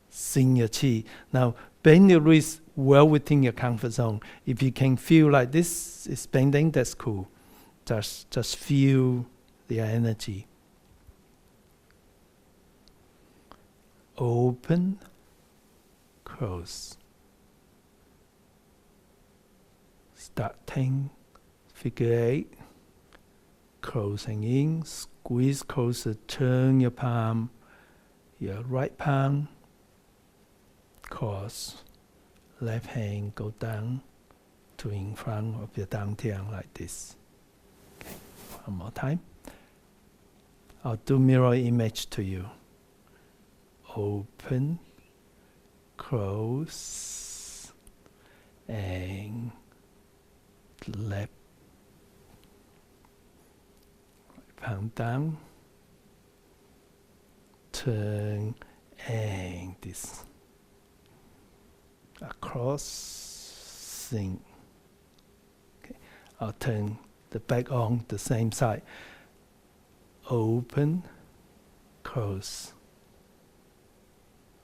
sink your chi. Now, bend your wrist well within your comfort zone. If you can feel like this is bending, that's cool. Just feel the energy. Open, close. Starting figure 8, closing in, squeeze closer, turn your palm, your right palm, cross, left hand go down to in front of your Dantian like this. Okay, one more time. I'll do mirror image to you. Open, close, and left palm down, turn, and this across, sink. Okay, I'll turn the back on the same side. Open, close,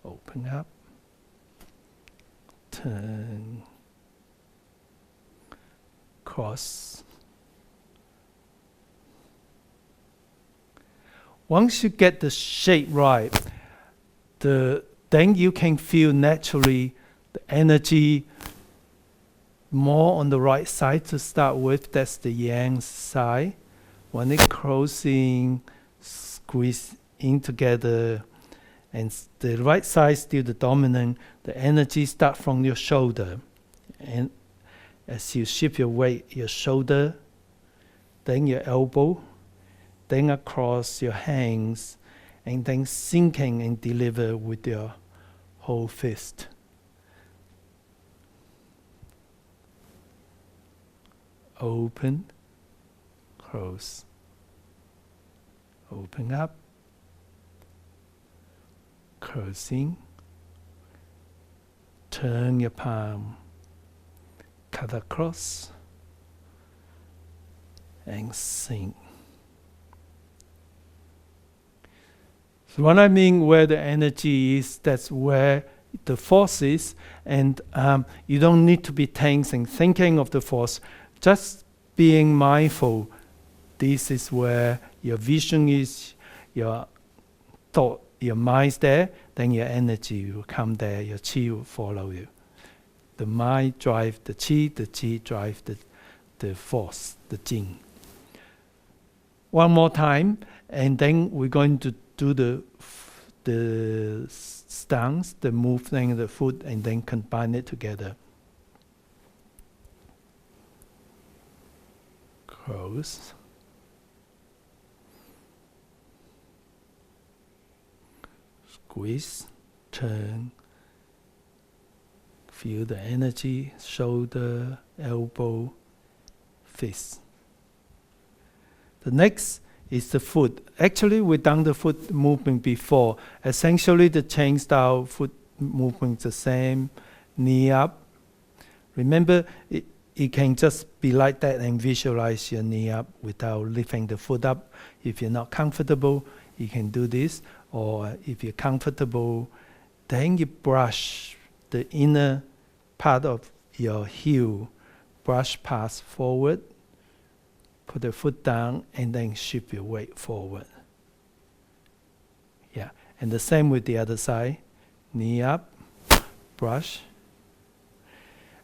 open up, turn, cross. Once you get the shape right, then you can feel naturally the energy more on the right side to start with. That's the yang side. when it closing, squeeze in together, and the right side still the dominant, the energy start from your shoulder. And as you shift your weight, your shoulder, then your elbow, then across your hands, and then sinking and deliver with your whole fist. Open, close. Open up, closing. Turn your palm, cut across, and sink. So what I mean where the energy is, that's where the force is, and you don't need to be tense and thinking of the force, just being mindful. This is where your vision is, your thought, your mind's there, then your energy will come there, your chi will follow you. The mind drives the chi drives the force, the jing. One more time, and then we're going to do the stance, the movement of the foot, and then combine it together. Close. Squeeze, turn. Feel the energy, shoulder, elbow, fist. The next is the foot. Actually, we've done the foot movement before. Essentially, the chain style foot movement is the same. Knee up. Remember, it can just be like that and visualize your knee up without lifting the foot up. If you're not comfortable, you can do this. Or if you're comfortable, then you brush the inner part of your heel, brush past forward, put the foot down, and then shift your weight forward. Yeah, and the same with the other side. Knee up, brush.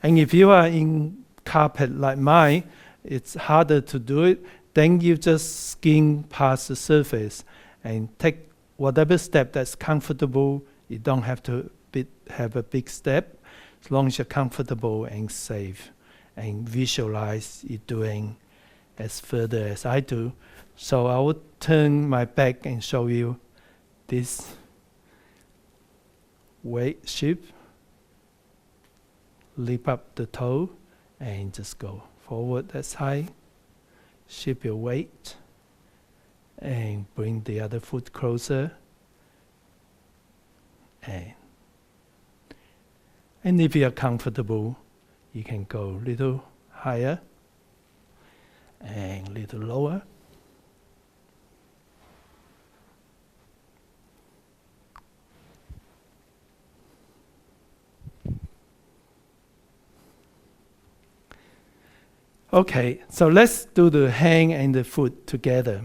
And if you are in carpet like mine, it's harder to do it. Then you just skim past the surface and take whatever step that's comfortable. You don't have to have a big step, as long as you're comfortable and safe, and visualize you doing as further as I do. So I will turn my back and show you this weight shift. Lift up the toe and just go forward as high. Shift your weight and bring the other foot closer. And if you are comfortable, you can go a little higher and a little lower. Okay, so let's do the hand and the foot together.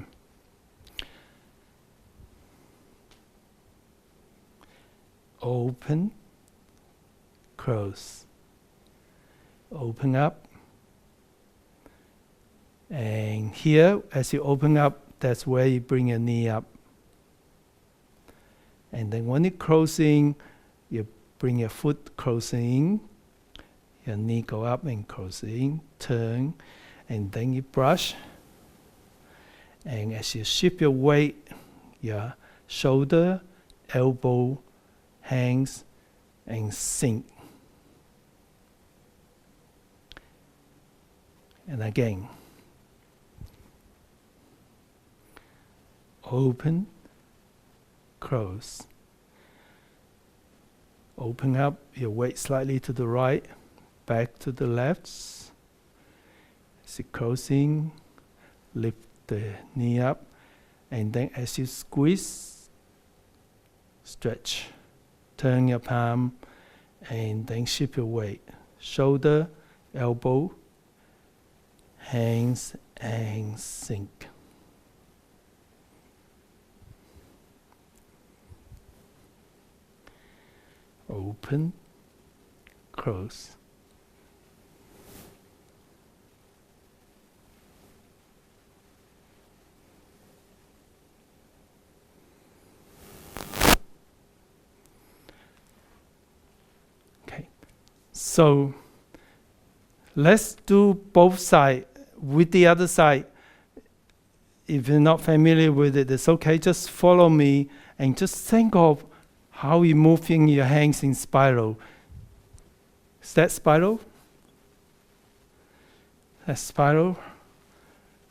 Open, close. Open up. And here, as you open up, that's where you bring your knee up. And then when it's closing, you bring your foot closing. Your knee go up and closing, turn, and then you brush. And as you shift your weight, your shoulder, elbow, hands, and sink. And again. Open, close. Open up your weight slightly to the right, back to the left. As you closing, lift the knee up, and then as you squeeze, stretch. Turn your palm, and then shift your weight. Shoulder, elbow, hands, and sink. Open, close. So let's do both sides with the other side. If you're not familiar with it, it's okay. Just follow me and just think of how you're moving your hands in spiral. Is that spiral? That's spiral.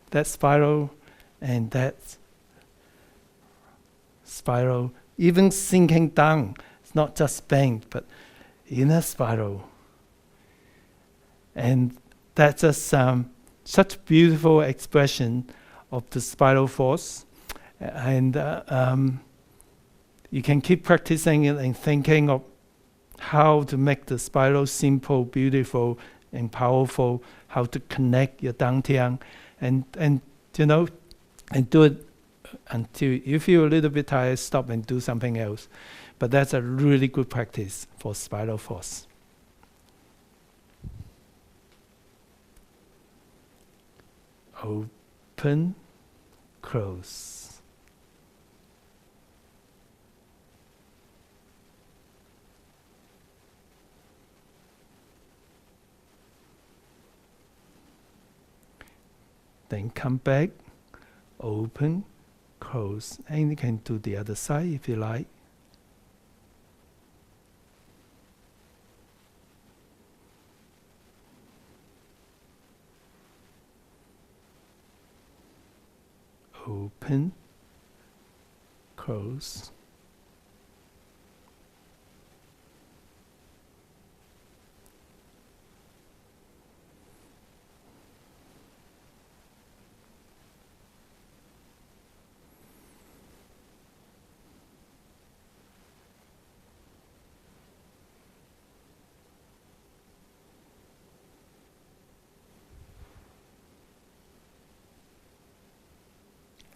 That's spiral. And that's spiral. Even sinking down. It's not just bend, but in a spiral. And that's just such beautiful expression of the spiral force. And you can keep practicing it and thinking of how to make the spiral simple, beautiful, and powerful, how to connect your dantian, and do it until you feel a little bit tired, stop and do something else. But that's a really good practice for spiral force. Open, close. Then come back, open, close, and you can do the other side if you like. Open, close.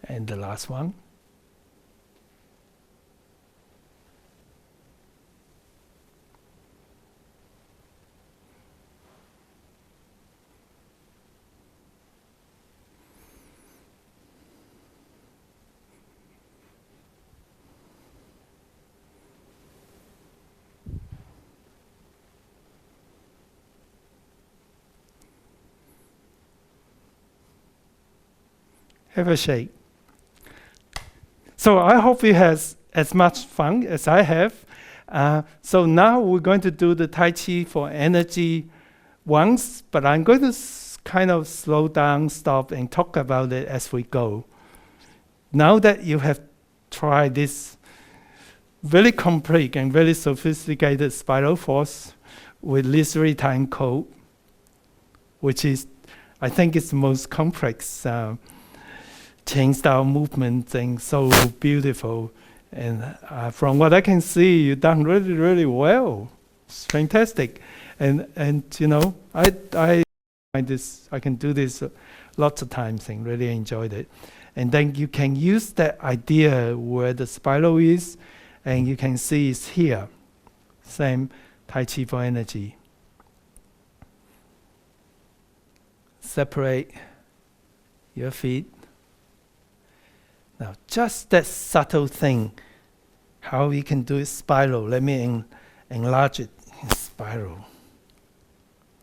And the last one. Have a shake. So I hope you has as much fun as I have. So now we're going to do the Tai Chi for energy once, but I'm going to kind of slow down, stop, and talk about it as we go. Now that you have tried this very complete and very sophisticated spiral force with literary time code, which is, I think, it's the most complex chain style movement thing, so beautiful. And from what I can see, you've done really, really well. It's fantastic. And I find this, I can do this lots of times and really enjoyed it. And then you can use that idea where the spiral is, and you can see it's here. Same Tai Chi for energy. Separate your feet. Now, just that subtle thing, how we can do it spiral. Let me enlarge it in spiral.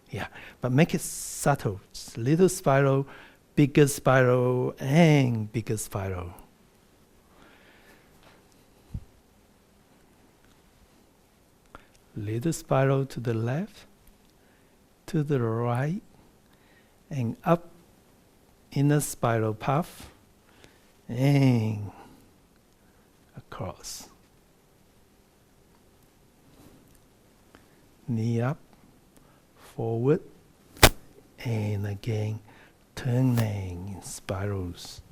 Yeah, but make it subtle. Just little spiral, bigger spiral, and bigger spiral. Little spiral to the left, to the right, and up in a spiral path. And across. Knee up, forward, and again turning in spirals.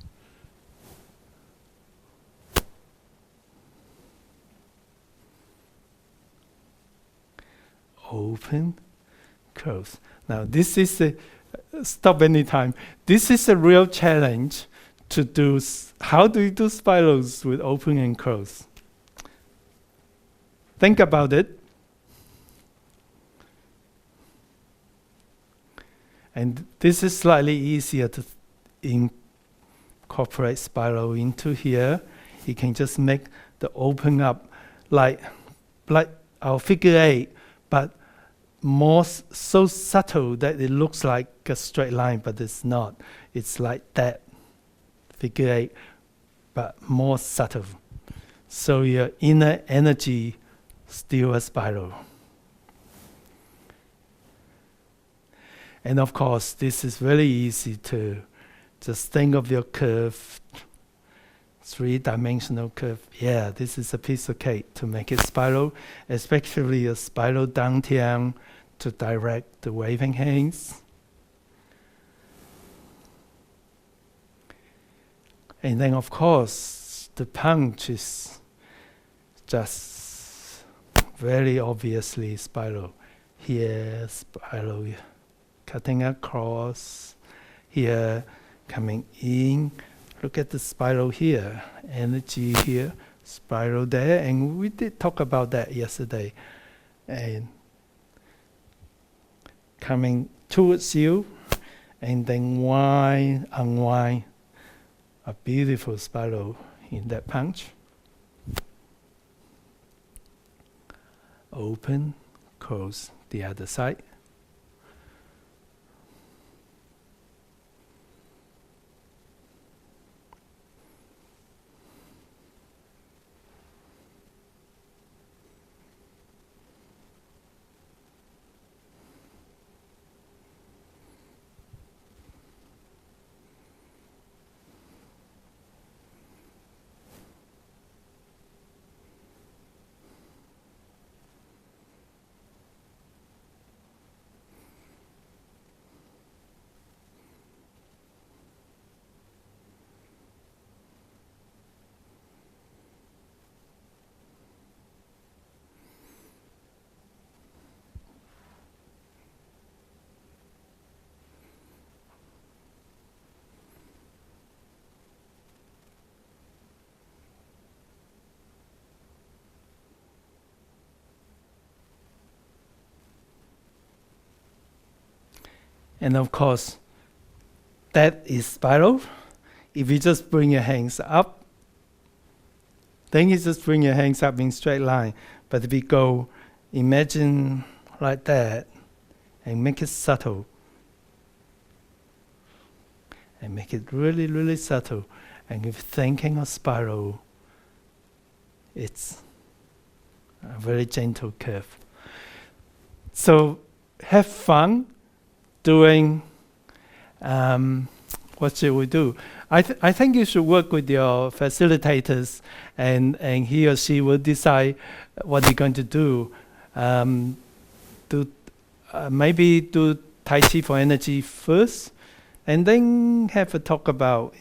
Open, close. Now this is a, stop anytime. This is a real challenge to do. How do you do spirals with open and close? Think about it. And this is slightly easier to incorporate spiral into here. You can just make the open up like our figure 8, but more so subtle that it looks like a straight line, but it's not. It's like that figure 8, but more subtle. So your inner energy still a spiral. And of course, this is very easy to just think of your curve, 3-dimensional curve. Yeah, this is a piece of cake to make it spiral, especially a spiral dantian to direct the waving hands. And then of course, the punch is just very obviously spiral. Here, spiral, cutting across. Here, coming in. Look at the spiral here, energy here, spiral there, and we did talk about that yesterday. And coming towards you, and then wind, unwind, a beautiful spiral in that punch. Open, close the other side. And of course, that is spiral. If you just bring your hands up, then you just bring your hands up in straight line. But if you go, imagine like that, and make it subtle. And make it really, really subtle. And if thinking of spiral, it's a very gentle curve. So have fun doing, what should we do? I think you should work with your facilitators, and he or she will decide what you're going to do. Maybe do Tai Chi for energy first, and then have a talk about,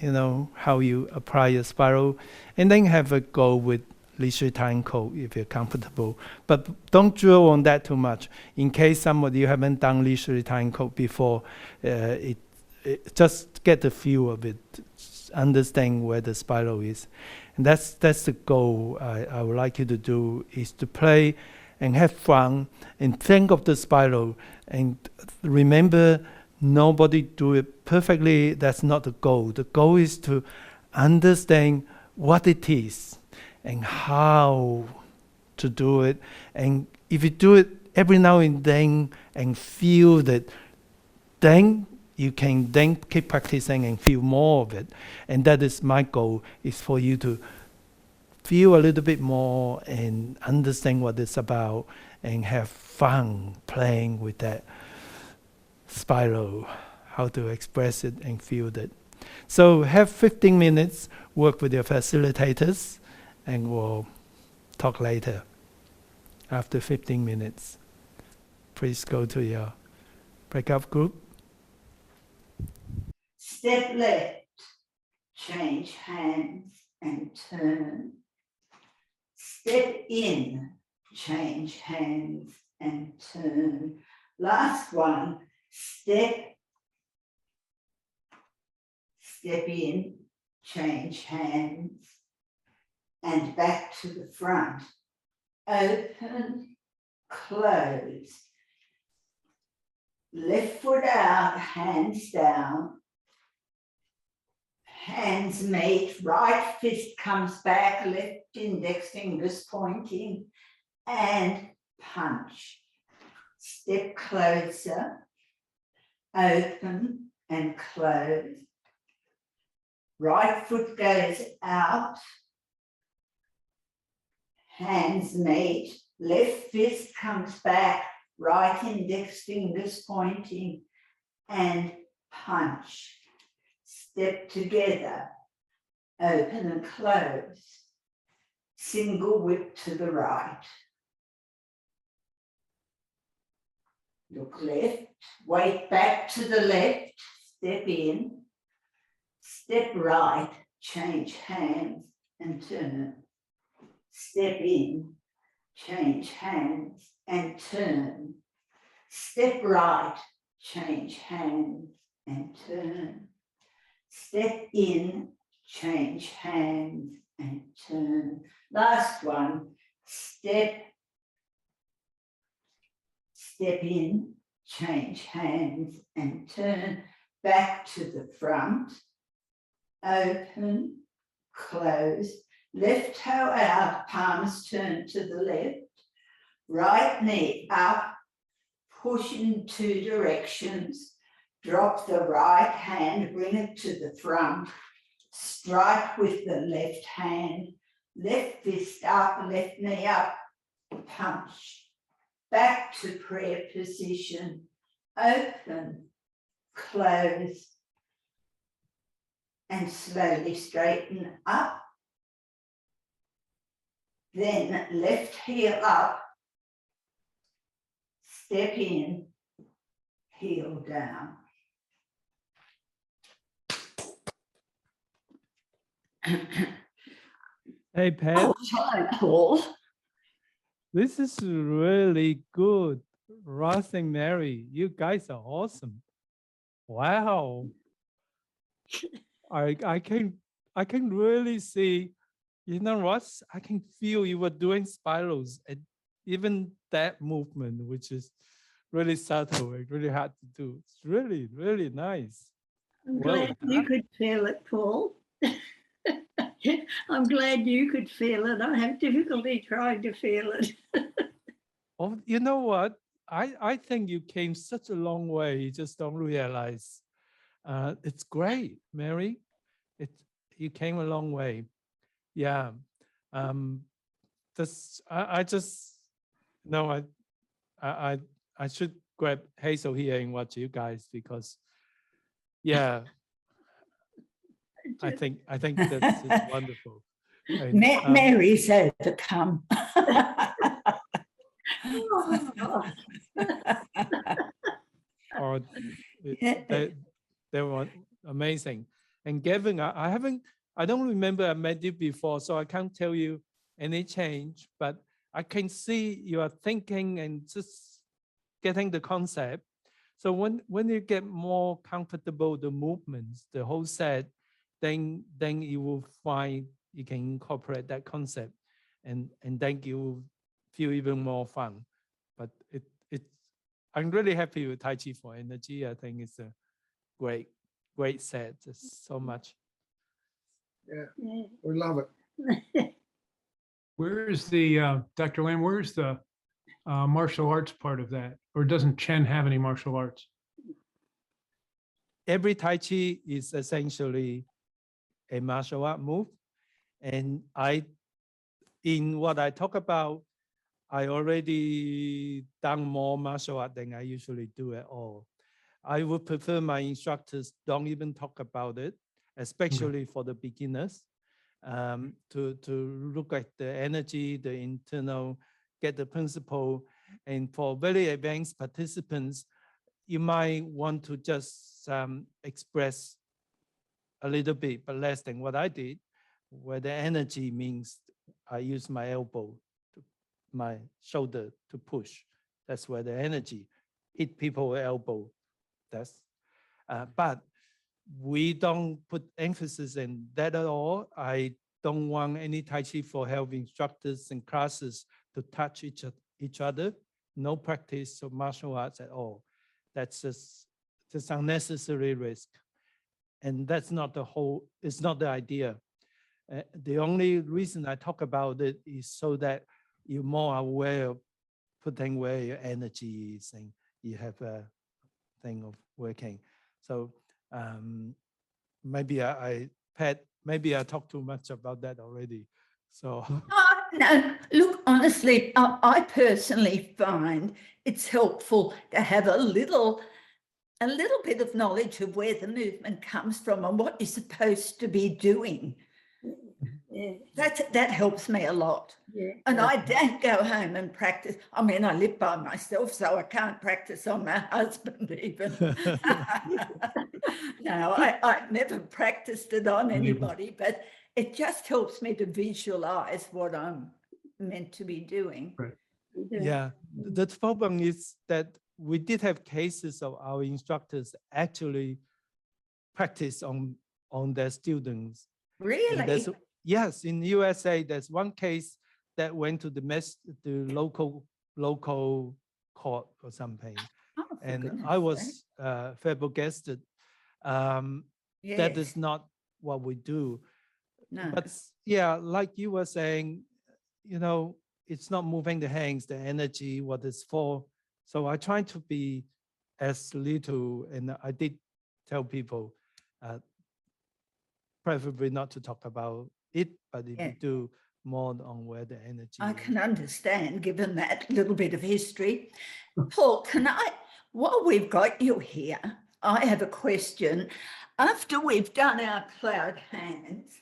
how you apply your spiral, and then have a go with Li Shui Tai Ko if you're comfortable. But don't drill on that too much. In case some of you haven't done Li Shui Tai Ko before, just get the feel of it, understand where the spiral is. And that's the goal I would like you to do, is to play and have fun and think of the spiral. And remember, nobody do it perfectly. That's not the goal. The goal is to understand what it is and how to do it. And if you do it every now and then and feel that, then you can then keep practicing and feel more of it. And that is my goal, is for you to feel a little bit more and understand what it's about and have fun playing with that spiral, how to express it and feel that. So have 15 minutes, work with your facilitators, and we'll talk later. After 15 minutes, please go to your breakout group. Step left, change hands and turn. Step in, change hands and turn. Last one, step in, change hands, and back to the front. Open, close. Left foot out, hands down. Hands meet, right fist comes back, left index fingers pointing, and punch. step closer, open and close. Right foot goes out, hands meet, left fist comes back, right index fingers pointing, and punch. Step together, open and close. Single whip to the right. Look left, weight back to the left, step in, step right, change hands and turn. Step in, change hands and turn. Step right, change hands and turn. Step in, change hands and turn. Last one, step in, change hands and turn back to the front. Open, close, left toe out, palms turn to the left. Right knee up, push in two directions. Drop the right hand, bring it to the front. Strike with the left hand. Left fist up, left knee up, punch. Back to prayer position. Open, close, and slowly straighten up. Then left heel up, step in, heel down. Hey, Pat. Oh, hi, Paul. This is really good. Ross and Mary, you guys are awesome. Wow. I can really see, you know, Ross, I can feel you were doing spirals and even that movement, which is really subtle and really hard to do. It's really, really nice. I'm Well glad you done. could feel it, Paul. I'm glad you could feel it. I have difficulty trying to feel it. Oh, you know what? I think you came such a long way. You just don't realize. It's great, Mary. You came a long way. Yeah. I just no. I should grab Hazel here and watch you guys because, yeah. I think that's it's wonderful. And, Mary's overcome. or they were amazing. And Gavin, I don't remember I met you before, so I can't tell you any change, but I can see you are thinking and just getting the concept. So when you get more comfortable the movements, the whole set, then you will find you can incorporate that concept, and then you will feel even more fun. But I'm really happy with Tai Chi for Energy. I think it's a great set. Just so much. Yeah, we love it. Where is the, Dr. Lam, where's the martial arts part of that? Or doesn't Chen have any martial arts? Every Tai Chi is essentially a martial art move. And in what I talk about, I already done more martial art than I usually do at all. I would prefer my instructors don't even talk about it, especially for the beginners, to look at the energy, the internal, get the principle. And for very advanced participants, you might want to just express a little bit, but less than what I did, where the energy means I use my elbow, my shoulder to push. That's where the energy hit people with elbow. But we don't put emphasis in that at all. I don't want any Tai Chi for health instructors and classes to touch each other. No practice of martial arts at all. That's just unnecessary risk. And that's not it's not the idea. The only reason I talk about it is so that you're more aware of putting where your energy is, and you have a thing of working. So maybe Pat, maybe I talked too much about that already. So no, look, honestly, I personally find it's helpful to have a little bit of knowledge of where the movement comes from and what you're supposed to be doing. Yeah. That helps me a lot. Yeah. And I don't go home and practice. I mean, I live by myself, so I can't practice on my husband even. No, I've never practiced it on anybody, but it just helps me to visualize what I'm meant to be doing. Right. yeah, the problem is that we did have cases of our instructors actually practice on their students. Really? Yes, in the USA, there's one case that went to the local court or something. Oh, and I was flabbergasted. That is not what we do. No. But yeah, like you were saying, you know, it's not moving the hands, the energy, what is for. So I try to be as little, and I did tell people, preferably not to talk about it, but if you do, more on where the energy I is. can understand, given that little bit of history. Paul, while we've got you here, I have a question. After we've done our cloud hands,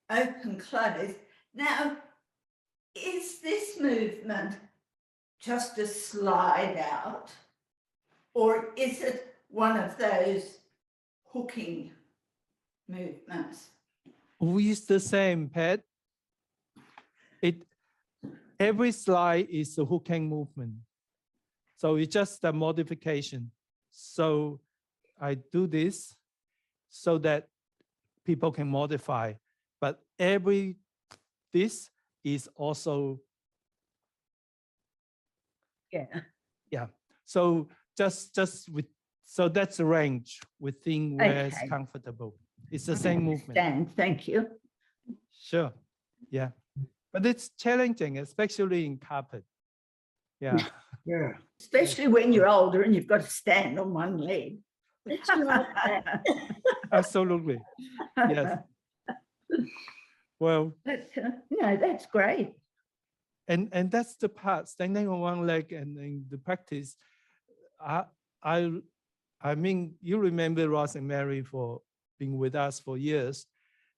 open, close, now, is this movement just a slide out, or is it one of those hooking movements? It's the same, Pat. Every slide is a hooking movement. So it's just a modification. So I do this so that people can modify, but this is also. Yeah. So so that's the range within where it's comfortable. It's the same movement. Thank you. Sure. Yeah. But it's challenging, especially in carpet. Yeah. Yeah. Especially when you're older and you've got to stand on one leg. Absolutely. Yes. Well. That's great. And that's the part, standing on one leg and in the practice. I mean, you remember Ross and Mary for being with us for years.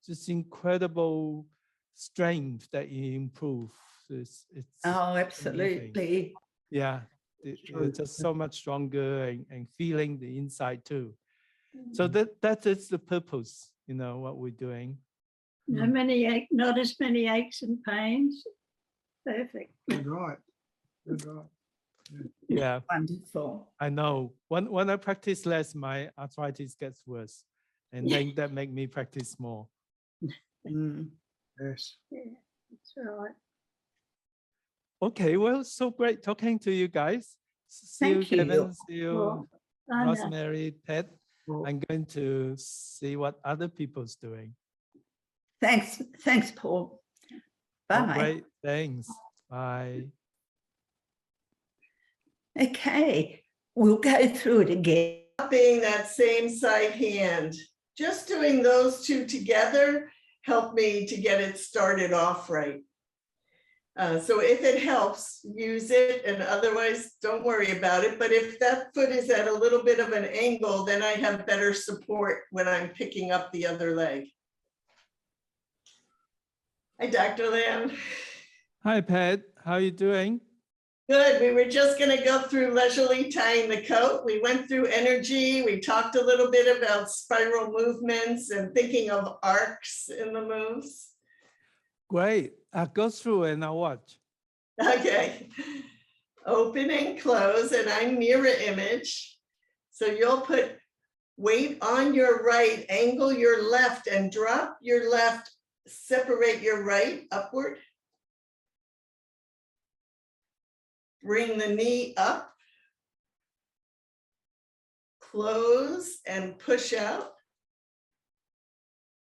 Just incredible strength that you improve. It's absolutely. Amazing. Yeah, you're just so much stronger and feeling the inside too. So that is the purpose, you know, what we're doing. Not as many aches and pains. Perfect. Good right. Good right. Yeah. Wonderful. I know. When I practice less, my arthritis gets worse. And then that make me practice more. Yes. Yeah, that's right. Okay, well, so great talking to you guys. See you, Kevin. See you, Rosemary, Pat. I'm going to see what other people's doing. Thanks, Paul. Bye. Oh, great, thanks. Bye. Okay, we'll go through it again. Being that same side hand, just doing those two together helped me to get it started off right. So if it helps, use it, and otherwise don't worry about it. But if that foot is at a little bit of an angle, then I have better support when I'm picking up the other leg. Hi, Dr. Lam. Hi, Pat. How are you doing? Good. We were just going to go through leisurely tying the coat. We went through energy. We talked a little bit about spiral movements and thinking of arcs in the moves. Great. I'll go through and I'll watch. Okay. Open and close, and I'm mirror image. So you'll put weight on your right, angle your left, and drop your left, separate your right upward. Bring the knee up. Close and push out.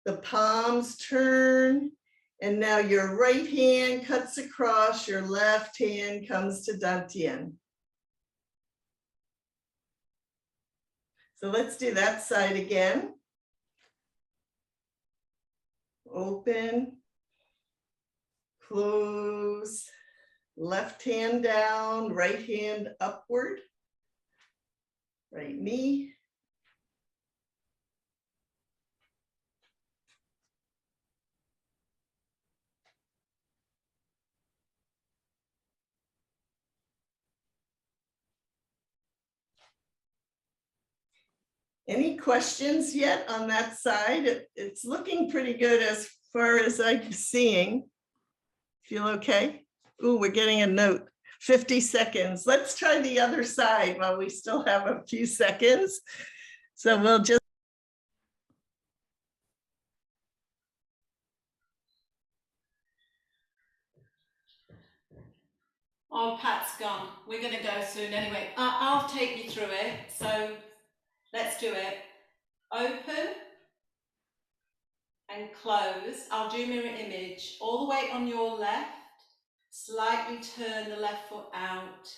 The palms turn And now your right hand cuts across, your left hand comes to Dantian. So let's do that side again. Open, close, left hand down, right hand upward, right knee. Any questions yet on that side? It's looking pretty good as far as I'm seeing. Feel okay? Ooh, we're getting a note. 50 seconds. Let's try the other side while we still have a few seconds. So we'll just. Oh, Pat's gone. We're going to go soon anyway. I'll take you through it. So let's do it. Open and close. I'll do mirror image. All the weight on your left. Slightly turn the left foot out.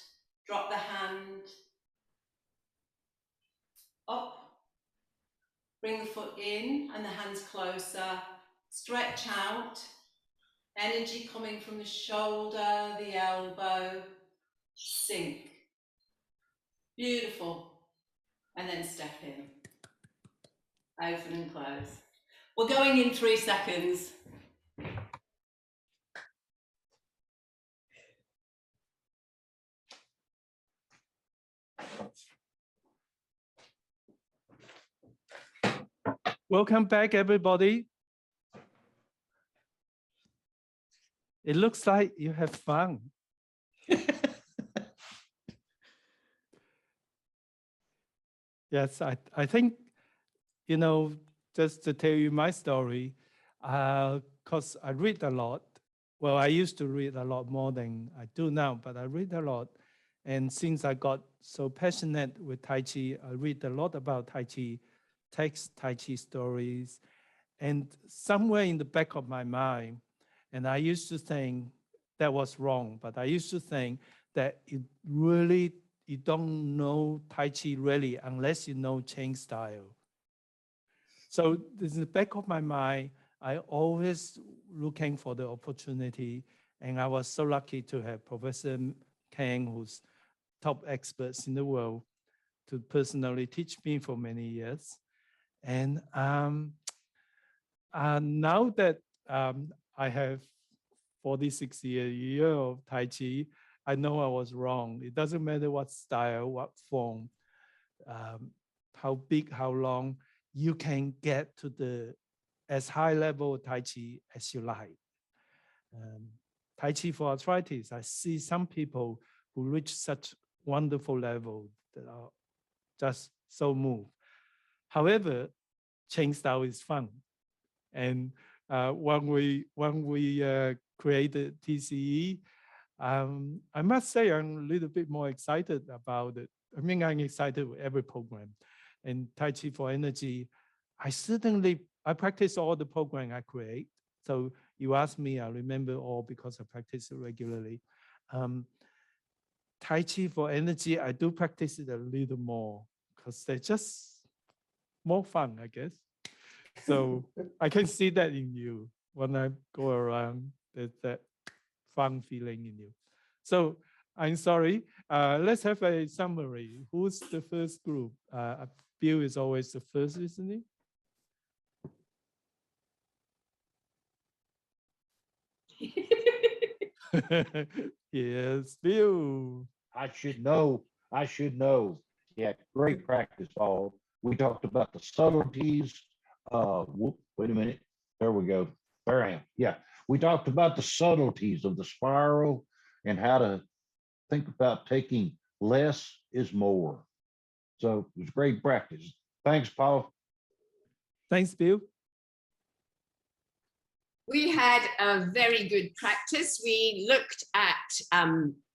Drop the hand up. Bring the foot in and the hands closer. Stretch out. Energy coming from the shoulder, the elbow. Sink. Beautiful. And then step in. Open and close. We're going in 3 seconds. Welcome back, everybody. It looks like you have fun. Yes, I think, you know, just to tell you my story, because I read a lot. Well, I used to read a lot more than I do now, but I read a lot. And since I got so passionate with Tai Chi, I read a lot about Tai Chi, text Tai Chi stories. And somewhere in the back of my mind, and I used to think that was wrong, but I used to think that you don't know Tai Chi really unless you know Chan style. So in the back of my mind, I always looking for the opportunity, and I was so lucky to have Professor Kang, who's top experts in the world, to personally teach me for many years. And now that I have 46 years of Tai Chi, I know I was wrong. It doesn't matter what style, what form, how big, how long, you can get to the as high level Tai Chi as you like. Tai Chi for arthritis, I see some people who reach such wonderful level that are just so moved. However, Chan style is fun. And when we created TCE, I must say I'm a little bit more excited about it. I mean, I'm excited with every program. And Tai Chi for Energy, I practice all the program I create. So you ask me, I remember all because I practice it regularly. Tai Chi for Energy, I do practice it a little more because they're just more fun, I guess. So I can see that in you when I go around. There's that fun feeling in you. So I'm sorry. Let's have a summary. Who's the first group? Bill is always the first, isn't he? Yes, Bill. I should know. I should know. Yeah, great practice, Paul. We talked about the subtleties. Wait a minute. There we go. There I am. Yeah, we talked about the subtleties of the spiral and how to think about taking less is more. So it was great practice. Thanks, Paul. Thanks, Bill. We had a very good practice. We looked at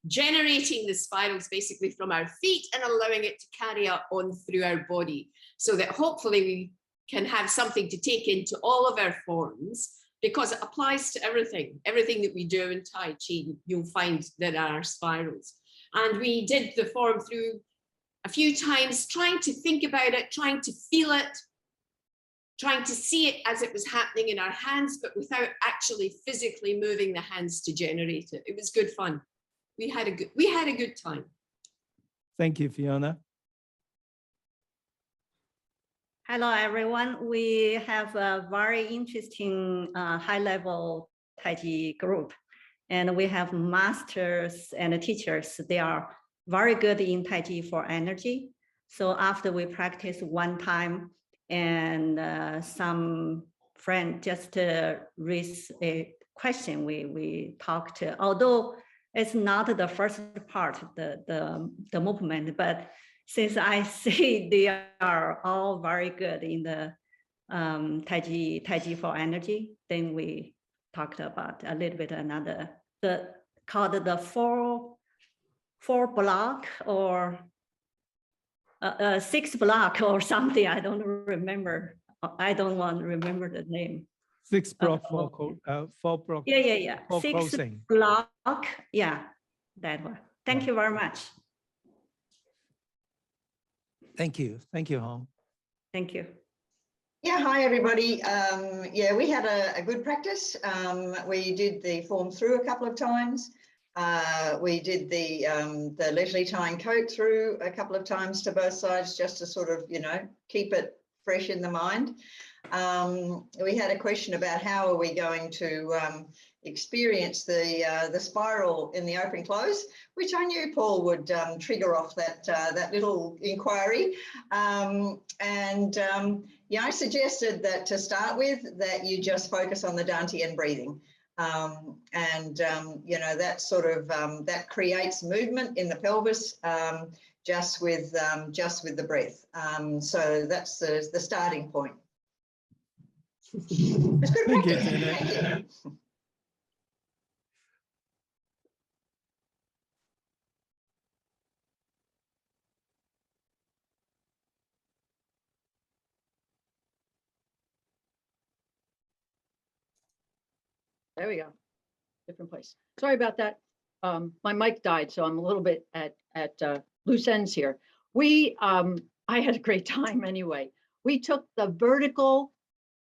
generating the spirals basically from our feet and allowing it to carry on through our body so that hopefully we can have something to take into all of our forms because it applies to everything. Everything that we do in Tai Chi, you'll find there are spirals. And we did the form through a few times, trying to think about it, trying to feel it, trying to see it as it was happening in our hands, but without actually physically moving the hands to generate it. It was good fun. We had a good time. Thank you, Fiona. Hello, everyone. We have a very interesting high-level Tai Chi group, and we have masters and teachers. They are very good in Tai Chi for energy. So after we practice one time, and some friend just raised a question, we talked, although it's not the first part, the movement, but since I see they are all very good in the Tai Chi for energy, then we talked about a little bit another, called the four block or 6 block or something. I don't remember. I don't want to remember the name. 6 block, 4 block. Yeah. 6 closing. block. Yeah, that one. Thank you very much. Thank you. Thank you, Hong. Thank you. Yeah, hi everybody. Yeah, we had a good practice. We did the form through a couple of times. We did the leisurely tying coat through a couple of times to both sides, just to sort of, keep it fresh in the mind. We had a question about how are we going to experience the spiral in the open close, which I knew Paul would trigger off that little inquiry. Yeah, I suggested that to start with, that you just focus on the Dantian breathing. That sort of that creates movement in the pelvis just with the breath. So that's the starting point. It's good practice. Thank you. There we go. Different place. Sorry about that. My mic died, so I'm a little bit at loose ends here. I had a great time anyway. We took the vertical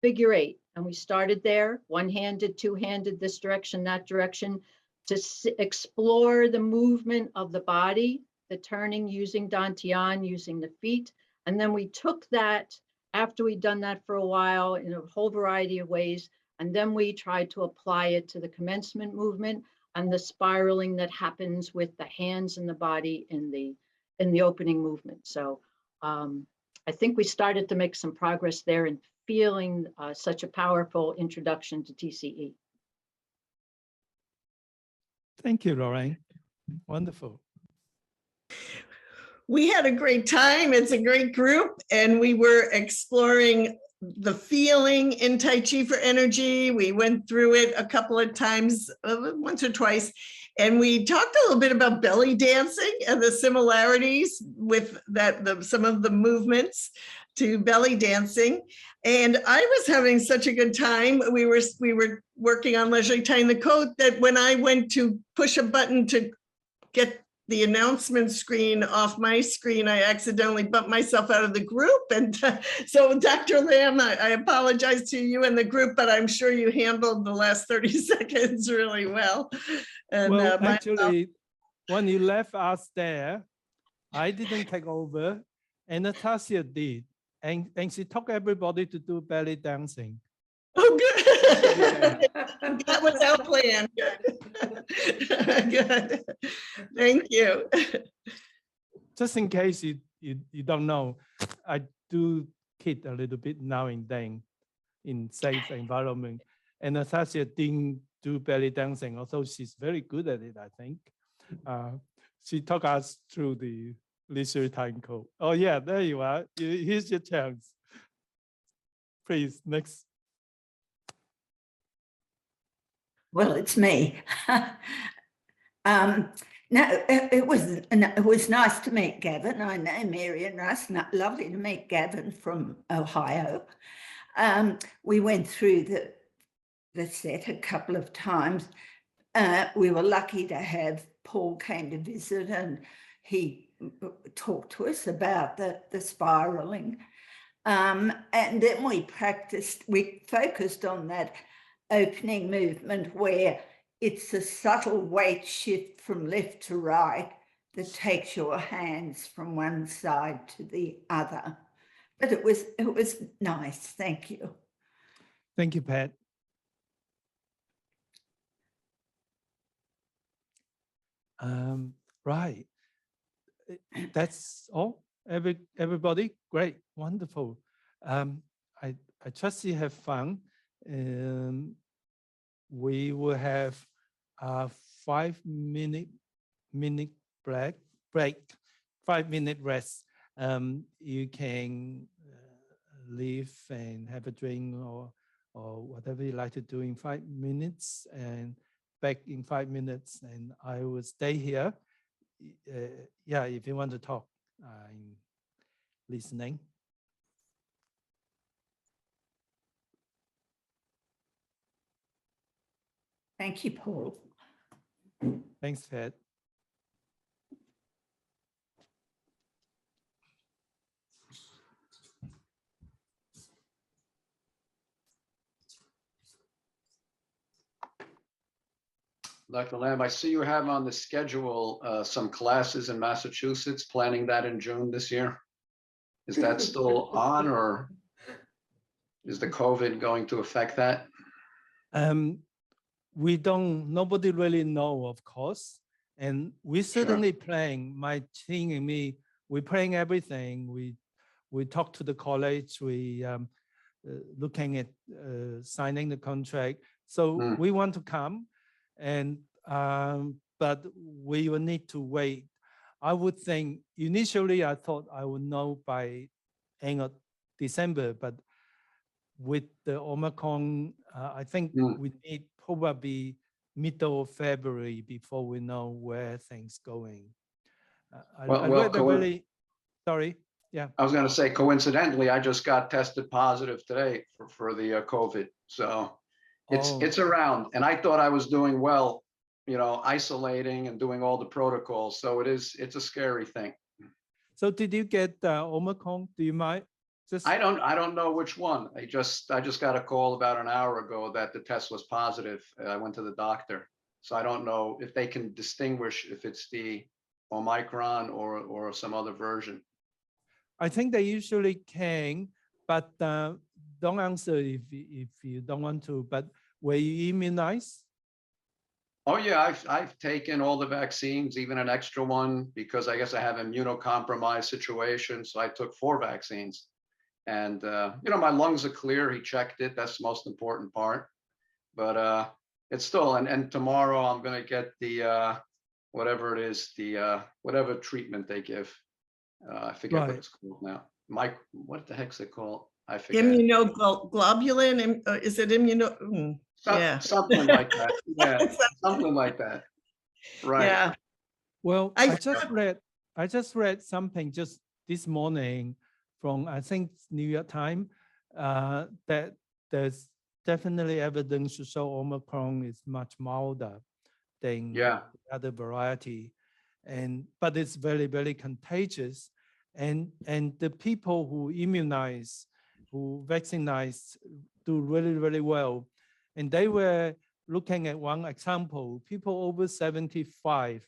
figure 8 and we started there, one-handed, two-handed, this direction, that direction, to explore the movement of the body, the turning using Dantian, using the feet. And then we took that, after we'd done that for a while in a whole variety of ways, and then we tried to apply it to the commencement movement and the spiraling that happens with the hands and the body in the opening movement. So I think we started to make some progress there in feeling such a powerful introduction to TCE. Thank you, Lorraine. Wonderful. We had a great time. It's a great group, and we were exploring the feeling in Tai Chi for energy. We went through it a couple of times, once or twice, and we talked a little bit about belly dancing and the similarities with some of the movements to belly dancing. And I was having such a good time. We were working on leisurely tying the coat that when I went to push a button to get the announcement screen off my screen, I accidentally bumped myself out of the group. And so Dr. Lam, I apologize to you and the group, but I'm sure you handled the last 30 seconds really well. And well, actually, when you left us there, I didn't take over, and Natasha did. And she took everybody to do belly dancing. Oh, good. That was our plan. Good. Thank you. Just in case you don't know, I do kid a little bit now and then in safe environment. And Natasha didn't do belly dancing, although she's very good at it, I think. She took us through the leisure time code. Oh yeah, there you are. Here's your chance. Please, next. Well, it's me. No, it was nice to meet Gavin. I know Mary and Russ. Lovely to meet Gavin from Ohio. We went through the set a couple of times. We were lucky to have Paul came to visit, and he talked to us about the spiraling. And then we focused on that opening movement where it's a subtle weight shift from left to right that takes your hands from one side to the other. But it was nice. Thank you. Thank you, Pat. Right. That's all. Everybody, great, wonderful. I trust you have fun. We will have a 5-minute break, 5-minute rest. You can leave and have a drink or whatever you like to do in 5 minutes, and back in 5 minutes, and I will stay here. Yeah, if you want to talk, I'm listening. Thank you, Paul. Thanks, Pat. Dr. Lamb, I see you have on the schedule some classes in Massachusetts, planning that in June this year. Is that still on, or is the COVID going to affect that? Nobody really know, of course. And we certainly playing, my team and me, we're playing everything. We talk to the college, we looking at signing the contract. So we want to come, and but we will need to wait. I would think initially I thought I would know by end of December, but with the Omicron, I think we need probably middle of February before we know where things going. Sorry. Yeah. I was going to say, coincidentally, I just got tested positive today for the COVID. So it's around, and I thought I was doing well, isolating and doing all the protocols. So it's a scary thing. So did you get Omicron? Do you mind? I don't know which one. I just got a call about an hour ago that the test was positive. I went to the doctor. So I don't know if they can distinguish if it's the Omicron or some other version. I think they usually can, but don't answer if you don't want to. But were you immunized? Oh yeah, I've taken all the vaccines, even an extra one, because I guess I have immunocompromised situation. So I took 4 vaccines, and my lungs are clear. He checked it. That's the most important part. But it's still, and tomorrow I'm gonna get the whatever it is, the whatever treatment they give. I forget what it's called now. What the heck's it called? I forget. Immunoglobulin, is it immuno? Yeah. Something like that. Yeah, something like that. Right. Yeah. Well, I just read something just this morning from, I think, New York Times, that there's definitely evidence to show Omicron is much milder than the other variety, but it's very, very contagious, and the people who immunize, who vaccinate, do really, really well. And they were looking at one example, people over 75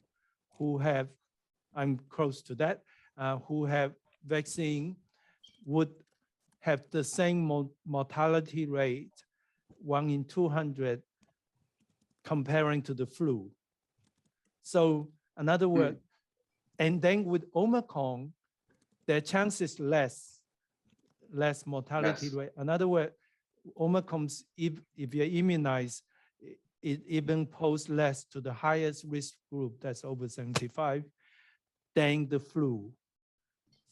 who have, I'm close to that, who have vaccine would have the same mortality rate, 1 in 200, comparing to the flu. So in other words, and then with Omicron, their chance is less mortality rate. In other words, Omicron's, if you're immunized, it even poses less to the highest risk group, that's over 75, than the flu.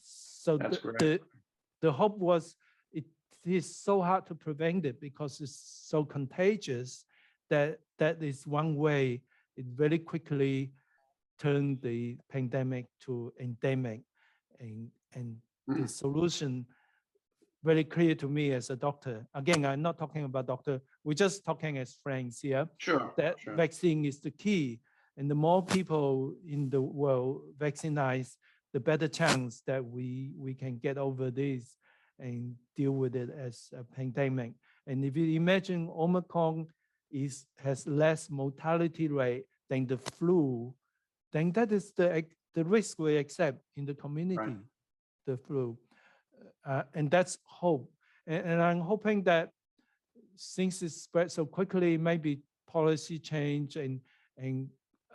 So the hope was, it is so hard to prevent it because it's so contagious that is one way it very quickly turned the pandemic to endemic, and the solution very clear to me as a doctor. Again, I'm not talking about doctor. We're just talking as friends here. Sure. That sure. vaccine is the key. And the more people in the world vaccinized, the better chance that we can get over this and deal with it as a pandemic. And if you imagine Omicron has less mortality rate than the flu, then that is the risk we accept in the community, the flu. And that's hope. And I'm hoping that since it spread so quickly, maybe policy change and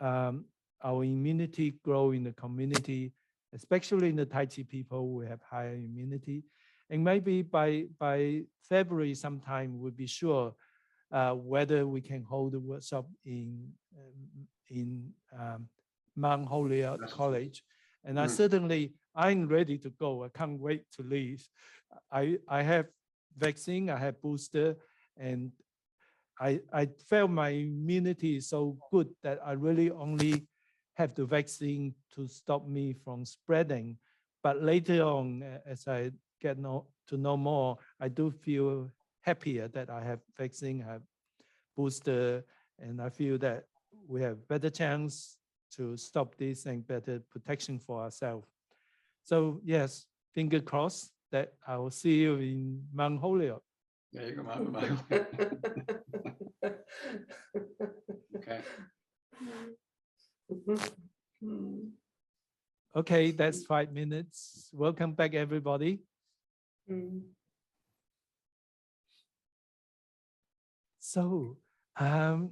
our immunity grow in the community, especially in the Tai Chi people, we have higher immunity. And maybe by February sometime, we'll be sure whether we can hold the workshop in Mount Holyoke College. And I'm ready to go. I can't wait to leave. I have vaccine, I have booster, and I felt my immunity is so good that I really only have the vaccine to stop me from spreading. But later on, as I get to know more, I do feel happier that I have vaccine, I have booster, and I feel that we have better chance to stop this and better protection for ourselves. So yes, finger crossed that I will see you in Mount Holyoke. There you go, Mount Holyoke. Okay. Okay, that's 5 minutes. Welcome back, everybody. So, I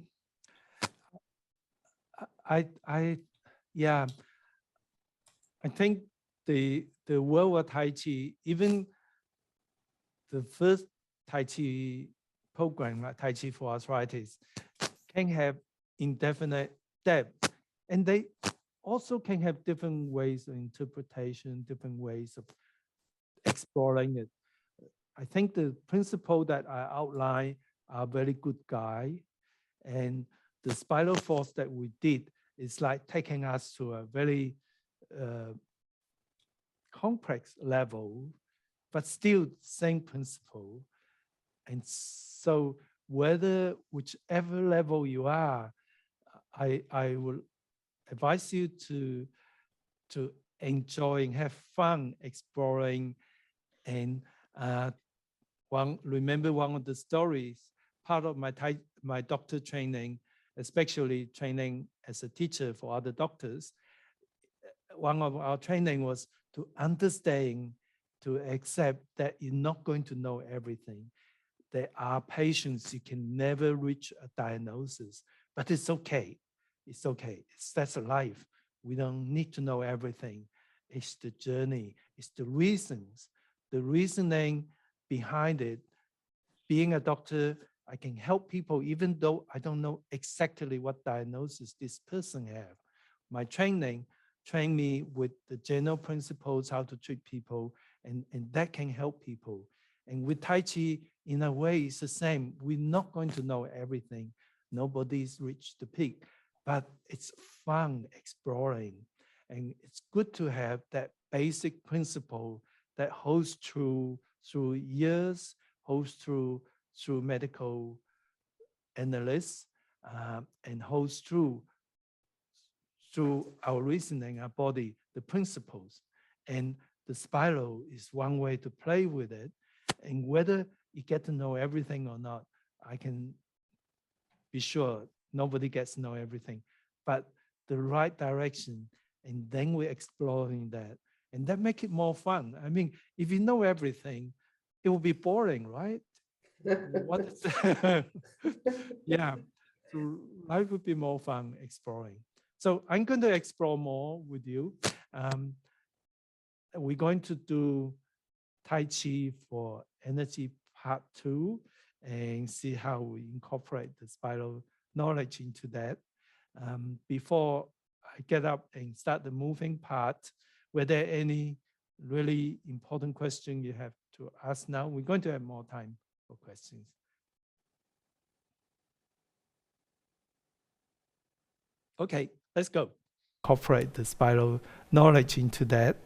think the world of Tai Chi, even the first Tai Chi program, like Tai Chi for arthritis, can have indefinite depth, and they also can have different ways of interpretation, different ways of exploring it. I think the principle that I outlined are very good guide, and the spiral force that we did is like taking us to a very complex level, but still same principle. And so whichever level you are, I will advise you to enjoy and have fun exploring. And remember one of the stories, part of my doctor training, especially training as a teacher for other doctors, one of our training was to understand, to accept that you're not going to know everything. There are patients you can never reach a diagnosis, but it's okay. It's okay. That's life. We don't need to know everything. It's the journey. It's the reasons, the reasoning behind it. Being a doctor, I can help people even though I don't know exactly what diagnosis this person have. My training trained me with the general principles, how to treat people, and that can help people. And with Tai Chi, in a way, it's the same. We're not going to know everything. Nobody's reached the peak, but it's fun exploring. And it's good to have that basic principle that holds true through years, holds true through medical analysts, and holds true through our reasoning, our body, the principles. And the spiral is one way to play with it. And whether you get to know everything or not, I can be sure nobody gets to know everything, but the right direction, and then we're exploring that. And that make it more fun. I mean, if you know everything, it will be boring, right? What is yeah, so life would be more fun exploring. So I'm going to explore more with you. We're going to do Tai Chi for energy part 2 and see how we incorporate the spiral knowledge into that. Before I get up and start the moving part, were there any really important question you have to ask now? We're going to have more time for questions. Okay, let's go. Incorporate the spiral knowledge into that.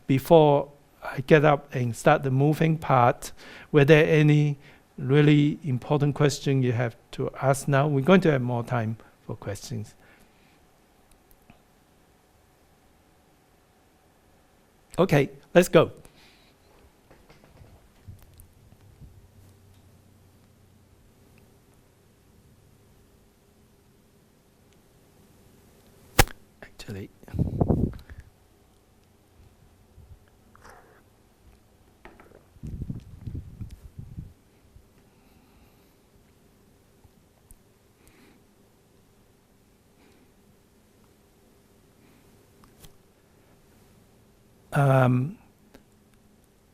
Before I get up and start the moving part. Were there any really important question you have to ask now? We're going to have more time for questions. Okay, let's go. Actually,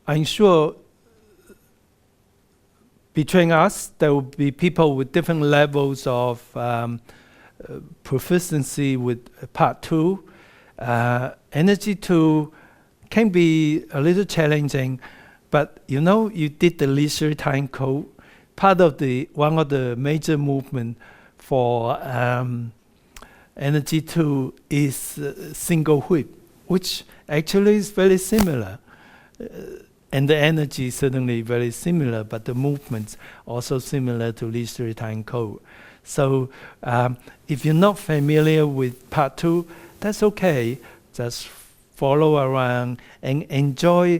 I'm sure between us, there will be people with different levels of proficiency with part 2. Energy 2 can be a little challenging, but you know, you did the leisure time code. Part of one of the major movement for energy 2 is single whip, which actually is very similar. And the energy is certainly very similar, but the movements also similar to leisure time code. So if you're not familiar with part 2, that's okay. Just follow around and enjoy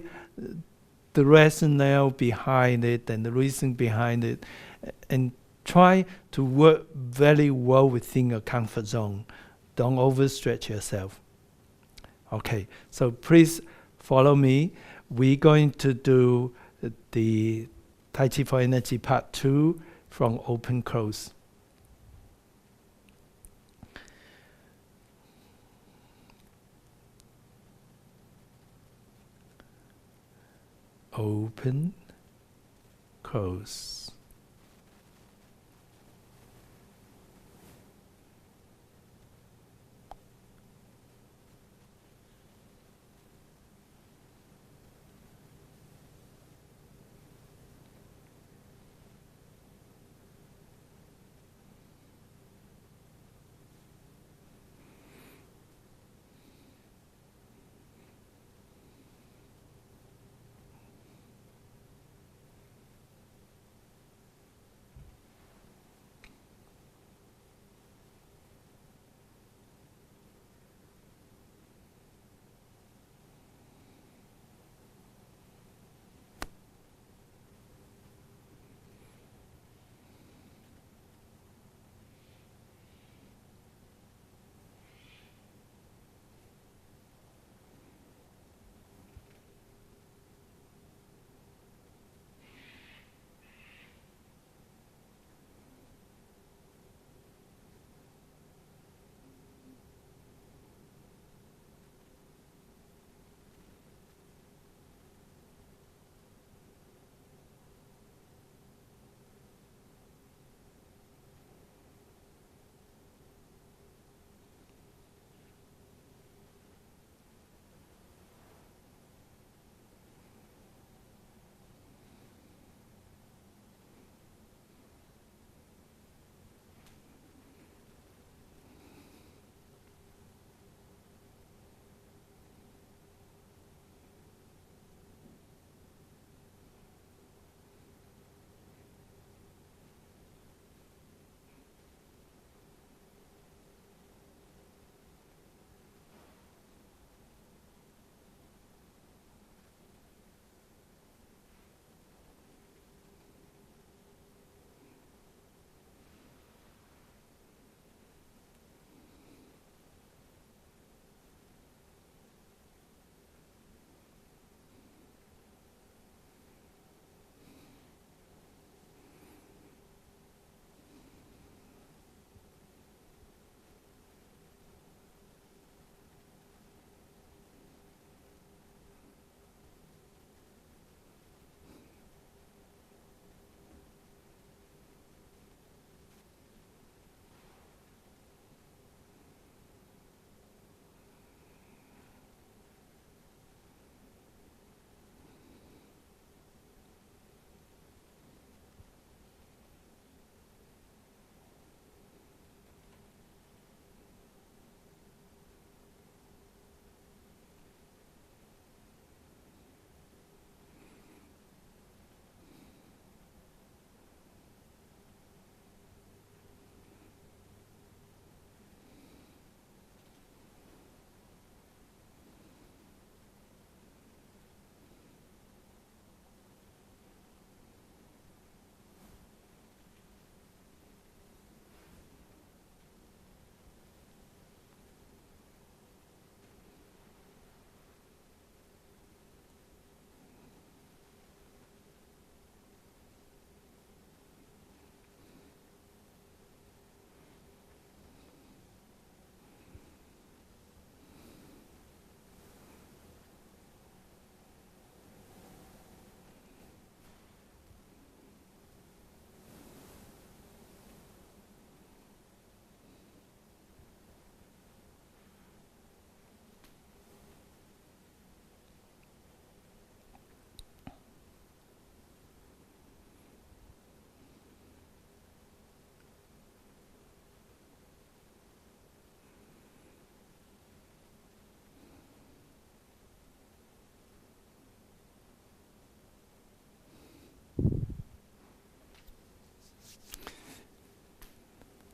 the rationale behind it and the reason behind it, and try to work very well within your comfort zone. Don't overstretch yourself. Okay, so please follow me. We're going to do the Tai Chi for Energy part 2 from open close. Open, close.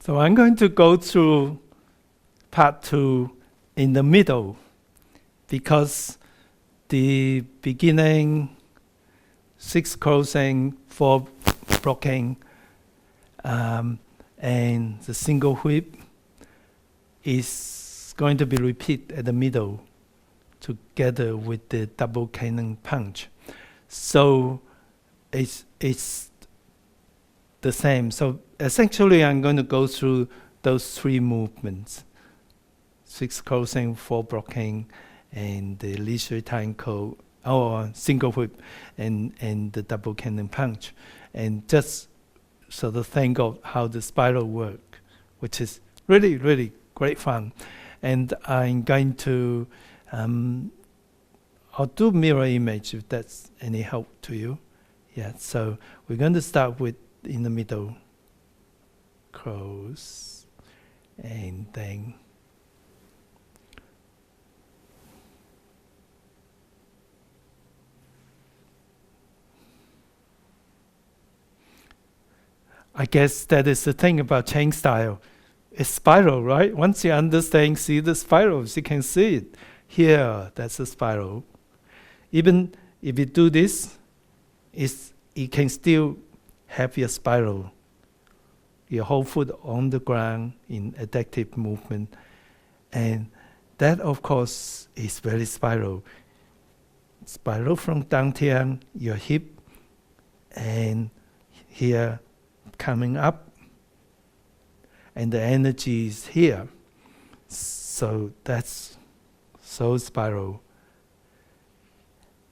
So I'm going to go through part 2 in the middle, because the beginning 6 closing, 4 blocking, and the single whip is going to be repeated at the middle together with the double cannon punch. So it's the same. So essentially I'm going to go through those 3 movements: 6 closing, 4 blocking, and the leisurely time code, or single whip, and the double cannon punch, and just sort of think of how the spiral work, which is really, really great fun. And I'm going to, I'll do mirror image if that's any help to you. Yeah, so we're going to start with in the middle, close, and then I guess that is the thing about chain style. It's spiral, right? Once you understand, see the spirals, you can see it. Here, that's a spiral. Even if you do this, you can still have your spiral. Your whole foot on the ground in adaptive movement. And that, of course, is very spiral. Spiral from dantian, your hip, and here coming up, and the energy is here. So that's so spiral.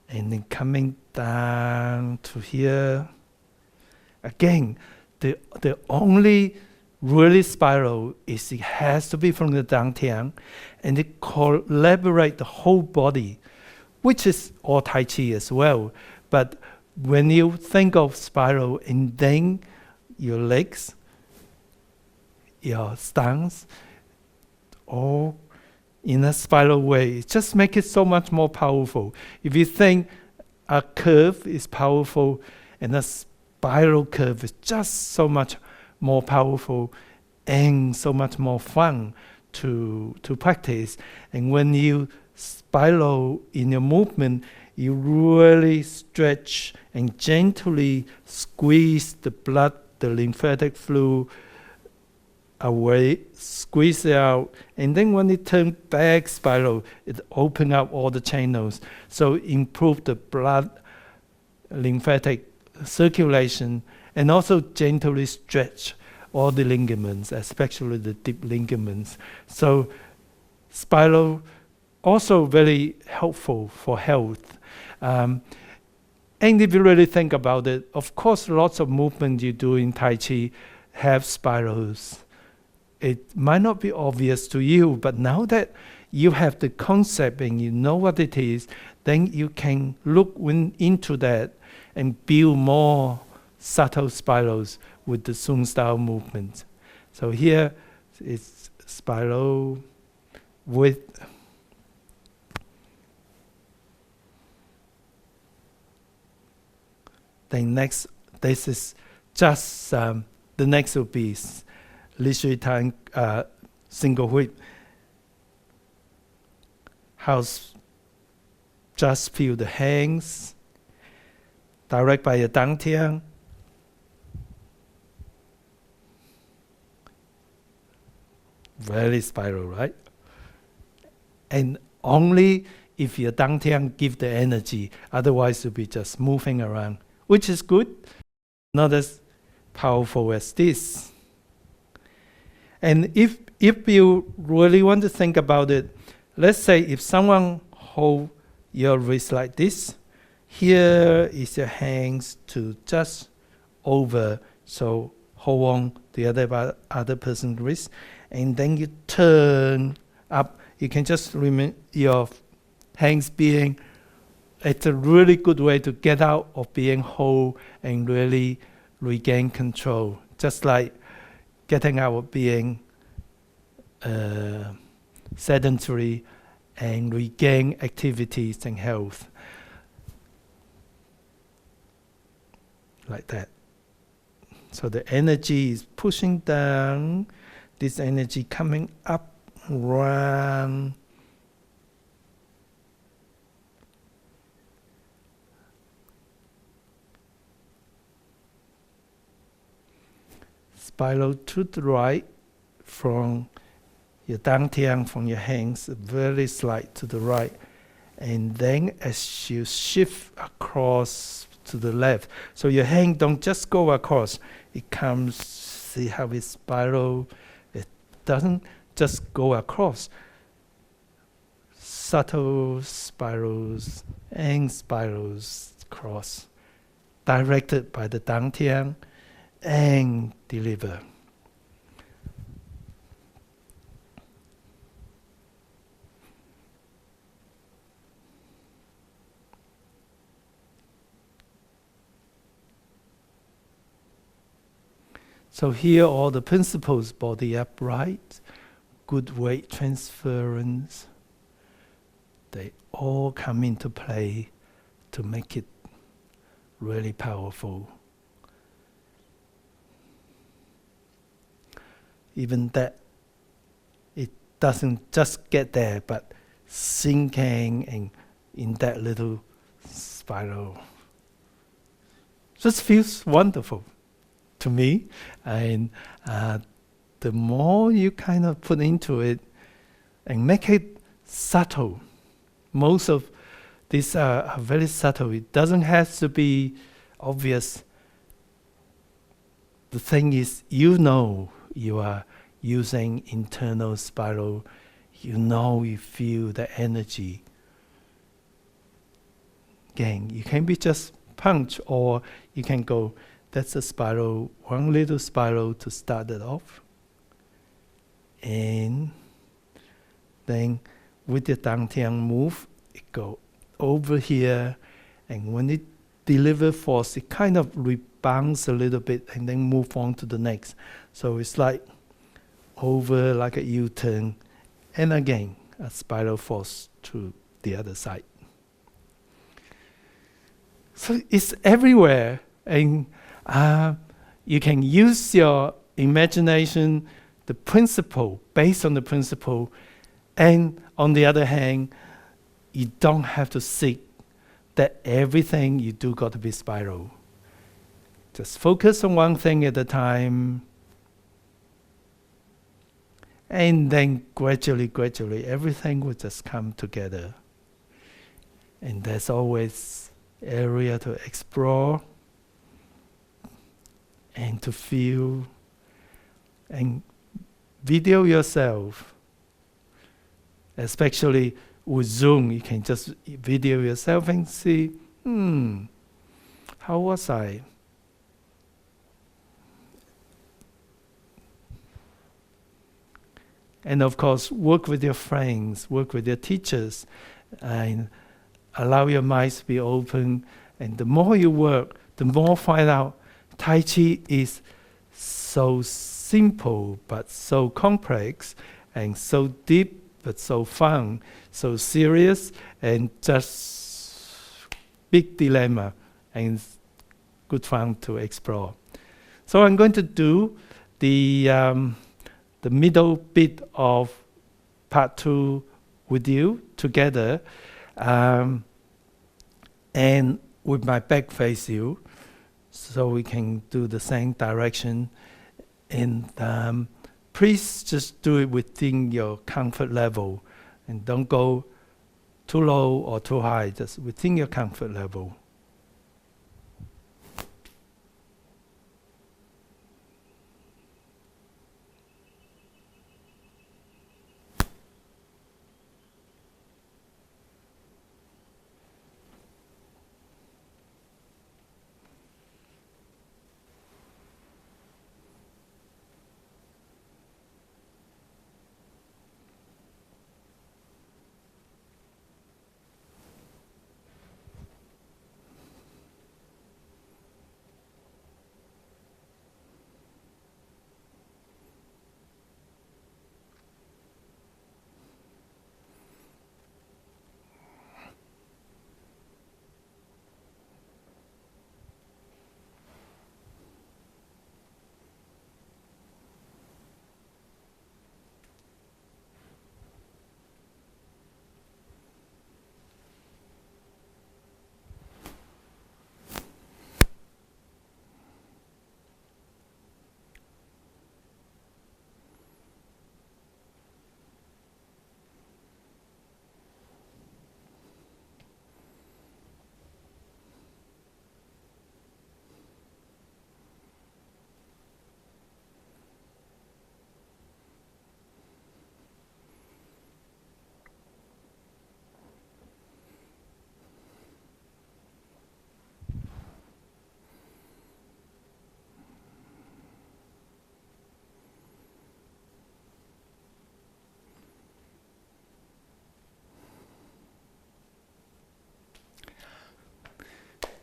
And then coming down to here. Again, the only really spiral is it has to be from the dantian, and it collaborate the whole body, which is all Tai Chi as well. But when you think of spiral and then your legs, your stance, all in a spiral way, it just makes it so much more powerful. If you think a curve is powerful and a spiral curve is just so much more powerful and so much more fun to practice. And when you spiral in your movement, you really stretch and gently squeeze the blood, the lymphatic fluid away, squeeze it out, and then when it turns back spiral, it opens up all the channels. So improve the blood lymphatic circulation, and also gently stretch all the ligaments, especially the deep ligaments. So spiral also very helpful for health. And if you really think about it, of course, lots of movement you do in Tai Chi have spirals. It might not be obvious to you, but now that you have the concept and you know what it is, then you can look into that and build more subtle spirals with the Sun style movement. So here it's spiral with then next, this is just the next will be leisurely time single whip. How's just feel the hands direct by your dantian. Very spiral, right? And only if your dantian give the energy, otherwise you'll be just moving around, which is good, not as powerful as this. And if you really want to think about it, let's say if someone hold your wrist like this, here is your hands to just over, so hold on the other person's wrist, and then you turn up. You can just remember your hands being, it's a really good way to get out of being whole and really regain control. Just like getting out of being sedentary and regain activities and health. Like that. So the energy is pushing down, this energy coming up, round. Spiral to the right from your dantian, from your hands, very slight to the right. And then as you shift across to the left, so your hand don't just go across, it comes, see how it spiral, it doesn't just go across. Subtle spirals and spirals cross, directed by the dantian and deliver. So here all the principles, body upright, good weight transference, they all come into play to make it really powerful. Even that, it doesn't just get there, but sinking and in that little spiral. Just feels wonderful to me. And the more you kind of put into it and make it subtle, most of these are very subtle. It doesn't have to be obvious. The thing is, you know you are using internal spiral. You know you feel the energy. Again, you can be just punch, or you can go, that's a spiral, one little spiral to start it off. And then with the dantian move, it go over here, and when it deliver force, it kind of rebounds a little bit and then move on to the next. So it's like over, like a U-turn, and again, a spiral force to the other side. So it's everywhere, and you can use your imagination, the principle, based on the principle, and on the other hand, you don't have to seek that everything you do got to be spiral. Just focus on one thing at a time, and then gradually, everything will just come together. And there's always area to explore and to feel, and video yourself. Especially with Zoom, you can just video yourself and see, how was I? And of course, work with your friends, work with your teachers, and allow your minds to be open. And the more you work, the more find out Tai Chi is so simple but so complex, and so deep but so fun, so serious, and just big dilemma, and good fun to explore. So I'm going to do the middle bit of part 2 with you together, and with my back face you, so we can do the same direction. And please just do it within your comfort level, and don't go too low or too high, just within your comfort level.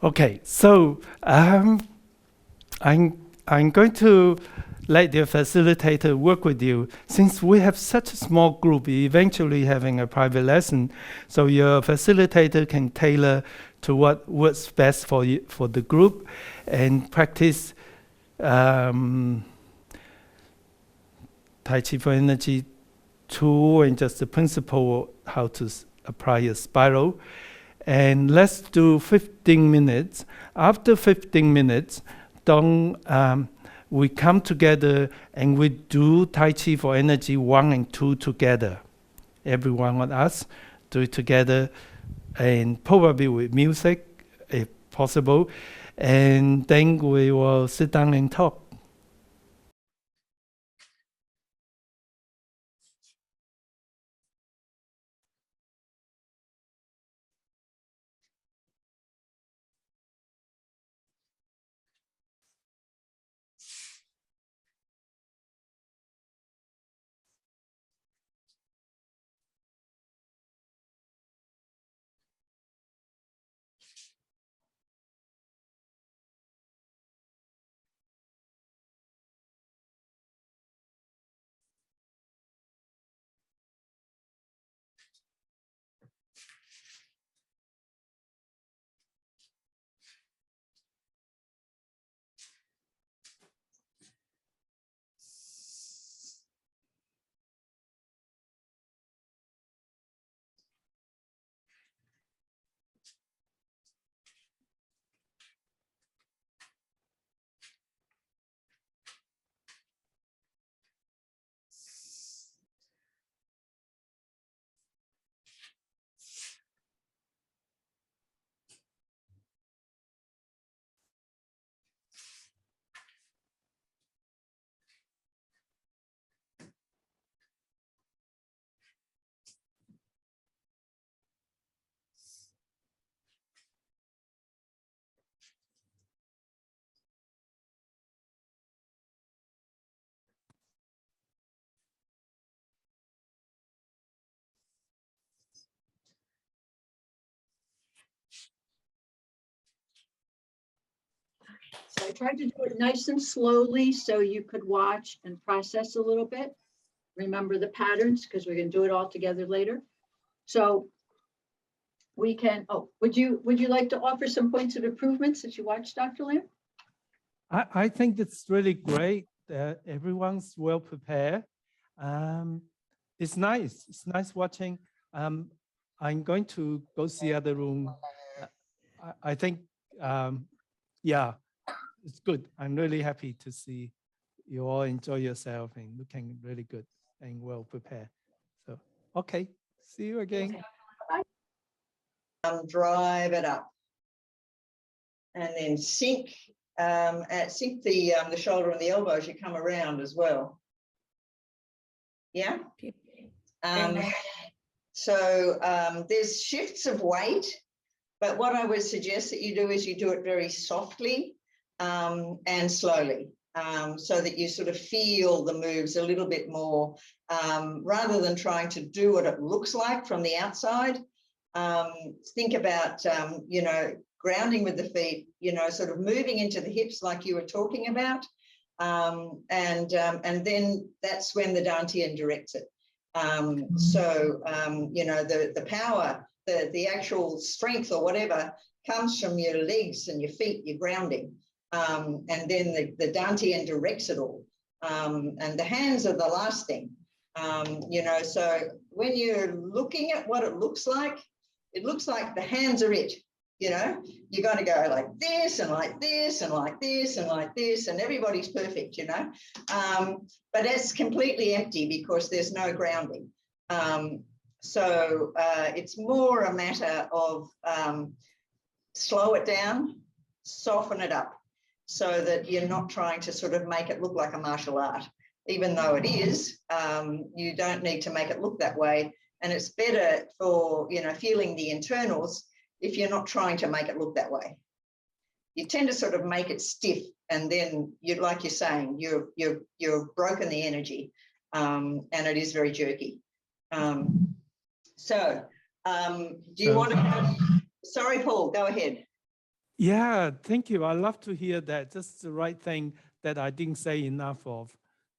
Okay, so I'm going to let the facilitator work with you. Since we have such a small group, eventually having a private lesson, so your facilitator can tailor to what works best for you, for the group, and practice Tai Chi for energy tool and just the principle how to apply a spiral. And let's do 15 minutes. After 15 minutes, we come together and we do Tai Chi for energy 1 and 2 together. Every one of us do it together, and probably with music if possible. And then we will sit down and talk. So I tried to do it nice and slowly so you could watch and process a little bit. Remember the patterns because we're going to do it all together later. So we can, would you like to offer some points of improvement since you watched, Dr. Lam? I think it's really great that everyone's well prepared. It's nice. It's nice watching. I'm going to go see the other room. I think, yeah, it's good. I'm really happy to see you all enjoy yourself and looking really good and well prepared. So, okay, see you again. Drive it up. And then sink the shoulder and the elbow as you come around as well. Yeah. There's shifts of weight, but what I would suggest that you do is you do it very softly and slowly, so that you sort of feel the moves a little bit more, rather than trying to do what it looks like from the outside. Think about, grounding with the feet, sort of moving into the hips like you were talking about. And then that's when the Dantian directs it. The power, the actual strength or whatever comes from your legs and your feet, your grounding. And then the Dantian directs it all. And the hands are the last thing. So when you're looking at what it looks like the hands are it. You're going to go like this and like this and like this and like this, and everybody's perfect, but it's completely empty because there's no grounding. It's more a matter of slow it down, soften it up, so that you're not trying to sort of make it look like a martial art, even though it is. You don't need to make it look that way, and it's better for feeling the internals if you're not trying to make it look that way. You tend to sort of make it stiff, and then like you're saying, you're broken the energy, and it is very jerky. Do you want to? Sorry, Paul, go ahead. Yeah, thank you. I love to hear that. That's the right thing that I didn't say enough of.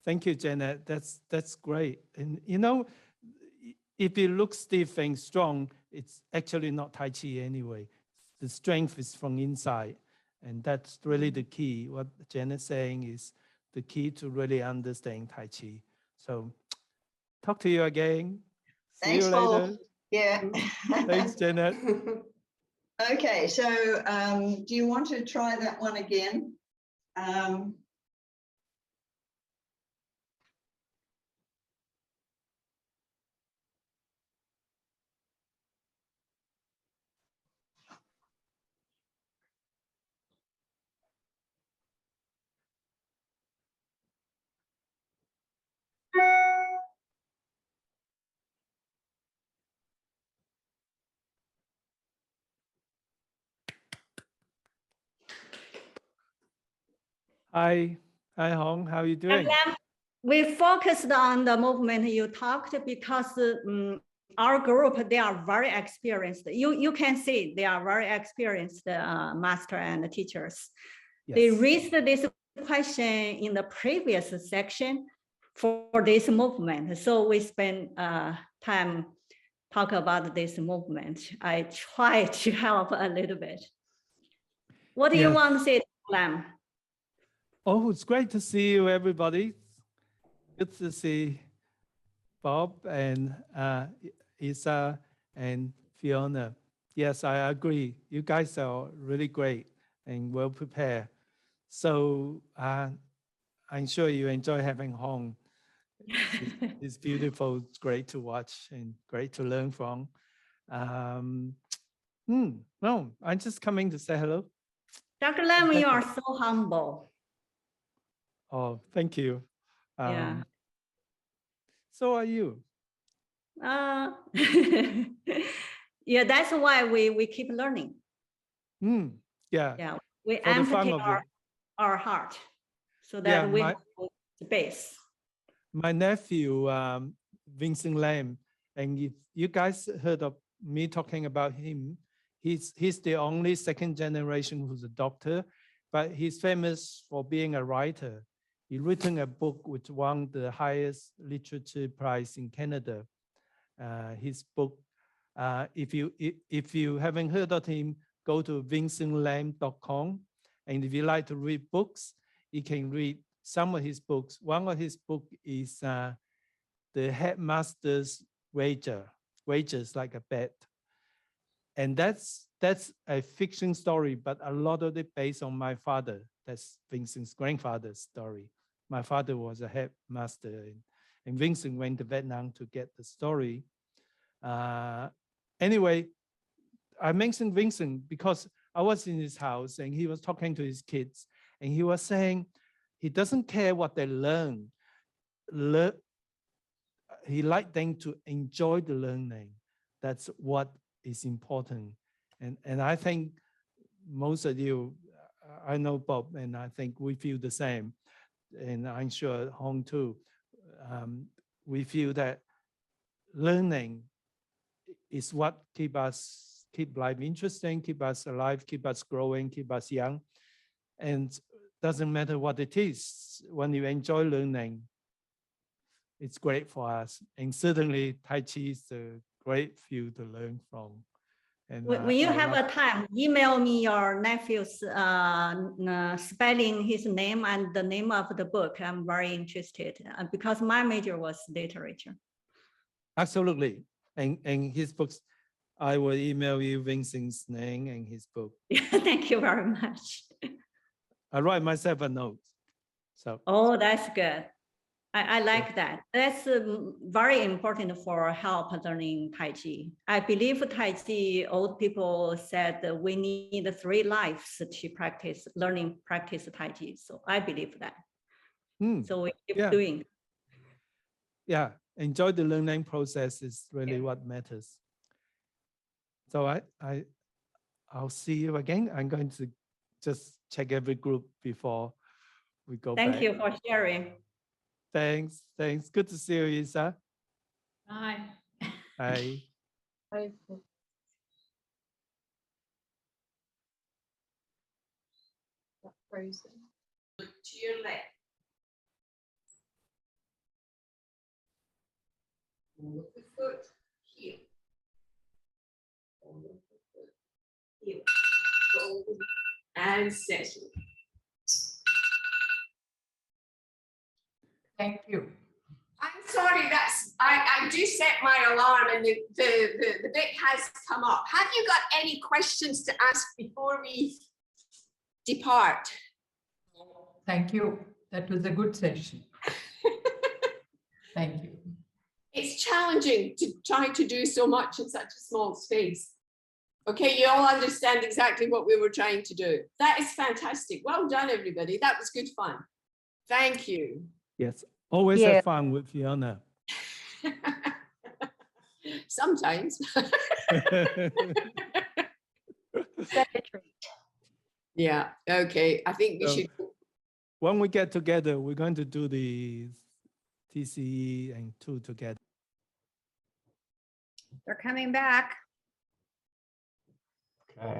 Thank you, Janet. That's great. And you know, if you look stiff and strong, it's actually not Tai Chi anyway. The strength is from inside. And that's really the key. What Janet's saying is the key to really understanding Tai Chi. So talk to you again. See Thanks, you Paul. later. Yeah. Thanks, Janet. Okay, so do you want to try that one again? Hi, Hong. How are you doing? We focused on the movement you talked because our group, they are very experienced. You can see they are very experienced master and teachers. Yes. They raised this question in the previous section for this movement. So we spend time talk about this movement. I try to help a little bit. What do you want to say, Lam? Oh, it's great to see you, everybody. Good to see Bob and Isa and Fiona. Yes, I agree. You guys are really great and well prepared. So I'm sure you enjoy having Hong. It's beautiful. It's great to watch and great to learn from. No, I'm just coming to say hello. Dr. Lam, you are so humble. Oh, thank you. Yeah. So are you. Yeah, that's why we keep learning. Yeah. Yeah, we empty our heart so that we have space. My nephew, Vincent Lam, and if you guys heard of me talking about him, he's the only second generation who's a doctor, but he's famous for being a writer. He written a book which won the highest literature prize in Canada. His book, if you haven't heard of him, go to vincentlam.com. And if you like to read books, you can read some of his books. One of his books is The Headmaster's Wages Like a Bet. And that's a fiction story, but a lot of it based on my father. That's Vincent's grandfather's story. My father was a headmaster, and Vincent went to Vietnam to get the story. Anyway, I mentioned Vincent because I was in his house and he was talking to his kids, and he was saying he doesn't care what they learn. He liked them to enjoy the learning. That's what is important. And I think most of you, I know Bob, and I think we feel the same. And I'm sure Hong too. We feel that learning is what keep life interesting, keep us alive, keep us growing, keep us young. And doesn't matter what it is, when you enjoy learning, it's great for us. And certainly Tai Chi is a great field to learn from. And when you have a time, email me your nephew's spelling his name and the name of the book. I'm very interested because my major was literature. Absolutely. And his books, I will email you Vincent's name and his book. Thank you very much. I write myself a note. So. Oh, that's good. I like that. That's very important for help learning Tai Chi. I believe Tai Chi, old people said that we need 3 lives to practice Tai Chi. So I believe that. So we keep doing. Yeah, enjoy the learning process is really what matters. So I'll see you again. I'm going to just check every group before we go back. Thank you for sharing. Thanks. Good to see you, Isa. Bye. Bye. Bye. Frozen. Look to your left. Hold the foot here. Hold the foot here. Hold and settle. Thank you. I'm sorry, I do set my alarm and the bit has come up. Have you got any questions to ask before we depart? Thank you. That was a good session. Thank you. It's challenging to try to do so much in such a small space. Okay, you all understand exactly what we were trying to do. That is fantastic. Well done, everybody. That was good fun. Thank you. Yes, always Yeah. have fun with Fiona. Sometimes. Yeah, okay. I think we So, should. when we get together, we're going to do the TCE and 2 together. They're coming back. Okay.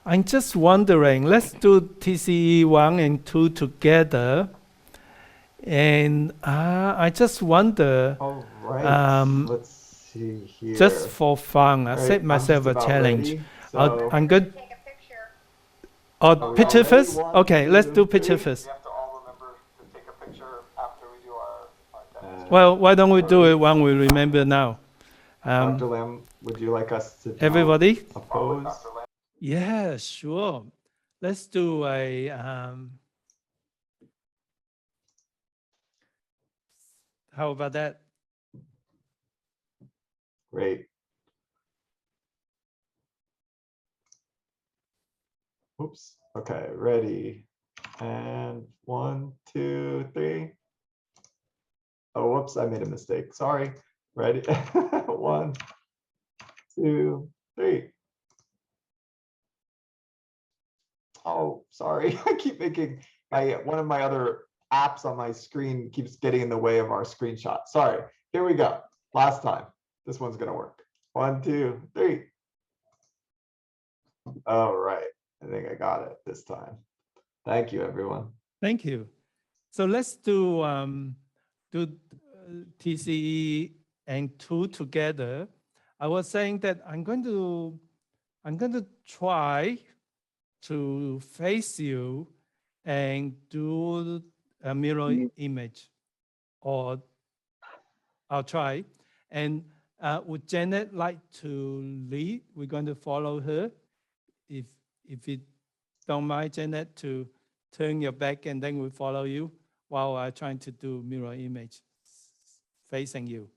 I'm just wondering, let's do TCE 1 and 2 together. And I just wonder, All right. Let's see here. just for fun, I All set right, I'm myself just a about challenge. ready, so- I'm good. Are Oh, we picture all ready? first? 1, Okay, let's 2, do picture 3. first. We have to all remember to take a picture after we do our demonstration. Well, why don't we do it when we remember now? Dr. Lam, would you like us to do Everybody? a pose? Yeah, sure. Let's do a how about that? Great. Oops. Okay, ready. And 1, 2, 3. Oh, whoops, I made a mistake. Sorry. Ready? 1, 2, 3. Oh, sorry. I keep making one of my other apps on my screen keeps getting in the way of our screenshot. Sorry. Here we go. Last time. This one's gonna work. 1, 2, 3. All right. I think I got it this time. Thank you, everyone. Thank you. So let's do TCE and 2 together. I was saying that I'm going to try to face you and do a mirror image, or I'll try. And would Janet like to lead? We're going to follow her. If you don't mind, Janet, to turn your back and then we follow you while I'm trying to do mirror image facing you.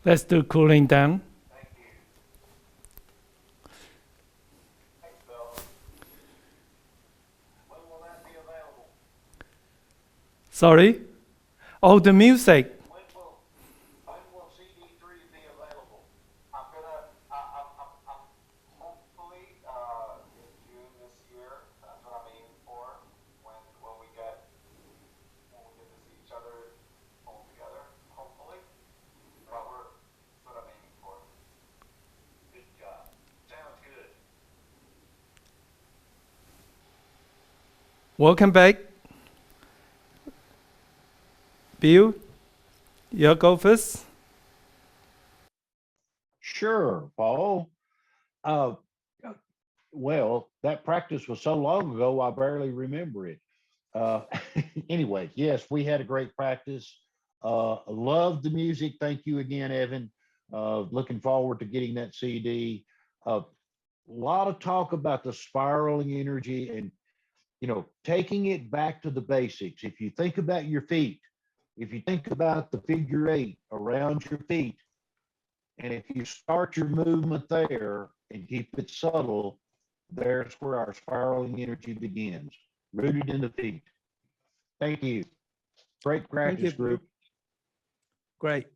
Let's do cooling down. Sorry? Oh, the music. When will CD3 be available? I'm hopefully in June this year. That's what I'm aiming for. When we get to see each other all together, hopefully. But that's what I'm aiming for. Good job. Sounds good. Welcome back. Bill, you go first. Sure, Paul. Well, that practice was so long ago, I barely remember it. Uh, anyway, yes, we had a great practice. Loved the music. Thank you again, Evan. Looking forward to getting that CD. A lot of talk about the spiraling energy and, taking it back to the basics. If you think about your feet, if you think about the figure 8 around your feet, and if you start your movement there and keep it subtle, there's where our spiraling energy begins, rooted in the feet. Thank you. Great practice, group. Great.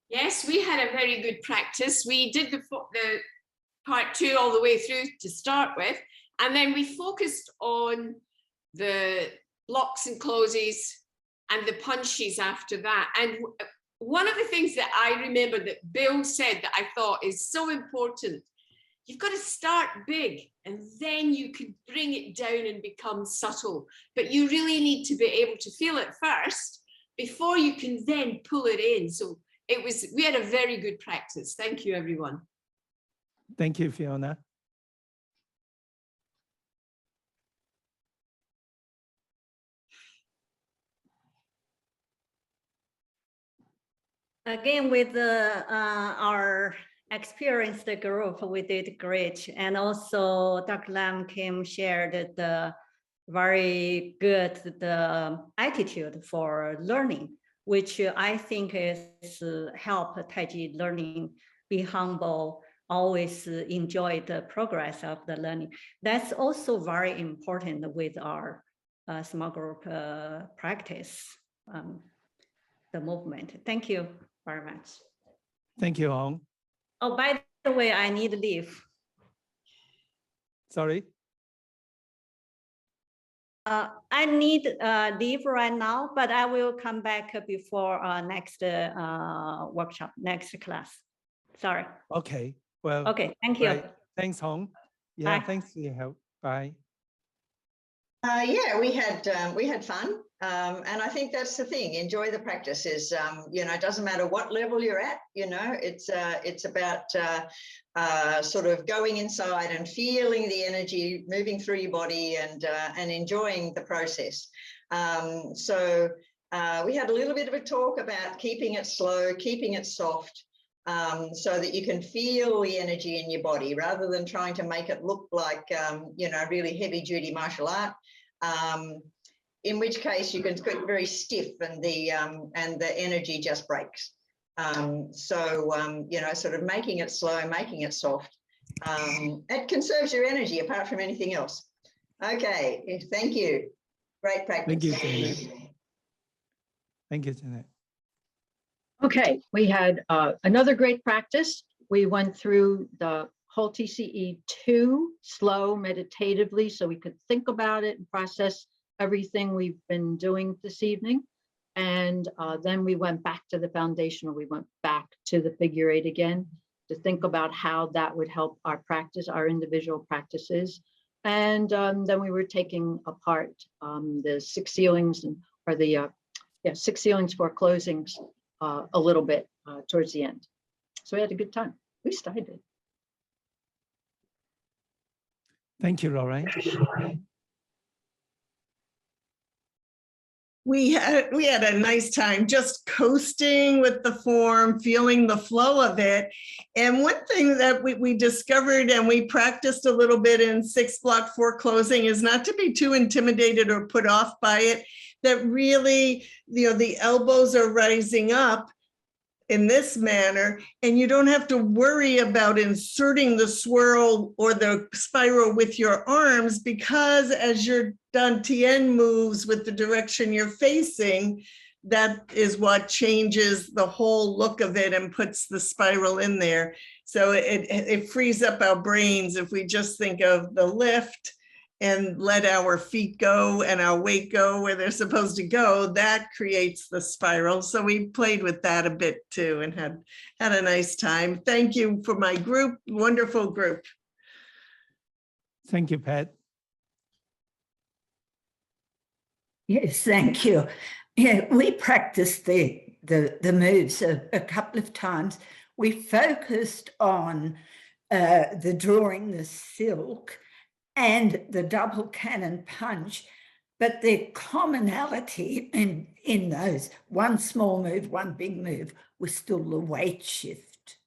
Yes, we had a very good practice. We did the part 2 all the way through to start with, and then we focused on the blocks and closes and the punches after that. And one of the things that I remember that Bill said that I thought is so important, you've got to start big and then you can bring it down and become subtle. But you really need to be able to feel it first before you can then pull it in. So we had a very good practice. Thank you, everyone. Thank you, Fiona. Again, with our experienced group, we did great. And also Dr. Lam Kim shared the very good attitude for learning, which I think is help Tai Chi learning, be humble, always enjoy the progress of the learning. That's also very important with our small group practice, the movement. Thank you very much. Thank you, Hong. Oh, by the way, I need leave. Sorry? I need leave right now, but I will come back before next workshop, next class. Sorry. Okay. Well. Okay, thank you. Right. Thanks, Hong. Yeah, Bye. thanks for your help. Bye. Yeah, we had fun, and I think that's the thing. Enjoy the practice. It doesn't matter what level you're at. It's about sort of going inside and feeling the energy moving through your body and enjoying the process. So we had a little bit of a talk about keeping it slow, keeping it soft, so that you can feel the energy in your body rather than trying to make it look like really heavy duty martial art. In which case you can get very stiff and the energy just breaks. Sort of making it slow, making it soft. It conserves your energy apart from anything else. Okay, thank you. Great practice. Thank you, Janet. Thank you, Janet. Okay, we had another great practice. We went through the whole TCE 2 slow, meditatively, so we could think about it and process everything we've been doing this evening. And then we went back to the foundational. We went back to the figure 8 again to think about how that would help our practice, our individual practices. And then we were taking apart the 6 ceilings or the 6 ceilings for closings a little bit towards the end. So we had a good time. At least I did. Thank you, Lorraine. We had a nice time just coasting with the form, feeling the flow of it. And one thing that we discovered and we practiced a little bit in 6 block 4 closing is not to be too intimidated or put off by it, that really, the elbows are rising up in this manner, and you don't have to worry about inserting the swirl or the spiral with your arms, because as your dantian moves with the direction you're facing, that is what changes the whole look of it and puts the spiral in there. So it frees up our brains if we just think of the lift and let our feet go and our weight go where they're supposed to go. That creates the spiral. So we played with that a bit too and had a nice time. Thank you for my group, wonderful group. Thank you, Pat. Yes, thank you. Yeah, we practiced the moves a couple of times. We focused on the drawing the silk and the double cannon punch, but the commonality in those, one small move, one big move, was still the weight shift.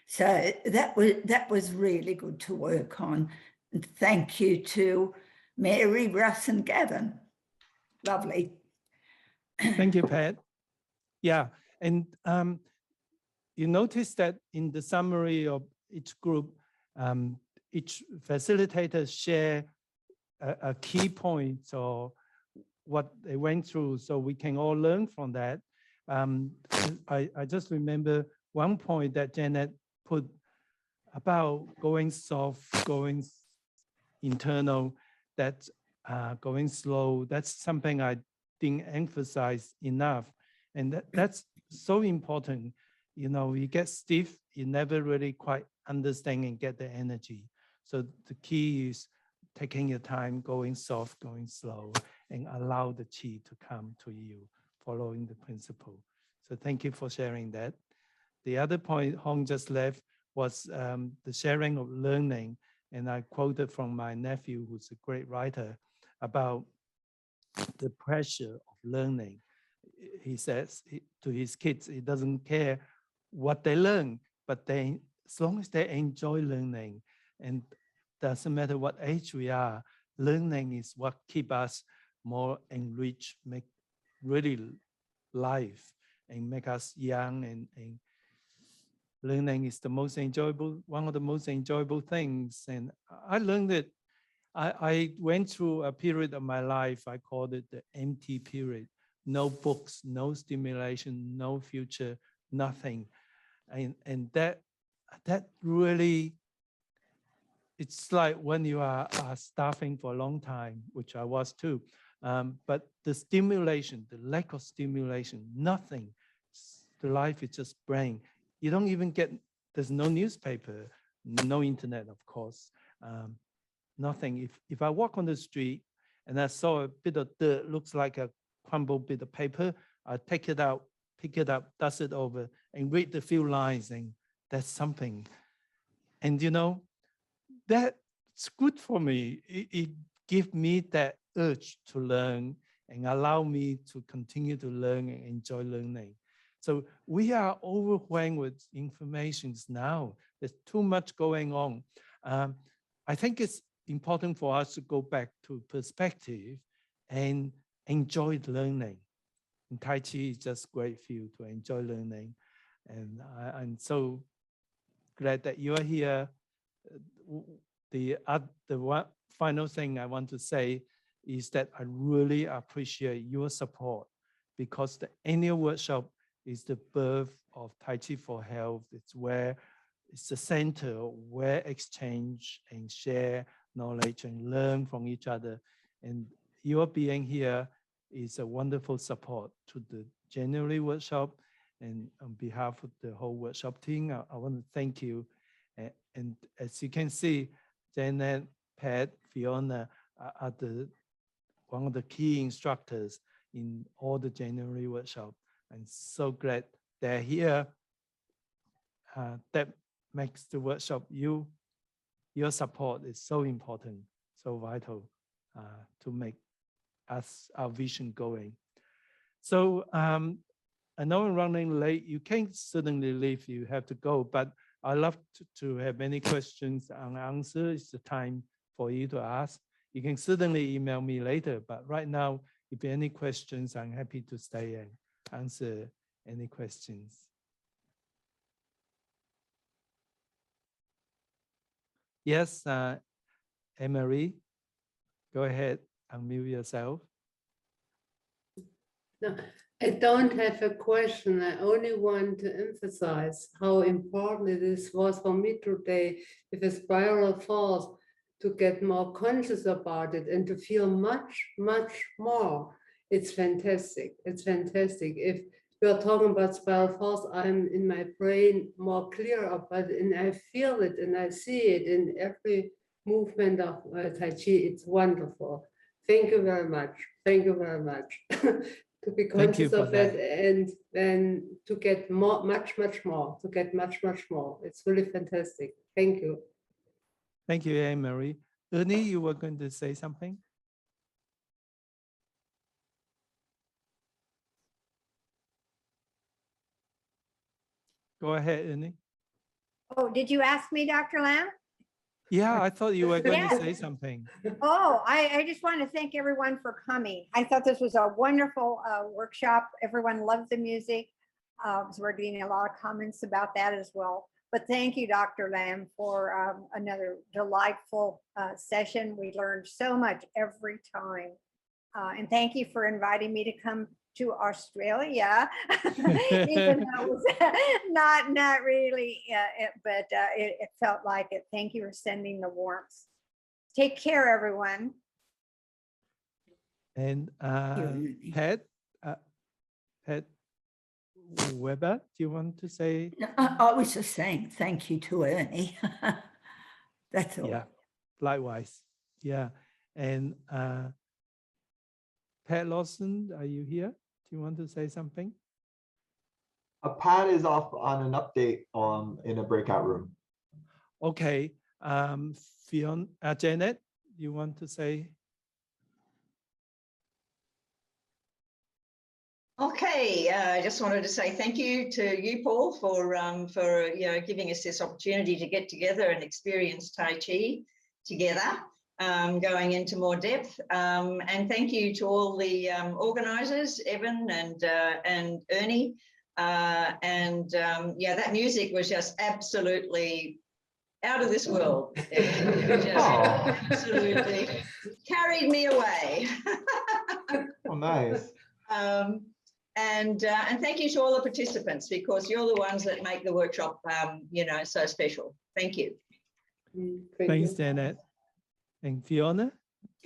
So that was really good to work on. And thank you to Mary, Russ, and Gavin. Lovely. Thank you, Pat. Yeah, and you notice that in the summary of each group, each facilitator share a key point or what they went through, so we can all learn from that. I just remember one point that Janet put about going soft, going internal, that going slow. That's something I didn't emphasize enough, and that's so important. You get stiff, you never really quite understand and get the energy. So the key is taking your time, going soft, going slow, and allow the chi to come to you, following the principle. So thank you for sharing that. The other point Hong just left was the sharing of learning. And I quoted from my nephew, who's a great writer, about the pressure of learning. He says to his kids, he doesn't care what they learn, but as long as they enjoy learning, and doesn't matter what age we are, learning is what keeps us more enriched, make really life, and make us young, and learning is the most enjoyable, one of the most enjoyable things. And I learned it. I went through a period of my life, I called it the empty period. No books, no stimulation, no future, nothing. And that really, it's like when you are starving for a long time, which I was too. But the stimulation, the lack of stimulation, nothing. The life is just brain. You don't even get, there's no newspaper, no internet, of course. Nothing. If I walk on the street and I saw a bit of dirt, looks like a crumbled bit of paper, I take it out, pick it up, dust it over, and read the few lines, and that's something. And that's good for me. It gives me that urge to learn and allow me to continue to learn and enjoy learning. So we are overwhelmed with information now. There's too much going on. I think it's important for us to go back to perspective and enjoy learning. And Tai Chi is just great field to enjoy learning. And I'm so glad that you are here. The one final thing I want to say is that I really appreciate your support, because the annual workshop is the birth of Tai Chi for Health. It's the center where exchange and share knowledge and learn from each other. And your being here is a wonderful support to the January workshop. And on behalf of the whole workshop team, I want to thank you. And as you can see, Janet, Pat, Fiona are one of the key instructors in all the January workshop. I'm so glad they're here. That makes the workshop, your support is so important, so vital to make our vision going. So I know I'm running late. You can't suddenly leave. You have to go. But I love to have any questions and answer. It's the time for you to ask. You can certainly email me later. But right now, if there are any questions, I'm happy to stay and answer any questions. Yes, Anne-Marie, go ahead, unmute yourself. No, I don't have a question. I only want to emphasize how important this was for me today with the spiral force to get more conscious about it and to feel much, much more. It's fantastic. It's fantastic. If you're talking about spiral force, I'm in my brain more clear about it, and I feel it and I see it in every movement of Tai Chi. It's wonderful. Thank you very much. Thank you very much. To be conscious of it and to get more, much more. It's really fantastic. Thank you. Thank you, Anne-Marie. Ernie, you were going to say something? Go ahead, Ernie. Oh, did you ask me, Dr. Lam? Yeah, I thought you were going Yes. to say something. Oh, I just want to thank everyone for coming. I thought this was a wonderful workshop. Everyone loved the music. So we're getting a lot of comments about that as well. But thank you, Dr. Lam, for another delightful session. We learned so much every time. And thank you for inviting me to come to Australia, even though it was not really, but it felt like it. Thank you for sending the warmth. Take care, everyone. And Pat Weber, do you want to say? I was just saying thank you to Ernie. That's all. Yeah, likewise. Yeah. And Pat Lawson, are you here? Do you want to say something? Pat is off on an update in a breakout room. Okay. Fiona, Janet, you want to say? Okay, I just wanted to say thank you to you, Paul, for giving us this opportunity to get together and experience Tai Chi together, going into more depth. And thank you to all the organisers, Evan and Ernie. Yeah, that music was just absolutely out of this world. It just absolutely carried me away. Oh, nice. And thank you to all the participants, because you're the ones that make the workshop, so special. Thank you. Thanks, Janet. And Fiona?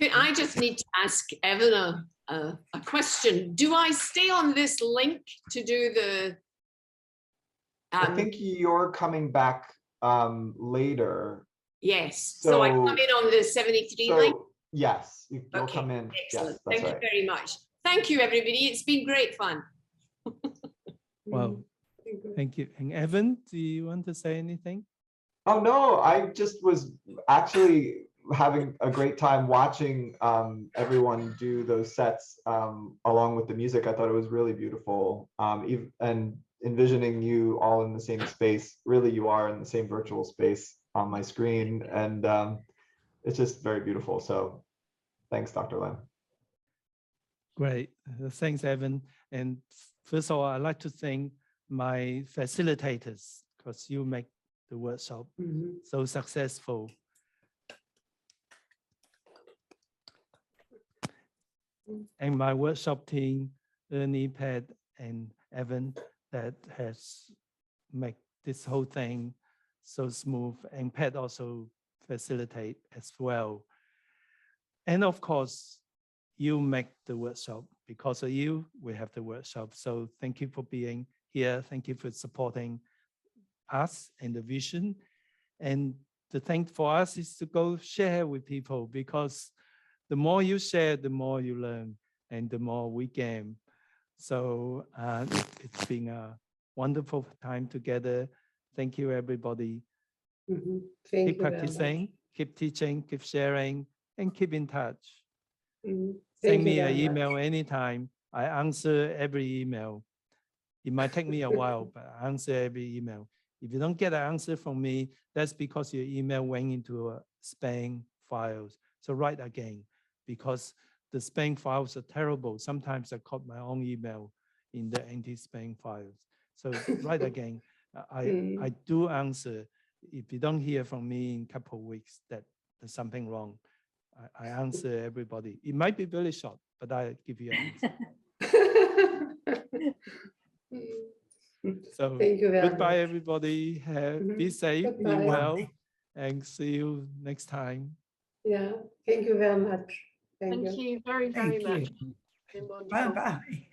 I just need to ask Evan a question. Do I stay on this link to do the? I think you're coming back later. Yes. So I come in on the 73 link? Yes, you'll come in. Excellent. Yes, that's Thank you very much. Thank you, everybody. It's been great fun. Well, thank you. And Evan, do you want to say anything? Oh, no, I just was actually having a great time watching everyone do those sets along with the music. I thought it was really beautiful. And envisioning you all in the same space, really you are in the same virtual space on my screen. And it's just very beautiful. So thanks, Dr. Lam. Great. Thanks, Evan. And first of all, I'd like to thank my facilitators, because you make the workshop so successful. And my workshop team, Ernie, Pat, and Evan, that has made this whole thing so smooth. And Pat also facilitate as well. And of course, you make the workshop. Because of you, we have the workshop. So thank you for being here. Thank you for supporting us and the vision. And the thing for us is to go share with people, because the more you share, the more you learn and the more we gain. So it's been a wonderful time together. Thank you, everybody. Keep practicing, keep teaching, keep sharing, and keep in touch. Send me an email anytime I answer every email. It might take me a while, but I answer every email. If you don't get an answer from me, that's because your email went into a spam files. So write again, because the spam files are terrible. Sometimes I caught my own email in the anti-spam files. So write again. I do answer. If you don't hear from me in a couple of weeks, that there's something wrong. I answer everybody. It might be very short, but I give you an answer. So Thank you very goodbye, much. everybody. Be safe, be Goodbye. well, and see you next time. Yeah, thank you very much. Thank you very, very much. Been wonderful. Bye-bye.